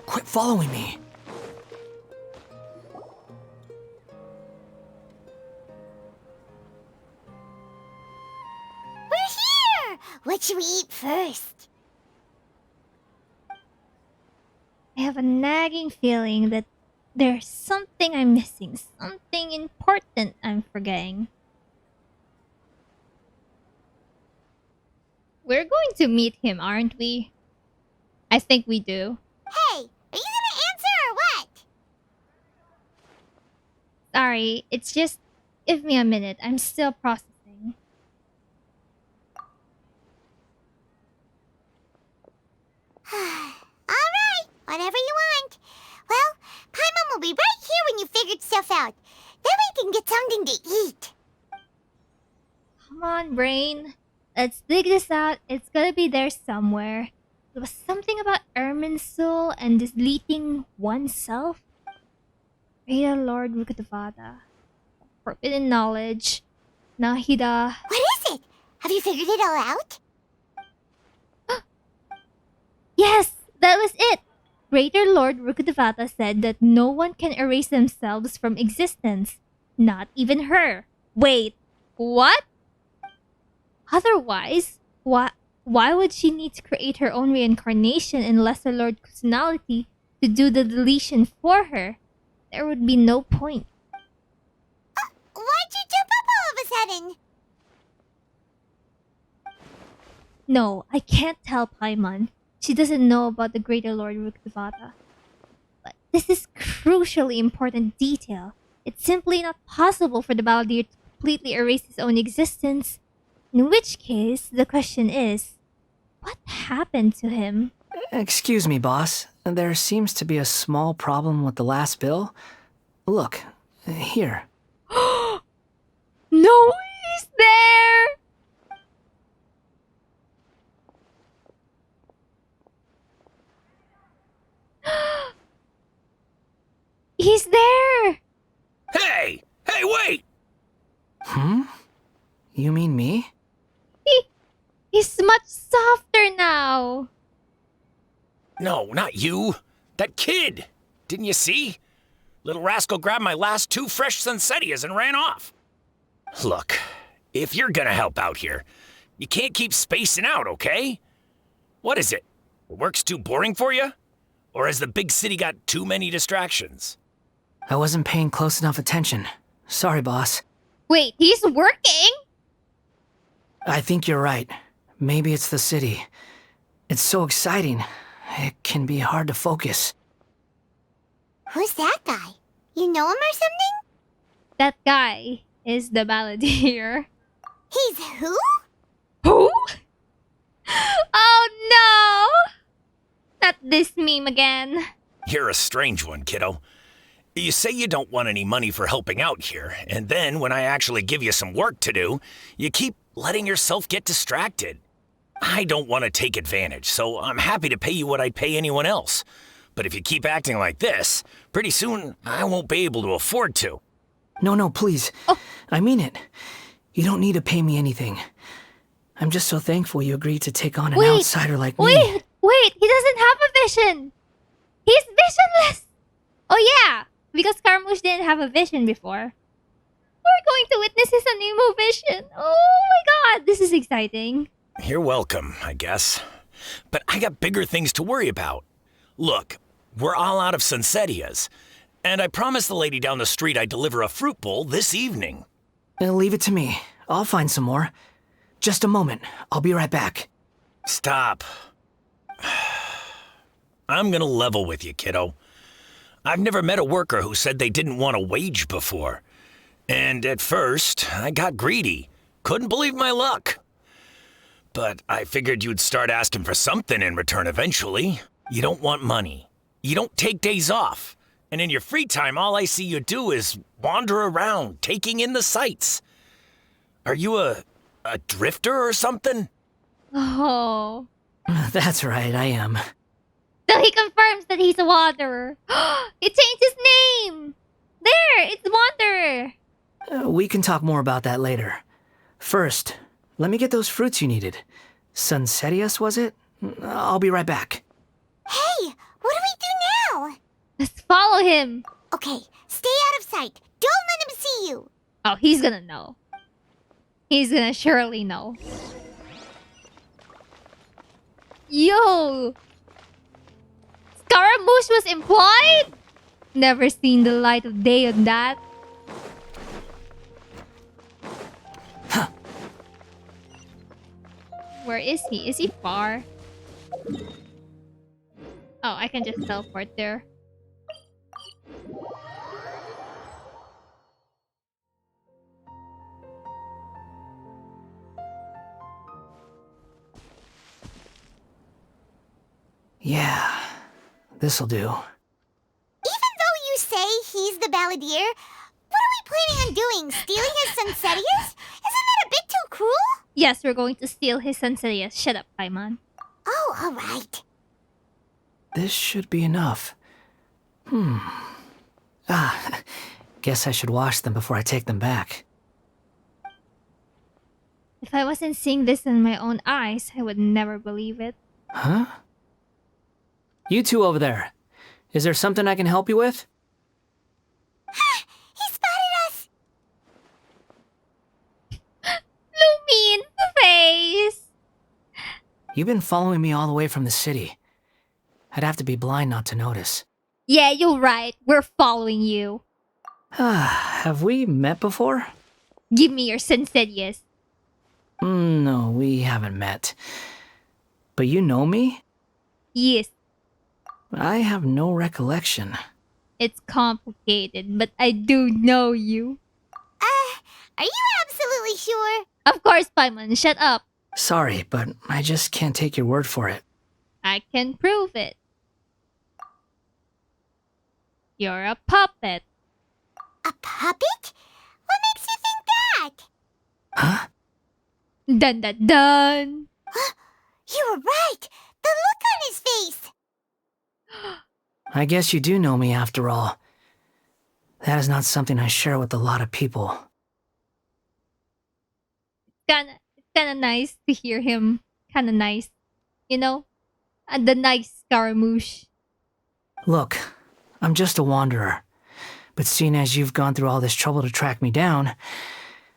Quit following me. We're here! What should we eat first? I have a nagging feeling that there's something I'm missing, something important I'm forgetting. We're going to meet him, aren't we? I think we do. Hey, are you gonna answer or what? Sorry, it's just... Give me a minute, I'm still processing. Alright, whatever you want. Well, Paimon will be right here when you figured stuff out. Then we can get something to eat. Come on, brain. Let's dig this out. It's gotta be there somewhere. There was something about Irminsul and deleting oneself. Greater Lord Rukkhadevata. Forbidden knowledge. Nahida. What is it? Have you figured it all out? Yes, that was it. Greater Lord Rukkhadevata said that no one can erase themselves from existence. Not even her. Wait, what? Otherwise, why would she need to create her own reincarnation in Lesser Lord Kusanality to do the deletion for her? There would be no point. Why'd you jump up all of a sudden? No, I can't tell Paimon. She doesn't know about the Greater Lord Rukkhadevata. But this is crucially important detail. It's simply not possible for the Balladeer to completely erase his own existence. In which case, the question is, what happened to him? Excuse me, boss. There seems to be a small problem with the last bill. Look, here. No, he's there! He's there! Hey! Hey, wait! Hmm? You mean me? He's much softer now. No, not you. That kid. Didn't you see? Little rascal grabbed my last 2 fresh Sunsettias and ran off. Look, if you're gonna help out here, you can't keep spacing out, okay? What is it? Work's too boring for you? Or has the big city got too many distractions? I wasn't paying close enough attention. Sorry, boss. Wait, he's working? I think you're right. Maybe it's the city. It's so exciting. It can be hard to focus. Who's that guy? You know him or something? That guy is the Balladeer. He's who? Who? Oh no! Not this meme again. You're a strange one, kiddo. You say you don't want any money for helping out here, and then when I actually give you some work to do, you keep letting yourself get distracted. I don't want to take advantage, so I'm happy to pay you what I'd pay anyone else. But if you keep acting like this, pretty soon I won't be able to afford to. No, please. Oh. I mean it. You don't need to pay me anything. I'm just so thankful you agreed to take on an outsider like me. Wait, he doesn't have a vision. He's visionless. Oh yeah, because Carmouche didn't have a vision before. We're going to witness his Anemo vision. Oh my god, this is exciting. You're welcome, I guess. But I got bigger things to worry about. Look, we're all out of Sunsettias, and I promised the lady down the street I'd deliver a fruit bowl this evening. Leave it to me. I'll find some more. Just a moment. I'll be right back. Stop. I'm gonna level with you, kiddo. I've never met a worker who said they didn't want a wage before. And at first, I got greedy. Couldn't believe my luck. But I figured you'd start asking for something in return eventually. You don't want money. You don't take days off. And in your free time, all I see you do is wander around, taking in the sights. Are you a drifter or something? Oh. That's right, I am. So he confirms that he's a wanderer. He changed his name! There! It's Wanderer! We can talk more about that later. First, let me get those fruits you needed. Sunsetius, was it? I'll be right back. Hey, what do we do now? Let's follow him! Okay, stay out of sight. Don't let him see you. Oh, he's gonna know. He's gonna surely know. Yo! Scaramouche was implied? Never seen the light of day on that. Huh. Where is he? Is he far? Oh, I can just teleport there. Yeah, this'll do. Even though you say he's the balladeer, what are we planning on doing? Stealing his Sunsetius? Isn't that a bit too cruel? Yes, we're going to steal his Sunsetius. Shut up, Paimon. Oh, alright. This should be enough. Guess I should wash them before I take them back. If I wasn't seeing this in my own eyes, I would never believe it. Huh? You two over there. Is there something I can help you with? He spotted us! Lumine face! You've been following me all the way from the city. I'd have to be blind not to notice. Yeah, you're right. We're following you. Have we met before? Give me your Sunsetius. No, we haven't met. But you know me? Yes. I have no recollection. It's complicated, but I do know you. Are you absolutely sure? Of course, Paimon. Shut up. Sorry, but I just can't take your word for it. I can prove it. You're a puppet. A puppet? What makes you think that? Huh? Dun dun dun. You were right. The look on his face. I guess you do know me after all. That is not something I share with a lot of people. Kinda nice to hear him. Kinda nice. You know? The nice Scaramouche. Look, I'm just a wanderer. But seeing as you've gone through all this trouble to track me down,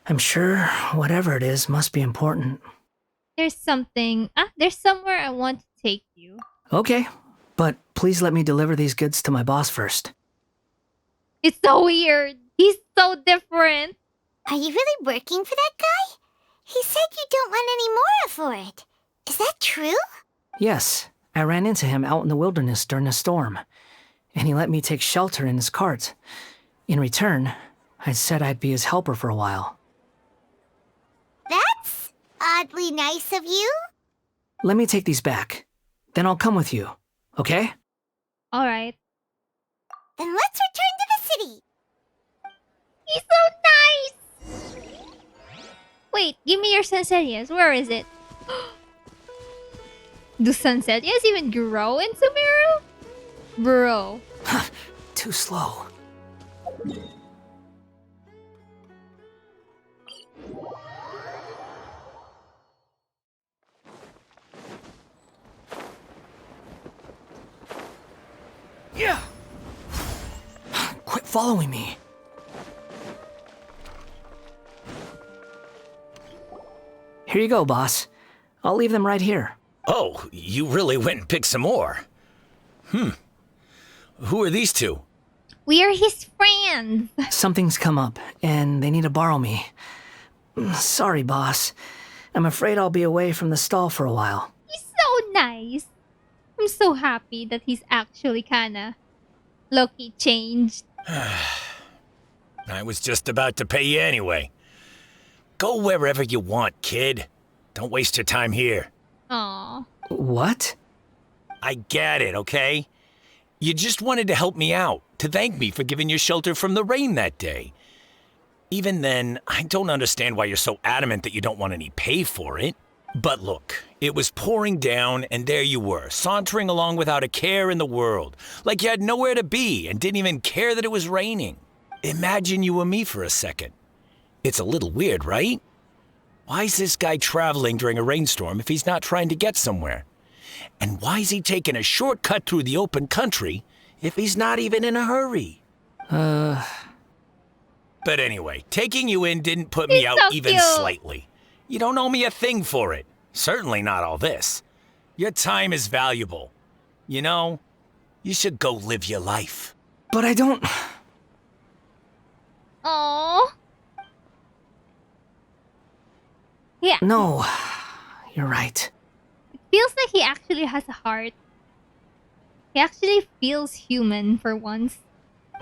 I'm sure whatever it is must be important. There's something... there's somewhere I want to take you. Okay, but please let me deliver these goods to my boss first. It's so weird. He's so different. Are you really working for that guy? He said you don't want any more for it. Is that true? Yes, I ran into him out in the wilderness during a storm, and he let me take shelter in his cart. In return, I said I'd be his helper for a while. That's oddly nice of you. Let me take these back. Then I'll come with you, okay? Alright. Then let's return to the city. He's so nice! Wait, give me your Sunsetius. Where is it? Do Sunsetius even grow in Sumeru? Bro. Too slow. Yeah. Quit following me. Here you go, boss. I'll leave them right here. Oh, you really went and picked some more. Who are these two? We are his friends. Something's come up, and they need to borrow me. Sorry, boss. I'm afraid I'll be away from the stall for a while. He's so nice. I'm so happy that he's actually kinda low-key changed. I was just about to pay you anyway. Go wherever you want, kid. Don't waste your time here. Aww. What? I get it, okay? You just wanted to help me out, to thank me for giving you shelter from the rain that day. Even then, I don't understand why you're so adamant that you don't want any pay for it. But look, it was pouring down, and there you were, sauntering along without a care in the world, like you had nowhere to be and didn't even care that it was raining. Imagine you were me for a second. It's a little weird, right? Why is this guy traveling during a rainstorm if he's not trying to get somewhere? And why is he taking a shortcut through the open country if he's not even in a hurry? But anyway, taking you in didn't put me out so even cute. slightly. You don't owe me a thing for it. Certainly not all this. Your time is valuable. You know, you should go live your life. But I don't... Aww. Yeah. No, you're right. It feels like he actually has a heart. He actually feels human for once.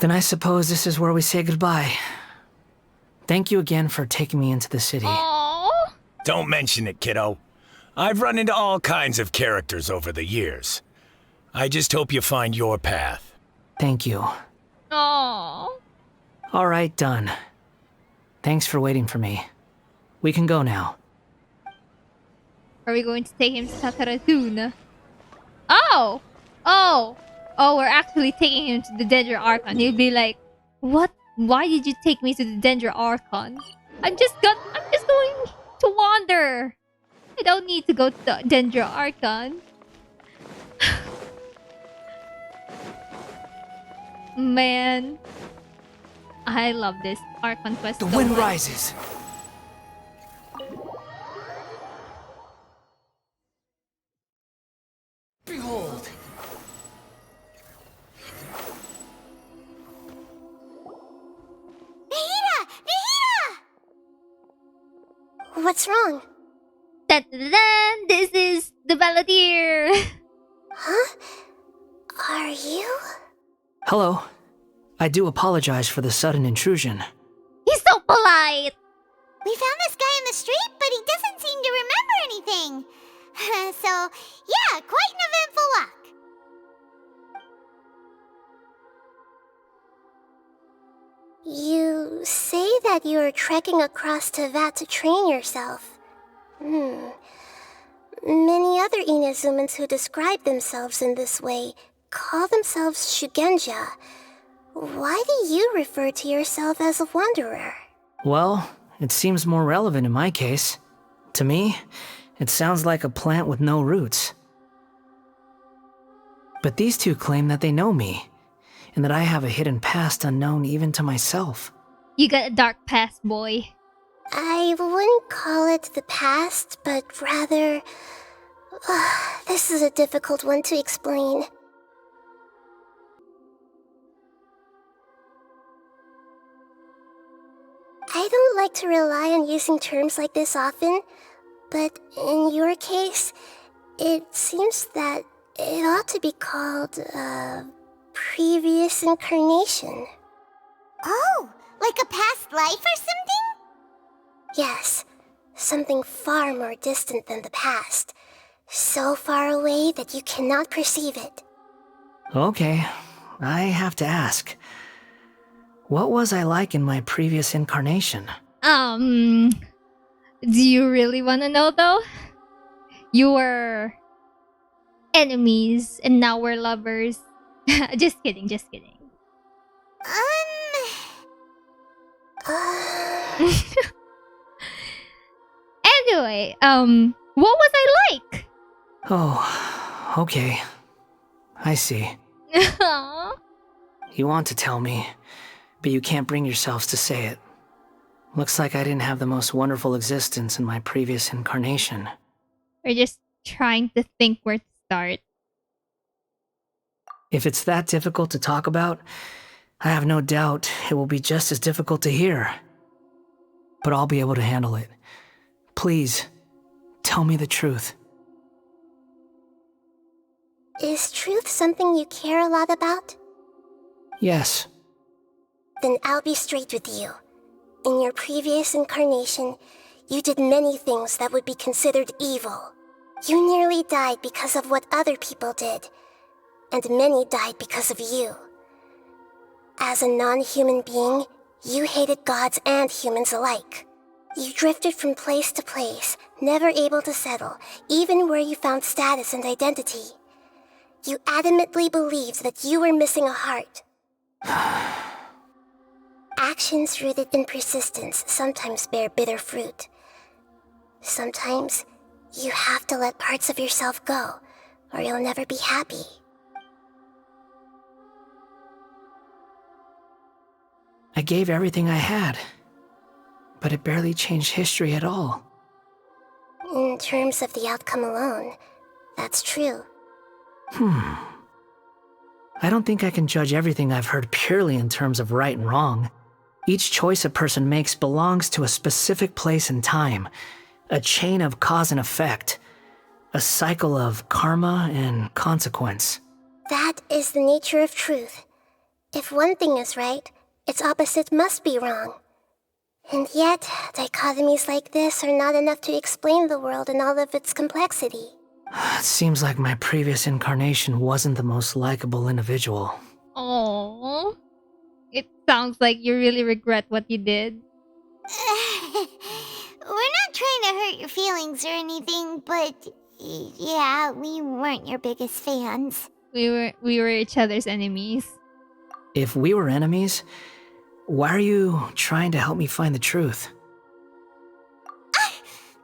Then I suppose this is where we say goodbye. Thank you again for taking me into the city. Aww. Don't mention it, kiddo. I've run into all kinds of characters over the years. I just hope you find your path. Thank you. Aww. All right, done. Thanks for waiting for me. We can go now. Are we going to take him to Sakaratuna? Oh! Oh! Oh, we're actually taking him to the Danger Archon. He'll be like, what? Why did you take me to the Danger Archon? I'm just going to wander. I don't need to go to the Danger Archon. Man. I love this Archon quest. The so wind much. rises. Behold. Nahida! Nahida! What's wrong? Dun, dun, dun, dun. This is the Balladeer. Huh? Are you? Hello. I do apologize for the sudden intrusion. He's so polite. We found this guy in the street, but he doesn't seem to remember anything. So, yeah, quite an eventful walk. You say that you are trekking across Teyvat to train yourself. Many other Inazumans who describe themselves in this way call themselves Shugenja. Why do you refer to yourself as a wanderer? Well, it seems more relevant in my case. To me, it sounds like a plant with no roots. But these two claim that they know me, and that I have a hidden past unknown even to myself. You got a dark past, boy. I wouldn't call it the past, but rather... this is a difficult one to explain. I don't like to rely on using terms like this often, but in your case, it seems that it ought to be called, previous incarnation. Oh, like a past life or something? Yes, something far more distant than the past. So far away that you cannot perceive it. Okay, I have to ask. What was I like in my previous incarnation? Do you really want to know though? You were enemies and now we're lovers. Just kidding, just kidding. Anyway, what was I like? Oh, okay. I see. You want to tell me, but you can't bring yourselves to say it. Looks like I didn't have the most wonderful existence in my previous incarnation. We're just trying to think where to start. If it's that difficult to talk about, I have no doubt it will be just as difficult to hear. But I'll be able to handle it. Please, tell me the truth. Is truth something you care a lot about? Yes. Then I'll be straight with you. In your previous incarnation, you did many things that would be considered evil. You nearly died because of what other people did, and many died because of you. As a non-human being, you hated gods and humans alike. You drifted from place to place, never able to settle, even where you found status and identity. You adamantly believed that you were missing a heart. Actions rooted in persistence sometimes bear bitter fruit. Sometimes, you have to let parts of yourself go, or you'll never be happy. I gave everything I had, but it barely changed history at all. In terms of the outcome alone, that's true. I don't think I can judge everything I've heard purely in terms of right and wrong. Each choice a person makes belongs to a specific place and time, a chain of cause and effect, a cycle of karma and consequence. That is the nature of truth. If one thing is right, its opposite must be wrong. And yet, dichotomies like this are not enough to explain the world in all of its complexity. It seems like my previous incarnation wasn't the most likable individual. Oh, it sounds like you really regret what you did. We're not trying to hurt your feelings or anything, but yeah, we weren't your biggest fans. We were each other's enemies. If we were enemies, why are you trying to help me find the truth?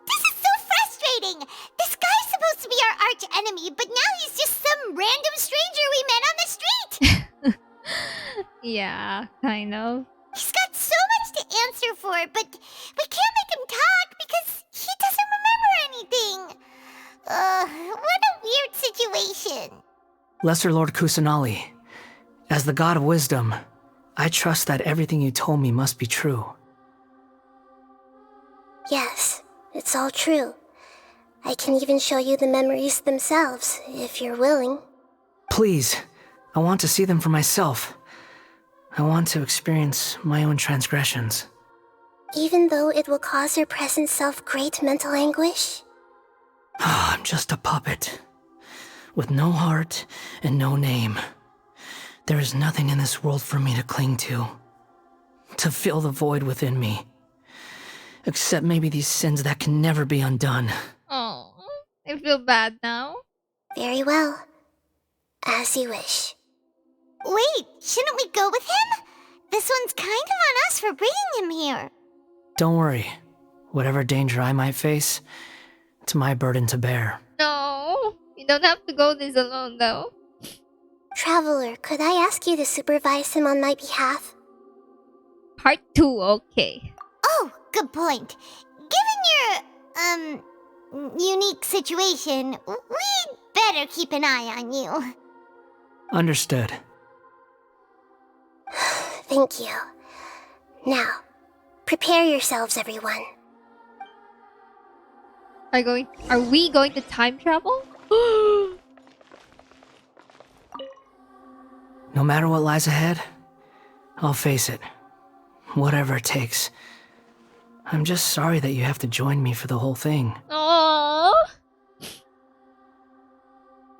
This is so frustrating! This guy's supposed to be our arch enemy, but now he's just some random stranger we met on the street! Yeah, kind of. He's got so much to answer for, but we can't make him talk because he doesn't remember anything. What a weird situation. Lesser Lord Kusanali, as the god of wisdom, I trust that everything you told me must be true. Yes, it's all true. I can even show you the memories themselves, if you're willing. Please, I want to see them for myself. I want to experience my own transgressions. Even though it will cause your present self great mental anguish? I'm just a puppet, with no heart and no name. There is nothing in this world for me to cling to fill the void within me. Except maybe these sins that can never be undone. Oh, I feel bad now. Very well. As you wish. Wait, shouldn't we go with him? This one's kind of on us for bringing him here. Don't worry. Whatever danger I might face, it's my burden to bear. No, you don't have to go this alone though. Traveler, could I ask you to supervise him on my behalf? Part 2, okay. Oh, good point. Given your, unique situation, we'd better keep an eye on you. Understood. Thank you. Now, prepare yourselves, everyone. Are we going to time travel? No matter what lies ahead, I'll face it. Whatever it takes. I'm just sorry that you have to join me for the whole thing. Oh,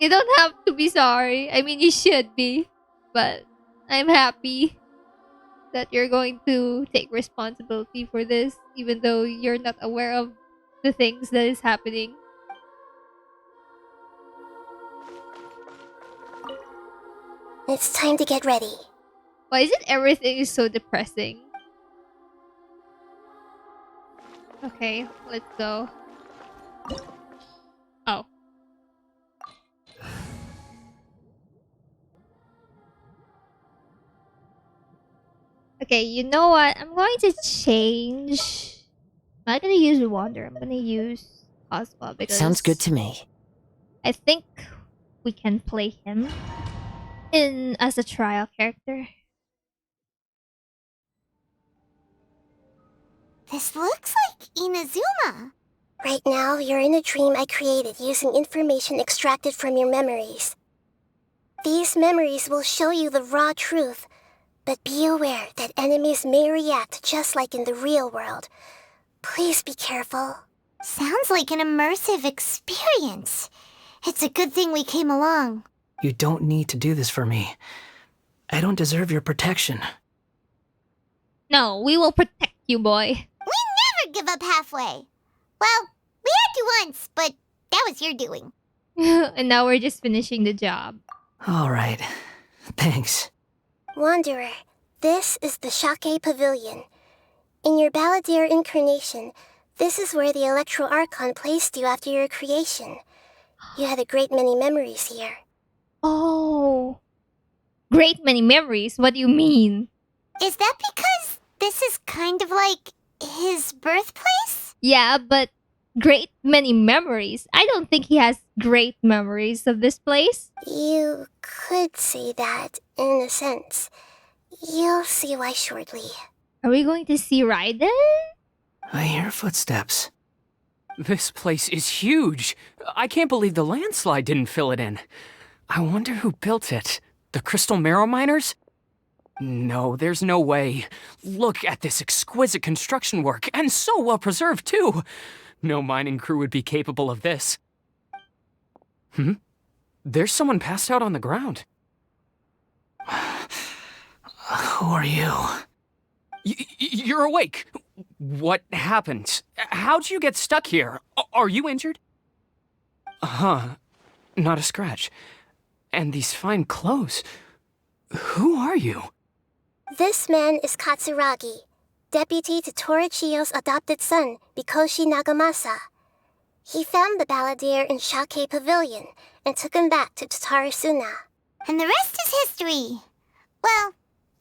you don't have to be sorry. I mean, you should be. But I'm happy that you're going to take responsibility for this, even though you're not aware of the things that is happening. It's time to get ready. Why is it everything is so depressing? Okay, let's go. Oh. Okay, you know what? I'm going to change. I'm not gonna use Wander. I'm gonna use Cosmo because Sounds good to me. I think we can play him in as a trial character. This looks like Inazuma. Right now, you're in a dream I created using information extracted from your memories. These memories will show you the raw truth, but be aware that enemies may react just like in the real world. Please be careful. Sounds like an immersive experience. It's a good thing we came along. You don't need to do this for me. I don't deserve your protection. No, we will protect you, boy. We never give up halfway. Well, we had to once, but that was your doing. And now we're just finishing the job. All right. Thanks. Wanderer, this is the Shake Pavilion. In your Balladeer incarnation, this is where the Electro Archon placed you after your creation. You had a great many memories here. Oh. Great many memories? What do you mean? Is that because this is kind of like his birthplace? Yeah, but great many memories. I don't think he has great memories of this place. You could say that, in a sense. You'll see why shortly. Are we going to see Raiden? I hear footsteps. This place is huge. I can't believe the landslide didn't fill it in. I wonder who built it. The Crystal Marrow miners? No, there's no way. Look at this exquisite construction work, and so well preserved, too. No mining crew would be capable of this. There's someone passed out on the ground. Who are you? You're awake. What happened? How'd you get stuck here? Are you injured? Not a scratch. And these fine clothes. Who are you? This man is Katsuragi, deputy to Torichio's adopted son, Mikoshi Nagamasa. He found the Balladeer in Shake Pavilion and took him back to Tatarasuna. And the rest is history. Well,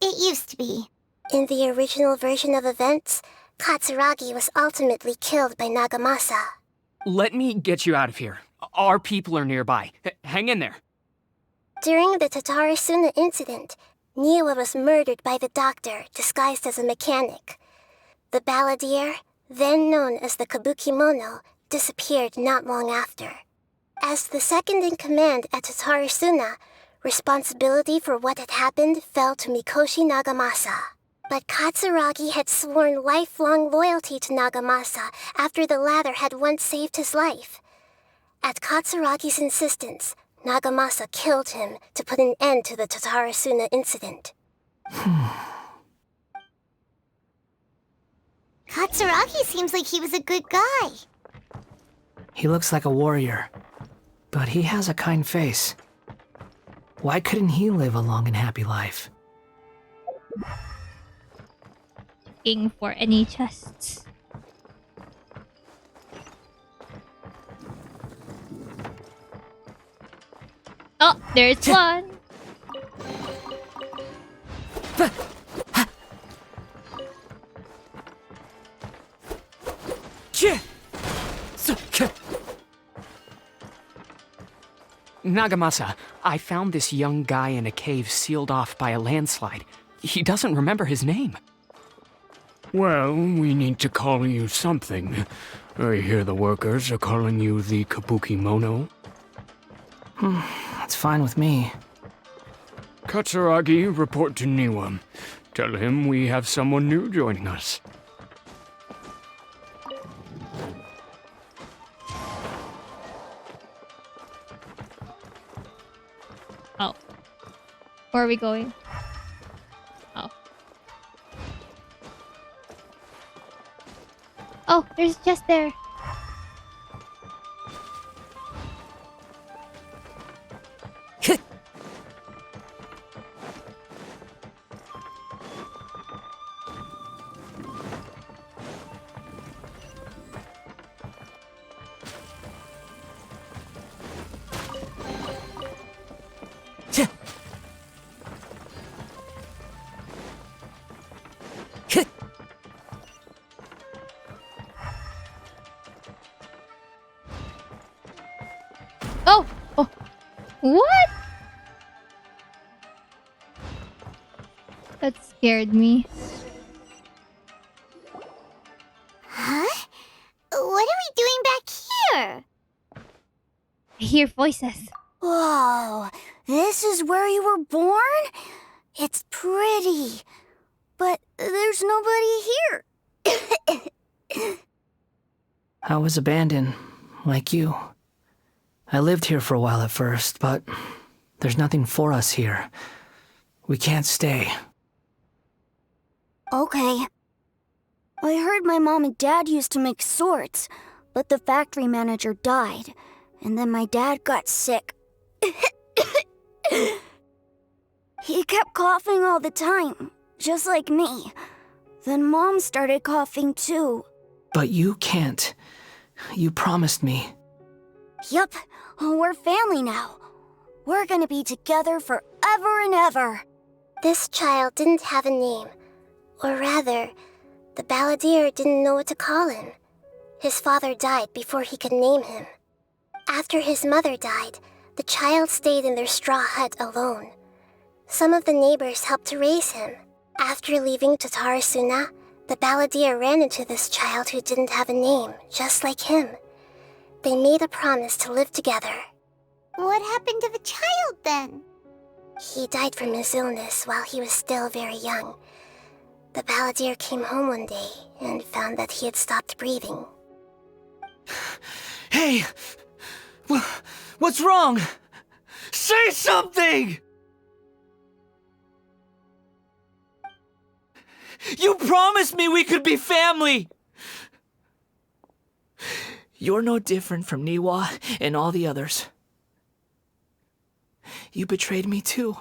it used to be. In the original version of events, Katsuragi was ultimately killed by Nagamasa. Let me get you out of here. Our people are nearby. Hang in there. During the Tatarasuna incident, Niwa was murdered by the doctor disguised as a mechanic. The Balladeer, then known as the Kabukimono, disappeared not long after. As the second in command at Tatarasuna, responsibility for what had happened fell to Mikoshi Nagamasa. But Katsuragi had sworn lifelong loyalty to Nagamasa after the latter had once saved his life. At Katsuragi's insistence, Nagamasa killed him to put an end to the Tatarasuna incident. Katsuragi seems like he was a good guy. He looks like a warrior, but he has a kind face. Why couldn't he live a long and happy life? Looking for any chests. Oh, there's one. Nagamasa, I found this young guy in a cave sealed off by a landslide. He doesn't remember his name. Well, we need to call you something. I hear the workers are calling you the Kabukimono. That's fine with me. Katsuragi, report to Niwa. Tell him we have someone new joining us. Oh. Where are we going? Oh. Oh, there's just there. Oh! Oh! What? That scared me. I hear voices. Whoa, this is where you were born? It's pretty, but there's nobody here. I was abandoned, like you. I lived here for a while at first, but there's nothing for us here. We can't stay. Okay. I heard my mom and dad used to make swords, but the factory manager died, and then my dad got sick. He kept coughing all the time, just like me. Then Mom started coughing too. But you can't. You promised me. Yup, we're family now. We're gonna be together forever and ever. This child didn't have a name. Or rather, the balladeer didn't know what to call him. His father died before he could name him. After his mother died, the child stayed in their straw hut alone. Some of the neighbors helped to raise him. After leaving Tatarasuna, the balladeer ran into this child who didn't have a name, just like him. They made a promise to live together. What happened to the child then? He died from his illness while he was still very young. The balladeer came home one day and found that he had stopped breathing. Hey! What's wrong? Say something! You promised me we could be family! You're no different from Niwa and all the others. You betrayed me too.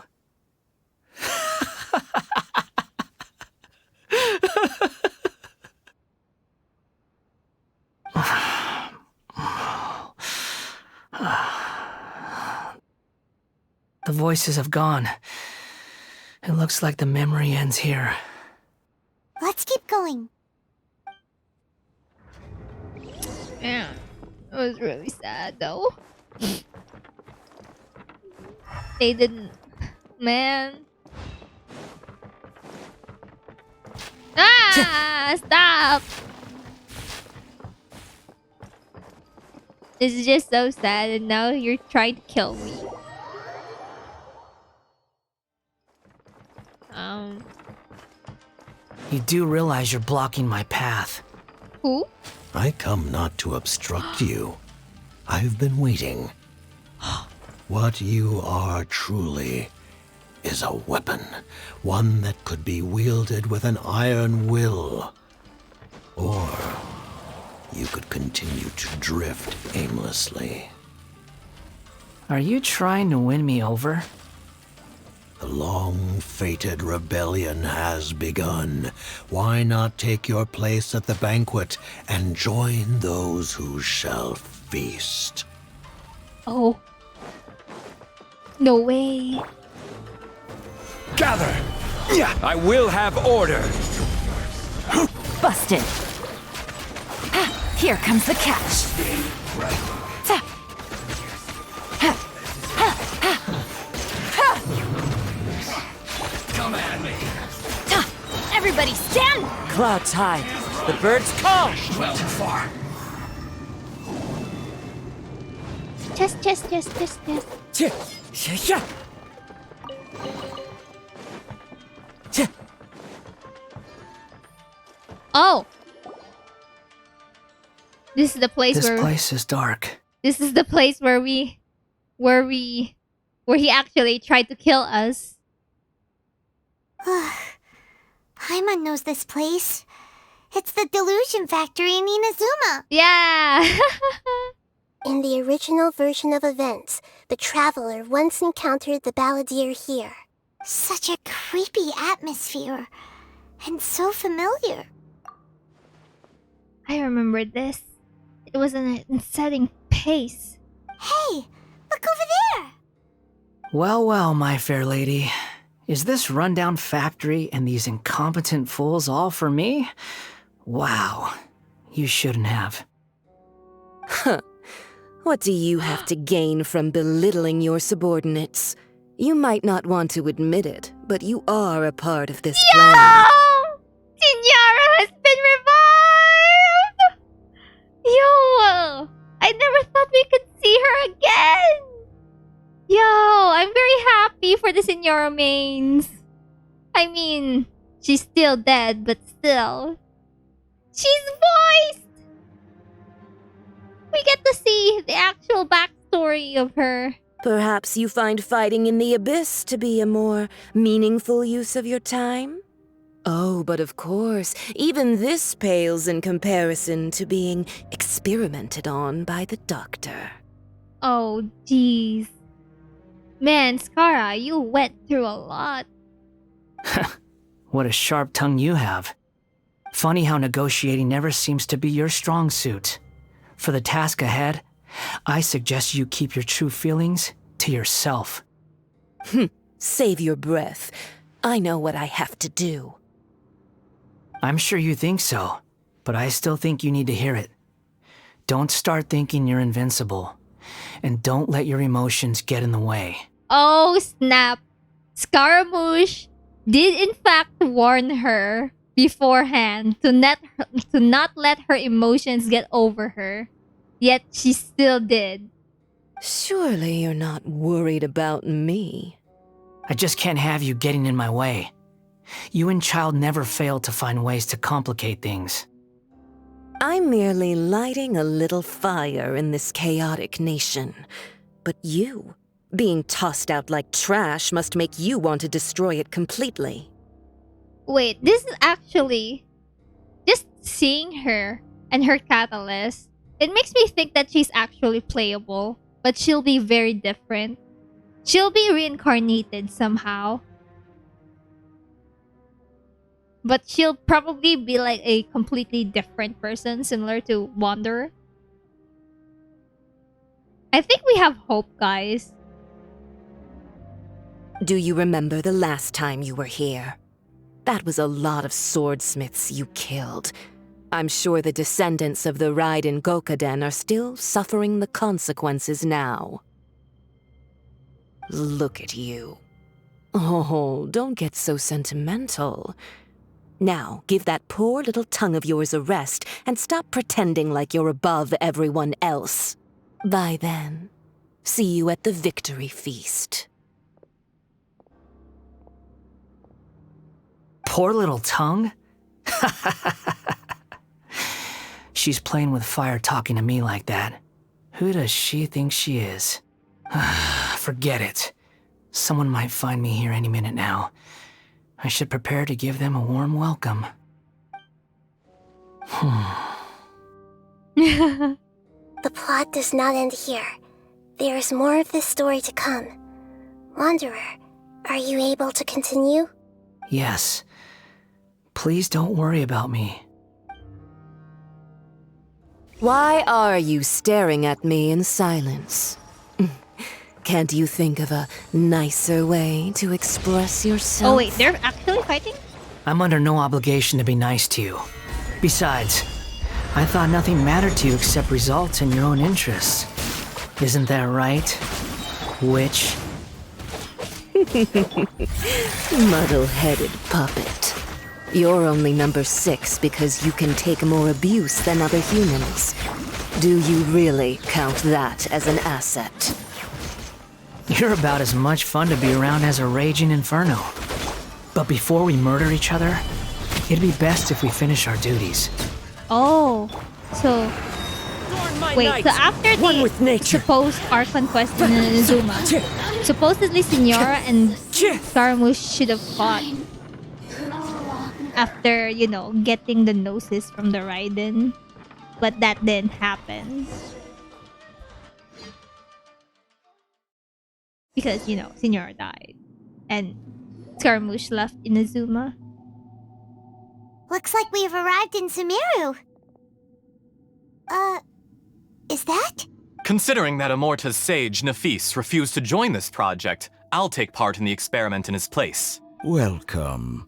The voices have gone. It looks like the memory ends here. Let's keep going. Yeah, it was really sad though. They didn't... Man. Ah! Stop! This is just so sad, and now you're trying to kill me. You do realize you're blocking my path. Who? I come not to obstruct you. I've been waiting. What you are truly is a weapon, one that could be wielded with an iron will. Or you could continue to drift aimlessly. Are you trying to win me over? The long-fated rebellion has begun. Why not take your place at the banquet and join those who shall feast? Oh. No way. Gather! Yeah, I will have order. Busted. Here comes the catch. Come at me. Everybody stand! Clouds high. The birds call. Well, too far. Chest. Oh! This is the place This where... place is dark. This is the place where he actually tried to kill us. Paimon knows this place. It's the delusion factory in Inazuma. Yeah! In the original version of events, the traveler once encountered the balladeer here. Such a creepy atmosphere. And so familiar. I remember this. It was an unsettling pace. Hey, look over there! Well, well, my fair lady. Is this rundown factory and these incompetent fools all for me? Wow. You shouldn't have. Huh. What do you have to gain from belittling your subordinates? You might not want to admit it, but you are a part of this plan. Tinyara has been revived! Yo! I never thought we could see her again! Signora Mains. I mean, she's still dead, but still. She's voiced! We get to see the actual backstory of her. Perhaps you find fighting in the abyss to be a more meaningful use of your time? Oh, but of course, even this pales in comparison to being experimented on by the doctor. Oh, jeez. Man, Skara, you went through a lot. What a sharp tongue you have. Funny how negotiating never seems to be your strong suit. For the task ahead, I suggest you keep your true feelings to yourself. Save your breath. I know what I have to do. I'm sure you think so, but I still think you need to hear it. Don't start thinking you're invincible, and don't let your emotions get in the way. Oh, snap. Scaramouche did in fact warn her beforehand to not let her emotions get over her. Yet she still did. Surely you're not worried about me. I just can't have you getting in my way. You and Child never fail to find ways to complicate things. I'm merely lighting a little fire in this chaotic nation. But you, being tossed out like trash, must make you want to destroy it completely. Wait, this is actually... Just seeing her and her catalyst, it makes me think that she's actually playable, but she'll be very different. She'll be reincarnated somehow. But she'll probably be like a completely different person, similar to Wanderer. I think we have hope, guys. Do you remember the last time you were here? That was a lot of swordsmiths you killed. I'm sure the descendants of the Raiden Gokaden are still suffering the consequences now. Look at you. Oh, don't get so sentimental. Now, give that poor little tongue of yours a rest and stop pretending like you're above everyone else. Bye then. See you at the victory feast. Poor little tongue? She's playing with fire talking to me like that. Who does she think she is? Forget it. Someone might find me here any minute now. I should prepare to give them a warm welcome. The plot does not end here. There is more of this story to come. Wanderer, are you able to continue? Yes. Please don't worry about me. Why are you staring at me in silence? Can't you think of a nicer way to express yourself? Oh wait, they're actually fighting? I'm under no obligation to be nice to you. Besides, I thought nothing mattered to you except results and your own interests. Isn't that right, witch? Muddle-headed puppet. You're only number 6 because you can take more abuse than other humans. Do you really count that as an asset? You're about as much fun to be around as a raging inferno. But before we murder each other, it'd be best if we finish our duties. Oh, so... Wait, so after the supposed ARCHON quest in Inazuma, supposedly Signora and Scaramouche should have fought. After, you know, getting the gnosis from the Raiden. But that didn't happen. Because, you know, Signora died. And Scaramouche left Inazuma. Looks like we've arrived in Sumeru. Is that? Considering that Amorta's sage, Nafis, refused to join this project, I'll take part in the experiment in his place. Welcome.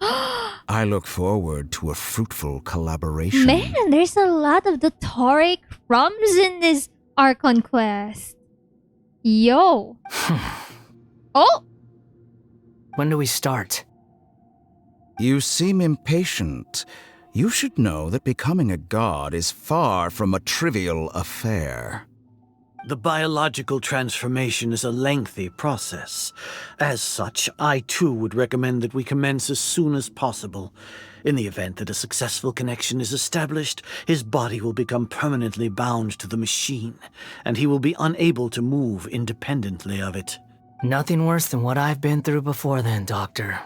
I look forward to a fruitful collaboration. Man, there's a lot of the Toric crumbs in this ARCHON quest. Yo. Oh! When do we start? You seem impatient. You should know that becoming a god is far from a trivial affair. The biological transformation is a lengthy process. As such, I too would recommend that we commence as soon as possible. In the event that a successful connection is established, his body will become permanently bound to the machine, and he will be unable to move independently of it. Nothing worse than what I've been through before then, Doctor.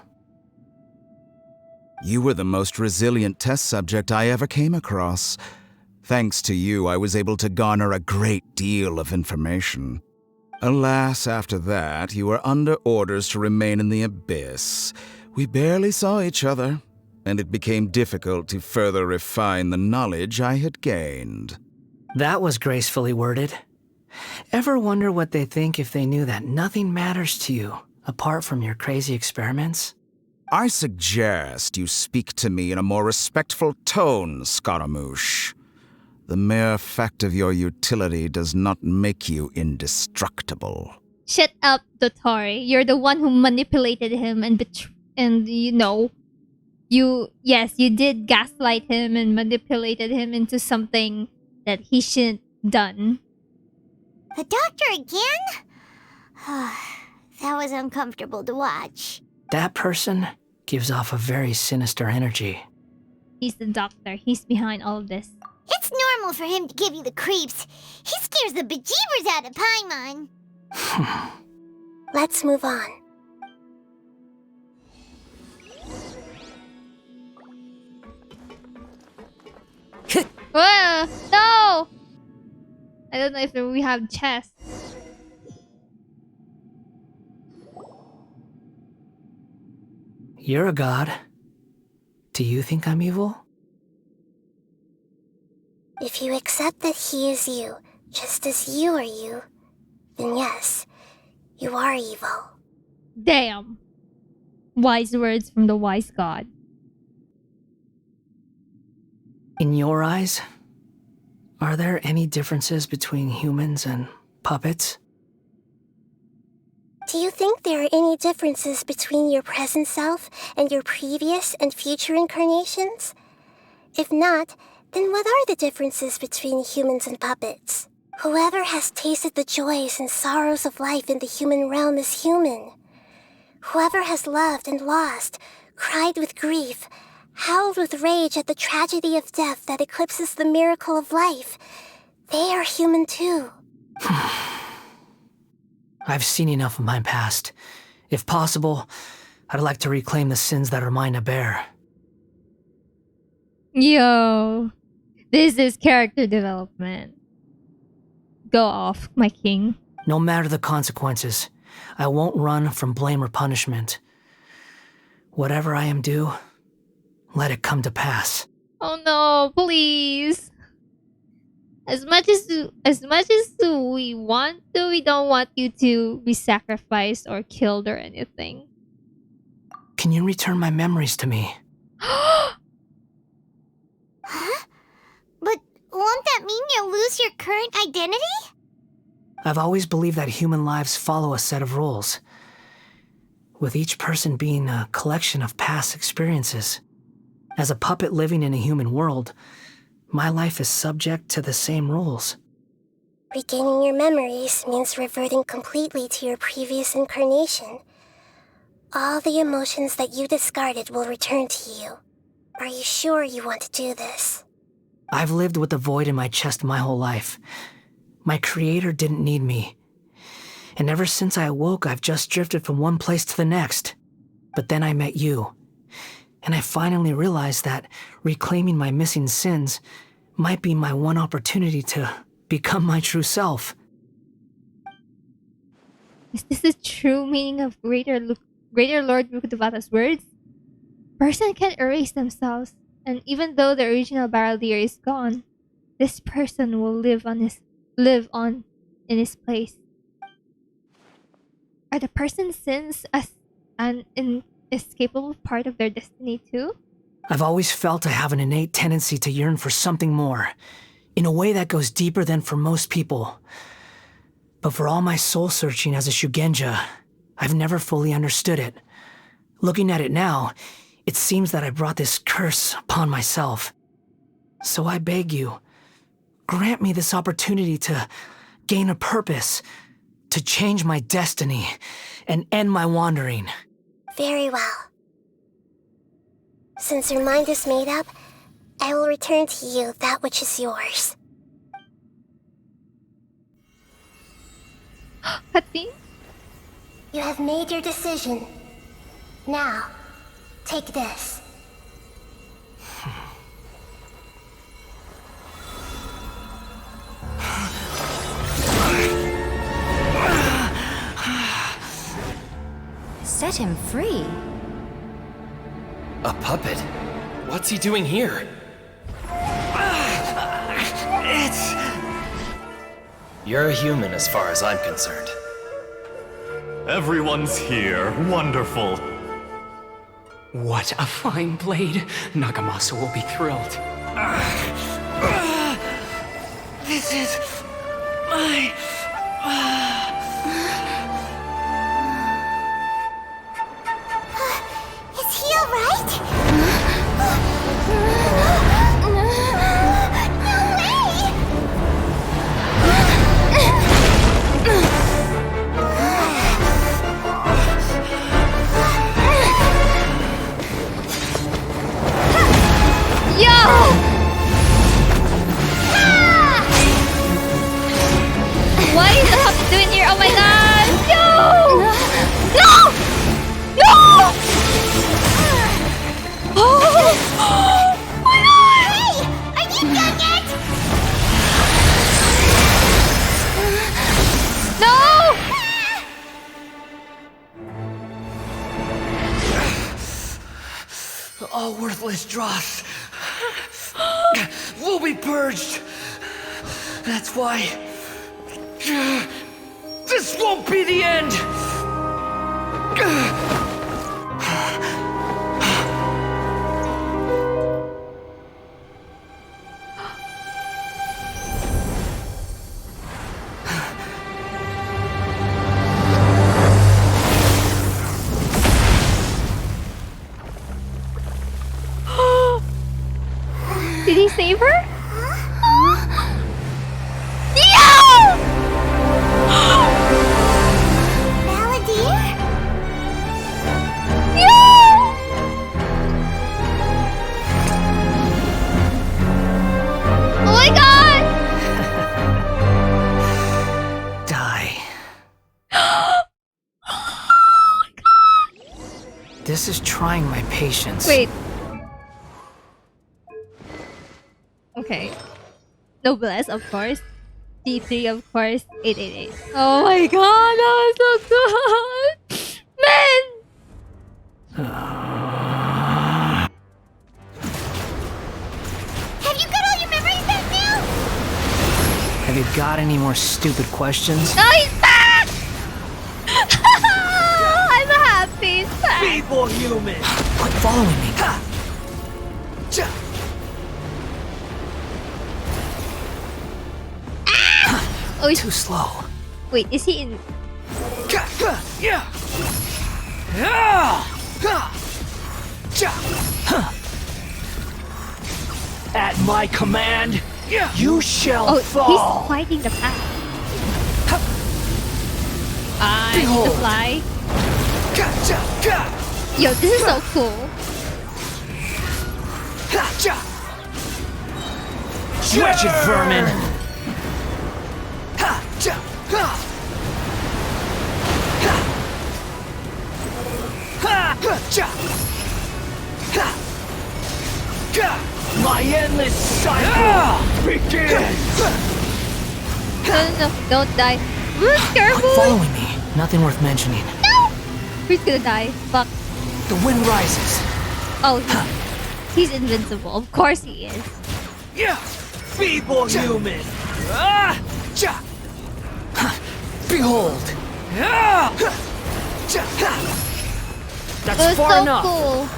You were the most resilient test subject I ever came across. Thanks to you, I was able to garner a great deal of information. Alas, after that, you were under orders to remain in the Abyss. We barely saw each other, and it became difficult to further refine the knowledge I had gained. That was gracefully worded. Ever wonder what they think if they knew that nothing matters to you, apart from your crazy experiments? I suggest you speak to me in a more respectful tone, Scaramouche. The mere fact of your utility does not make you indestructible. Shut up, Dottore. You're the one who manipulated him and you did gaslight him and manipulated him into something that he shouldn't done. The doctor again? That was uncomfortable to watch. That person gives off a very sinister energy. He's the doctor. He's behind all of this. It's normal for him to give you the creeps. He scares the bejeebers out of Paimon. Let's move on. Whoa! No! I don't know if we have chests. You're a god. Do you think I'm evil? If you accept that he is you, just as you are you, then yes, you are evil. Damn. Wise words from the wise god. In your eyes, are there any differences between humans and puppets? Do you think there are any differences between your present self and your previous and future incarnations? If not, then what are the differences between humans and puppets? Whoever has tasted the joys and sorrows of life in the human realm is human. Whoever has loved and lost, cried with grief, howled with rage at the tragedy of death that eclipses the miracle of life, they are human too. I've seen enough of my past. If possible, I'd like to reclaim the sins that are mine to bear. Yo. This is character development. Go off, my king. No matter the consequences, I won't run from blame or punishment. Whatever I am due, let it come to pass. Oh no, please. As much as we want to, we don't want you to be sacrificed or killed or anything. Can you return my memories to me? Huh? But won't that mean you'll lose your current identity? I've always believed that human lives follow a set of rules, with each person being a collection of past experiences. As a puppet living in a human world, my life is subject to the same rules. Regaining your memories means reverting completely to your previous incarnation. All the emotions that you discarded will return to you. Are you sure you want to do this? I've lived with a void in my chest my whole life. My creator didn't need me. And ever since I awoke, I've just drifted from one place to the next. But then I met you. And I finally realized that reclaiming my missing sins might be my one opportunity to become my true self. Is this the true meaning of Greater Lord Rukudevata's words? Person can erase themselves, and even though the original Baraldir is gone, this person will live on in his place. Are the person's sins as an inescapable part of their destiny too? I've always felt I have an innate tendency to yearn for something more, in a way that goes deeper than for most people. But for all my soul-searching as a Shugenja, I've never fully understood it. Looking at it now, it seems that I brought this curse upon myself. So I beg you, grant me this opportunity to gain a purpose, to change my destiny, and end my wandering. Very well. Since your mind is made up, I will return to you that which is yours. Cutscene? You have made your decision. Now, take this. Set him free. A puppet? What's he doing here? You're a human as far as I'm concerned. Everyone's here. Wonderful. What a fine blade. Nagamasa will be thrilled. This is my... Is he alright? What is the puppet doing here? Oh my god! No! No! No! Oh my god! Hey! Are you done yet? No! All worthless dross will be purged. That's why this won't be the end. Did he save her? Oh my god! Die. This is trying my patience. Wait. Okay. Noblesse, of course. D3, of course. 888. Oh my god, that was so good! Man! Have you got all your memories back now? Have you got any more stupid questions? Oh, he's back! I'm happy he's back. People human! Quit following me. Oh, he's too slow. Wait, is he in? At my command, you shall fall. He's fighting the path. I need to fly. Yo, this is so cool. Wretched vermin! My endless cycle begins! No, don't die. Careful! Quit following me. Nothing worth mentioning. No! Who's gonna die? Fuck. The wind rises. Oh, he's invincible. Of course he is. Feeble human! Behold! That's It was far so enough. cool.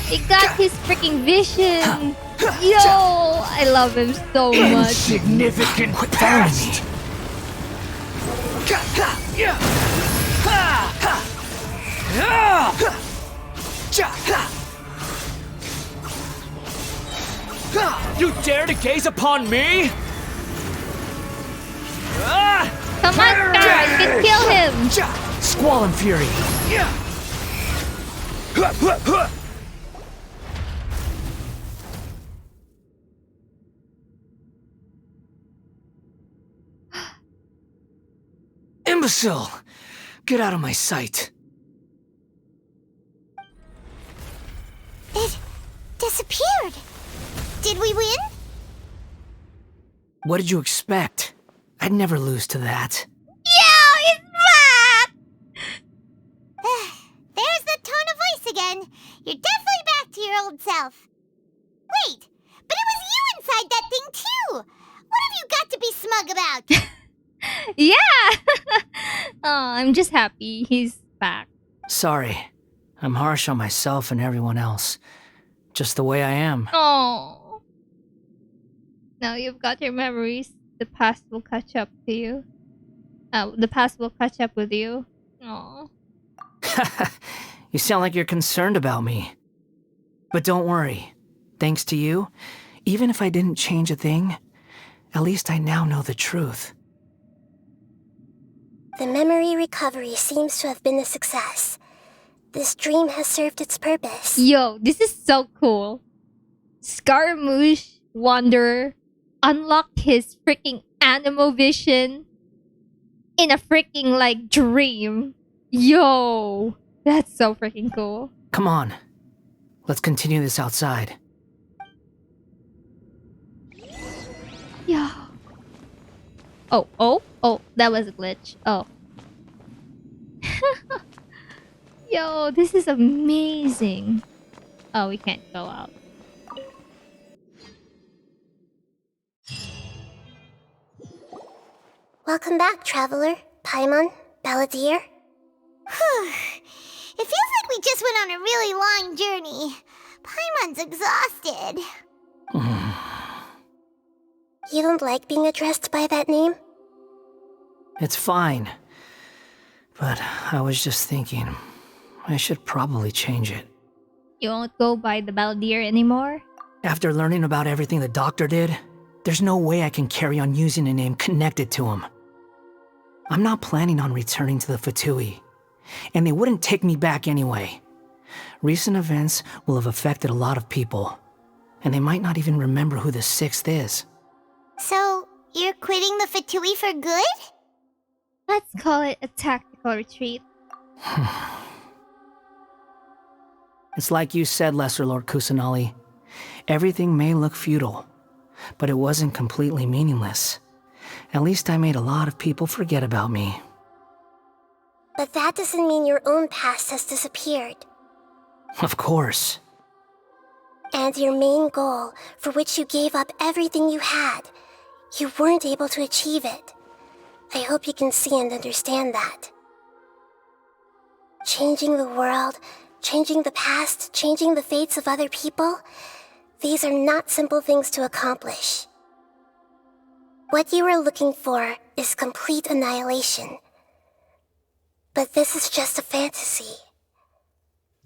He got his freaking vision. Yo, I love him so much. Insignificant past. You dare to gaze upon me? Come on, Scar, you can kill him! Squall and Fury! Imbecile! Get out of my sight. It disappeared. Did we win? What did you expect? I'd never lose to that. Yeah, it's back! There's the tone of voice again. You're definitely back to your old self. Wait, but it was you inside that thing too! What have you got to be smug about? Yeah! Oh, I'm just happy he's back. Sorry. I'm harsh on myself and everyone else. Just the way I am. Oh. Now you've got your memories. The past will catch up to you. The past will catch up with you. Oh. You sound like you're concerned about me. But don't worry. Thanks to you, even if I didn't change a thing, at least I now know the truth. The memory recovery seems to have been a success. This dream has served its purpose. Yo, this is so cool. Scaramouche Wanderer unlocked his freaking Animo vision in a freaking like dream. Yo, that's so freaking cool. Come on. Let's continue this outside. Yeah. Oh, that was a glitch. Oh. Yo, this is amazing. Oh, we can't go out. Welcome back, traveler. Paimon, Balladeer. It feels like we just went on a really long journey. Paimon's exhausted. You don't like being addressed by that name? It's fine. But I was just thinking, I should probably change it. You won't go by the Balladeer anymore? After learning about everything the doctor did, there's no way I can carry on using a name connected to him. I'm not planning on returning to the Fatui, and they wouldn't take me back anyway. Recent events will have affected a lot of people, and they might not even remember who the sixth is. So, you're quitting the Fatui for good? Let's call it a tactical retreat. It's like you said, Lesser Lord Kusanali. Everything may look futile, but it wasn't completely meaningless. At least I made a lot of people forget about me. But that doesn't mean your own past has disappeared. Of course. And your main goal, for which you gave up everything you had, you weren't able to achieve it. I hope you can see and understand that. Changing the world, changing the past, changing the fates of other people, these are not simple things to accomplish. What you are looking for is complete annihilation. But this is just a fantasy.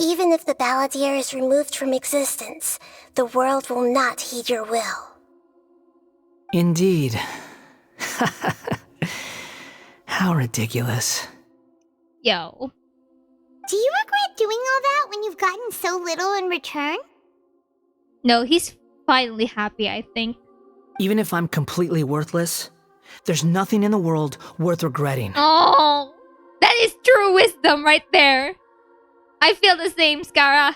Even if the Balladeer is removed from existence, the world will not heed your will. Indeed. How ridiculous. Yo. Do you regret doing all that when you've gotten so little in return? No, he's finally happy, I think. Even if I'm completely worthless, there's nothing in the world worth regretting. Oh, that is true wisdom right there. I feel the same, Skara.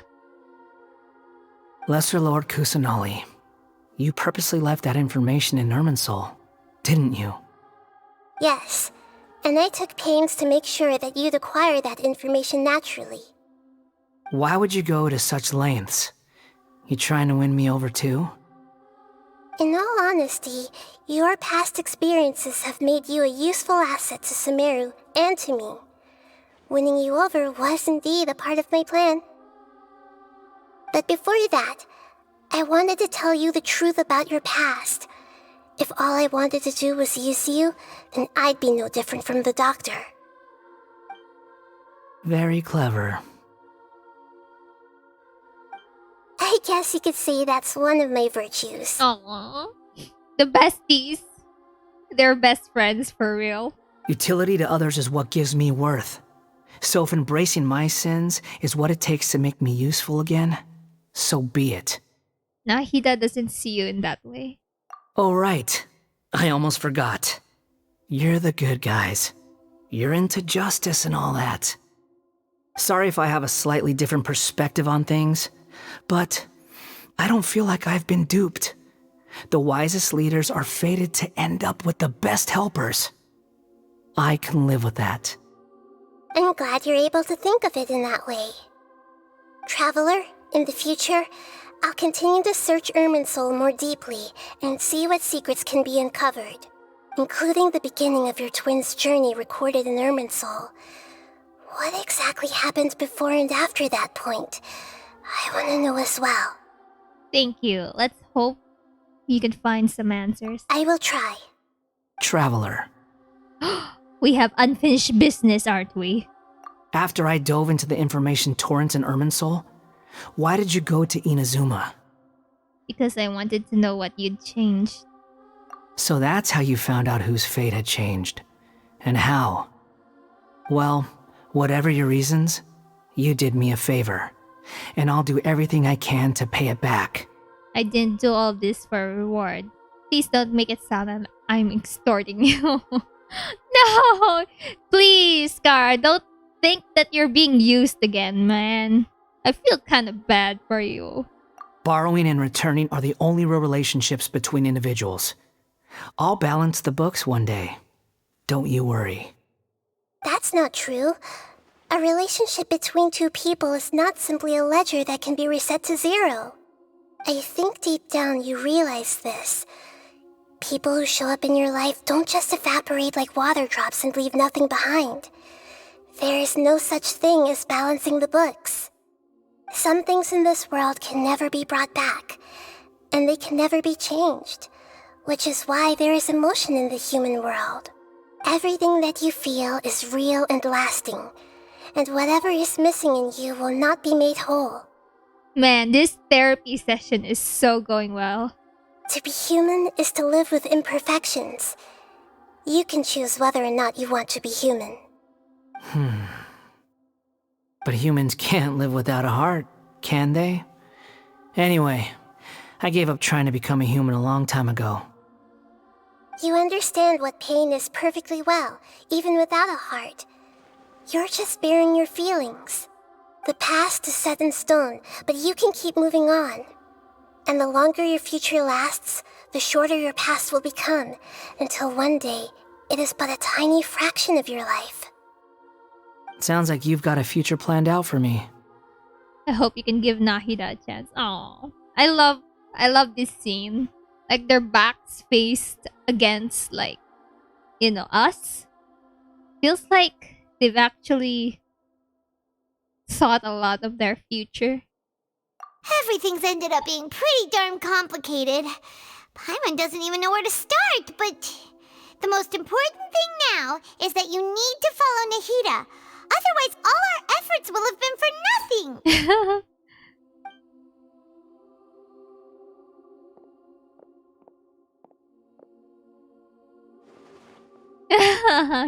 Lesser Lord Kusanali, you purposely left that information in Irminsul, didn't you? Yes, and I took pains to make sure that you'd acquire that information naturally. Why would you go to such lengths? You trying to win me over too? In all honesty, your past experiences have made you a useful asset to Sumeru and to me. Winning you over was indeed a part of my plan. But before that, I wanted to tell you the truth about your past. If all I wanted to do was use you, then I'd be no different from the doctor. Very clever. I guess you could say that's one of my virtues. Aww. The besties. They're best friends for real. Utility to others is what gives me worth. So if embracing my sins is what it takes to make me useful again, so be it. Nahida doesn't see you in that way. Oh, right. I almost forgot. You're the good guys. You're into justice and all that. Sorry if I have a slightly different perspective on things, but I don't feel like I've been duped. The wisest leaders are fated to end up with the best helpers. I can live with that. I'm glad you're able to think of it in that way. Traveler, in the future, I'll continue to search Irminsul more deeply and see what secrets can be uncovered, including the beginning of your twins' journey recorded in Irminsul. What exactly happened before and after that point? I want to know as well. Thank you. Let's hope you can find some answers. I will try. Traveler. We have unfinished business, aren't we? After I dove into the information torrents in Irminsul, why did you go to Inazuma? Because I wanted to know what you'd changed. So that's how you found out whose fate had changed. And how. Well, whatever your reasons, you did me a favor. And I'll do everything I can to pay it back. I didn't do all this for a reward. Please don't make it sound that I'm extorting you. No! Please, Scar, don't think that you're being used again, man. I feel kind of bad for you. Borrowing and returning are the only real relationships between individuals. I'll balance the books one day. Don't you worry. That's not true. A relationship between two people is not simply a ledger that can be reset to zero. I think deep down you realize this. People who show up in your life don't just evaporate like water drops and leave nothing behind. There is no such thing as balancing the books. Some things in this world can never be brought back, and they can never be changed, which is why there is emotion in the human world. Everything that you feel is real and lasting, and whatever is missing in you will not be made whole. Man, this therapy session is so going well. To be human is to live with imperfections. You can choose whether or not you want to be human. But humans can't live without a heart, can they? Anyway, I gave up trying to become a human a long time ago. You understand what pain is perfectly well, even without a heart. You're just bearing your feelings. The past is set in stone, but you can keep moving on. And the longer your future lasts, the shorter your past will become, until one day, it is but a tiny fraction of your life. Sounds like you've got a future planned out for me. I hope you can give Nahida a chance. Aww. I love this scene. Like their backs faced against us. Feels like they've actually thought a lot of their future. Everything's ended up being pretty darn complicated. Paimon doesn't even know where to start, but the most important thing now is that you need to follow Nahida. Otherwise, all our efforts will have been for nothing.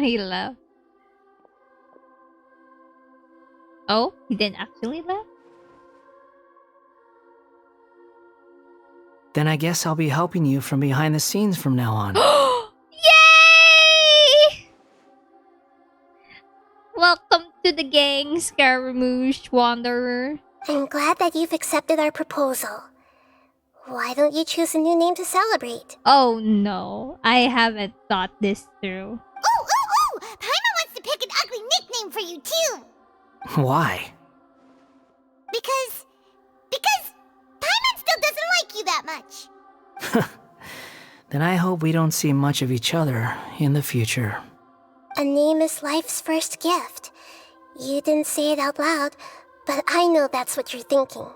He left. Oh, he didn't actually left? Then I guess I'll be helping you from behind the scenes from now on. Yay! Welcome to the gang, Scaramouche Wanderer. I'm glad that you've accepted our proposal. Why don't you choose a new name to celebrate? Oh no, I haven't thought this through. Ooh! Paimon wants to pick an ugly nickname for you too. Why? Because Paimon still doesn't like you that much. Then I hope we don't see much of each other in the future. A name is life's first gift. You didn't say it out loud, but I know that's what you're thinking.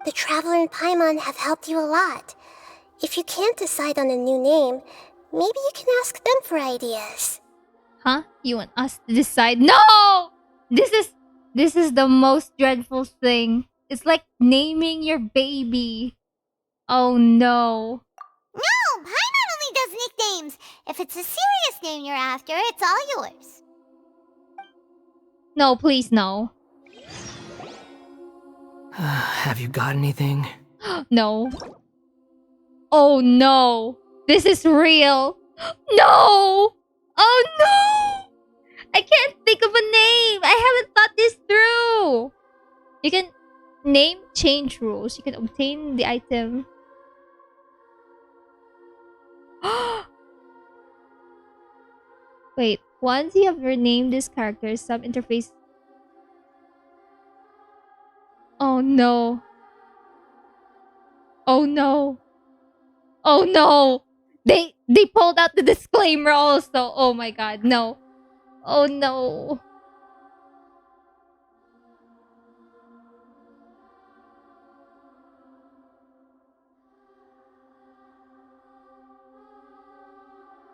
The Traveler and Paimon have helped you a lot. If you can't decide on a new name, maybe you can ask them for ideas. Huh? You want us to decide? No! This is the most dreadful thing. It's like naming your baby. Oh no. No, Paimon only does names. If it's a serious name you're after, it's all yours. No, please, no. Have you got anything? No. Oh no. This is real. No! Oh no! I can't think of a name. I haven't thought this through. You can name change rules. You can obtain the item. Wait, once you have renamed this character, some interface. Oh no. Oh no. Oh no. They pulled out the disclaimer also. Oh my god, no. Oh no.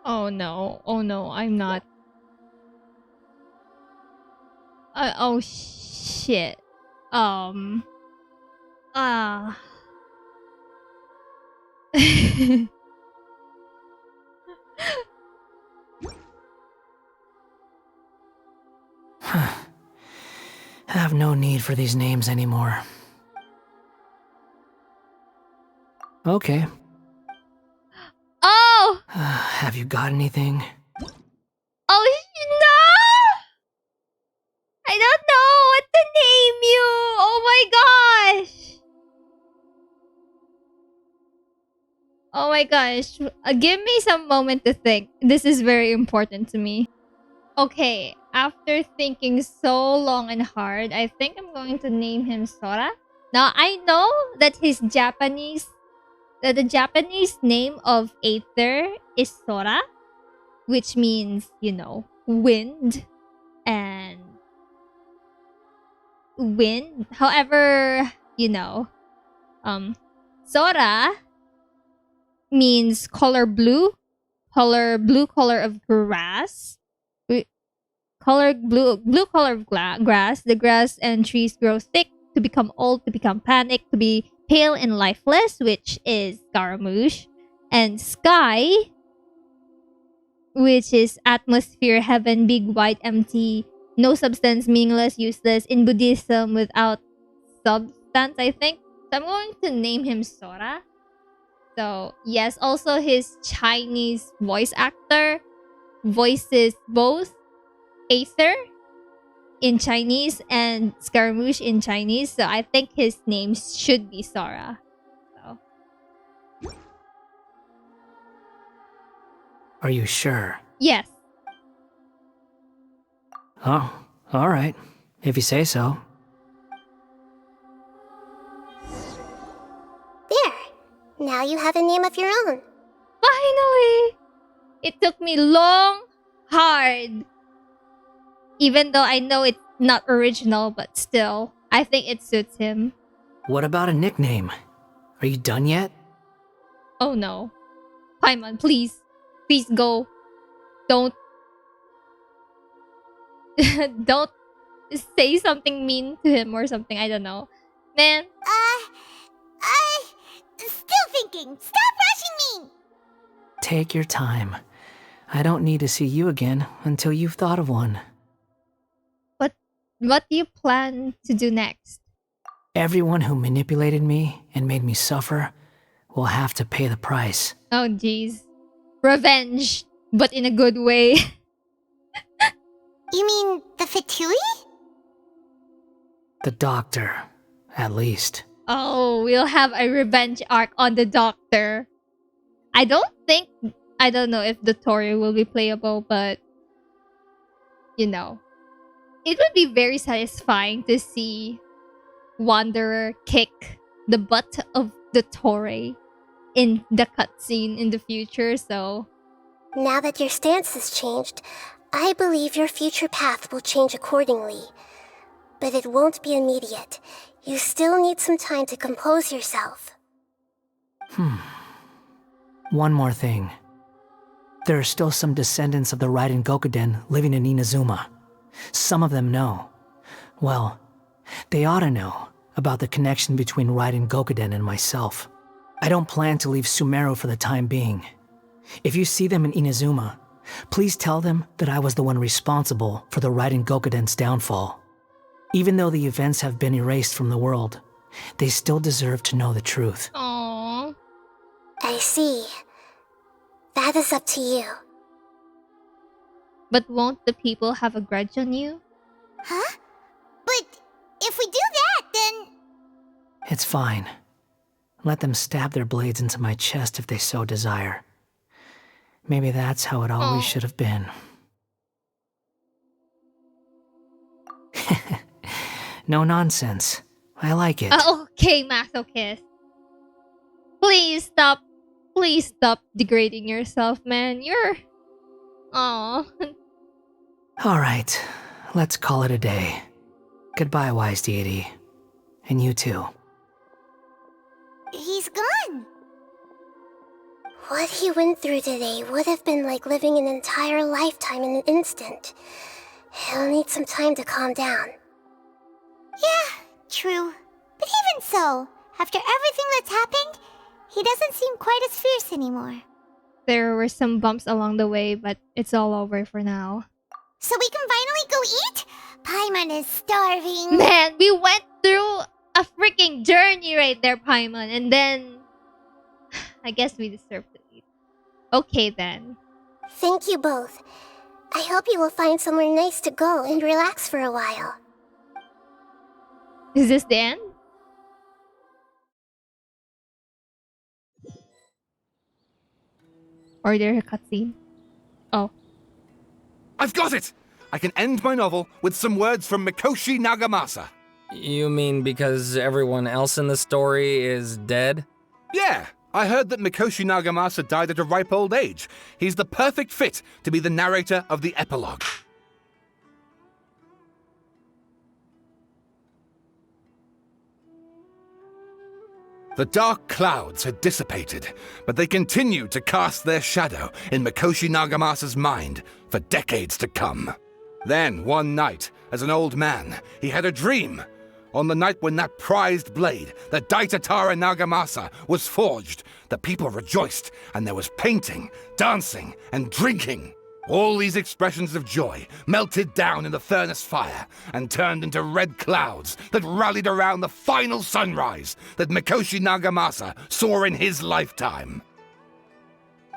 Oh no. Oh no, I'm not. Oh shit. Ah. I have no need for these names anymore. Okay. Oh! Have you got anything? Oh, no! I don't know what to name you! Oh my gosh! Oh my gosh. Give me some moment to think. This is very important to me. Okay, after thinking so long and hard, I think I'm going to name him Sora. Now, I know that the Japanese name of Aether is Sora, which means, you know, wind and wind. However, you know, Sora means color blue color of grass. Blue color of grass. The grass and trees grow thick to become old, to become panic, to be pale and lifeless, which is Scaramouche. And sky, which is atmosphere, heaven, big, white, empty, no substance, meaningless, useless. In Buddhism, without substance, I think. So I'm going to name him Sora. So, yes, also his Chinese voice actor voices both Aether in Chinese and Scaramouche in Chinese. So I think his name should be Sora. So. Are you sure? Yes. Oh, alright. If you say so. There. Now you have a name of your own. Finally! It took me long, hard. Even though I know it's not original, but still, I think it suits him. What about a nickname? Are you done yet? Oh no. Paimon, please. Please go. Don't... don't say something mean to him or something, I don't know. Man. Still thinking. Stop rushing me! Take your time. I don't need to see you again until you've thought of one. What do you plan to do next? Everyone who manipulated me and made me suffer will have to pay the price. Oh jeez. Revenge, but in a good way. You mean the Fatui? The doctor, at least. Oh, we'll have a revenge arc on the doctor. I don't know if the Tori will be playable, but you know. It would be very satisfying to see Wanderer kick the butt of the Tori in the cutscene in the future, so... Now that your stance has changed, I believe your future path will change accordingly. But it won't be immediate. You still need some time to compose yourself. One more thing. There are still some descendants of the Raiden Gokuden living in Inazuma. Some of them know. Well, they ought to know about the connection between Raiden Gokuden and myself. I don't plan to leave Sumeru for the time being. If you see them in Inazuma, please tell them that I was the one responsible for the Raiden Gokuden's downfall. Even though the events have been erased from the world, they still deserve to know the truth. Aww. I see. That is up to you. But won't the people have a grudge on you? Huh? But if we do that, then... It's fine. Let them stab their blades into my chest if they so desire. Maybe that's how it always should have been. No nonsense. I like it. Okay, masochist. Please stop degrading yourself, man. You're... Aww. Alright, let's call it a day. Goodbye, wise deity. And you too. He's gone. What he went through today would have been like living an entire lifetime in an instant. He'll need some time to calm down. Yeah, true. But even so, after everything that's happened, he doesn't seem quite as fierce anymore. There were some bumps along the way, but it's all over for now. So we can finally go eat? Paimon is starving. Man, we went through a freaking journey right there, Paimon, and then... I guess we deserve to eat. Okay then. Thank you both. I hope you will find somewhere nice to go and relax for a while. Is this the end? Or there a cutscene? Oh. I've got it! I can end my novel with some words from Mikoshi Nagamasa. You mean because everyone else in the story is dead? Yeah, I heard that Mikoshi Nagamasa died at a ripe old age. He's the perfect fit to be the narrator of the epilogue. The dark clouds had dissipated, but they continued to cast their shadow in Mikoshi Nagamasa's mind for decades to come. Then, one night, as an old man, he had a dream. On the night when that prized blade, the Daitatara Nagamasa, was forged, the people rejoiced, and there was painting, dancing, and drinking. All these expressions of joy melted down in the furnace fire and turned into red clouds that rallied around the final sunrise that Mikoshi Nagamasa saw in his lifetime.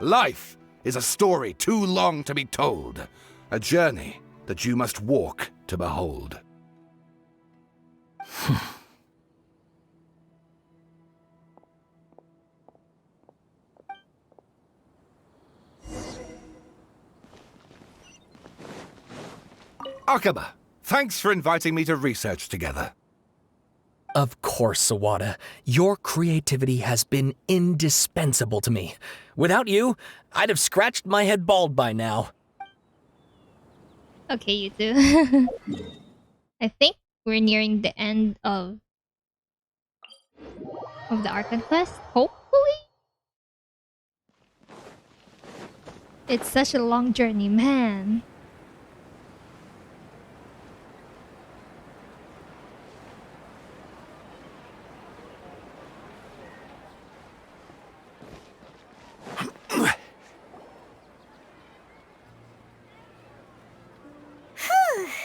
Life is a story too long to be told, a journey that you must walk to behold. Akaba, thanks for inviting me to research together. Of course, Sawada. Your creativity has been indispensable to me. Without you, I'd have scratched my head bald by now. Okay, you two. I think we're nearing the end of the Archon quest, hopefully? It's such a long journey, man.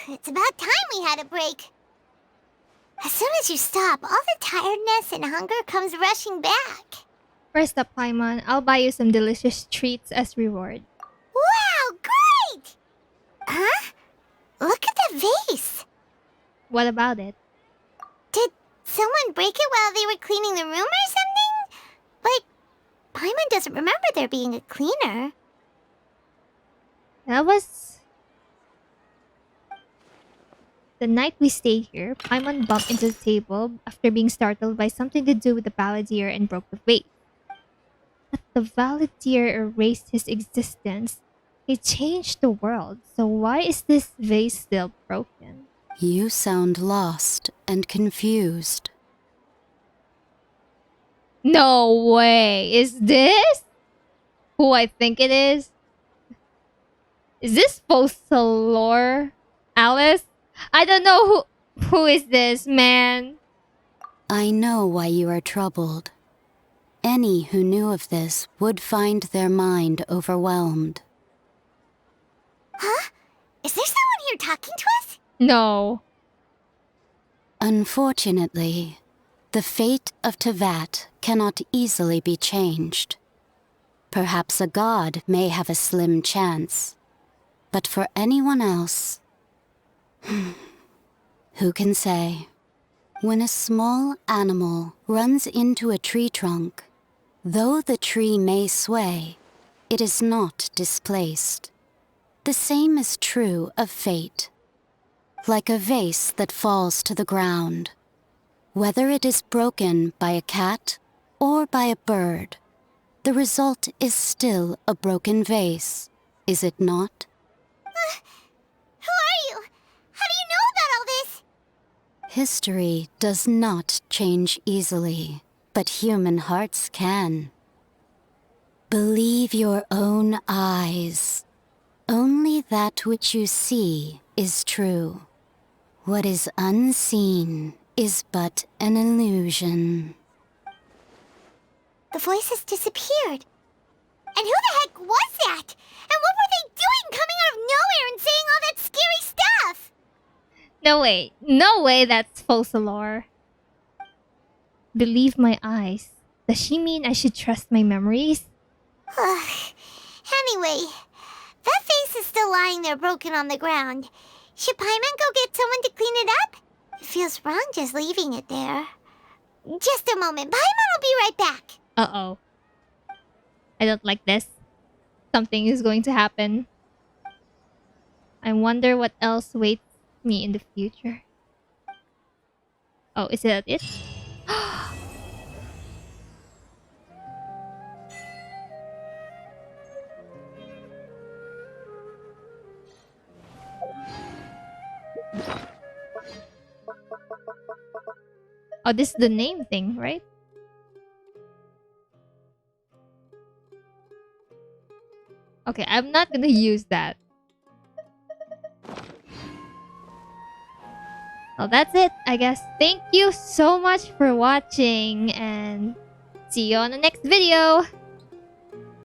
It's about time we had a break. As soon as you stop, all the tiredness and hunger comes rushing back. First up, Paimon, I'll buy you some delicious treats as reward. Wow, great! Huh? Look at the vase. What about it? Did someone break it while they were cleaning the room or something? Like, Paimon doesn't remember there being a cleaner. That was... The night we stayed here, Paimon bumped into the table after being startled by something to do with the Balladeer and broke the vase. But the Balladeer erased his existence. He changed the world, so why is this vase still broken? You sound lost and confused. No way! Is this who I think it is? Is this Focalor? Alice? I don't know who is this, man. I know why you are troubled. Any who knew of this would find their mind overwhelmed. Huh? Is there someone here talking to us? No. Unfortunately, the fate of Tevat cannot easily be changed. Perhaps a god may have a slim chance, but for anyone else, who can say? When a small animal runs into a tree trunk, though the tree may sway, it is not displaced. The same is true of fate. Like a vase that falls to the ground, whether it is broken by a cat or by a bird, the result is still a broken vase, is it not? Who are you? How do you know about all this? History does not change easily, but human hearts can. Believe your own eyes. Only that which you see is true. What is unseen is but an illusion. The voice has disappeared. And who the heck was that? And what were they doing coming out of nowhere and saying all that scary stuff? No way. No way that's Focalor. Believe my eyes. Does she mean I should trust my memories? Anyway, that face is still lying there broken on the ground. Should Paimon go get someone to clean it up? It feels wrong just leaving it there. Just a moment. Paimon will be right back. Uh-oh. I don't like this. Something is going to happen. I wonder what else waits me in the future. Oh, is that it? Oh, this is the name thing, right? Okay, I'm not gonna use that. Well, that's it, I guess. Thank you so much for watching, and see you on the next video!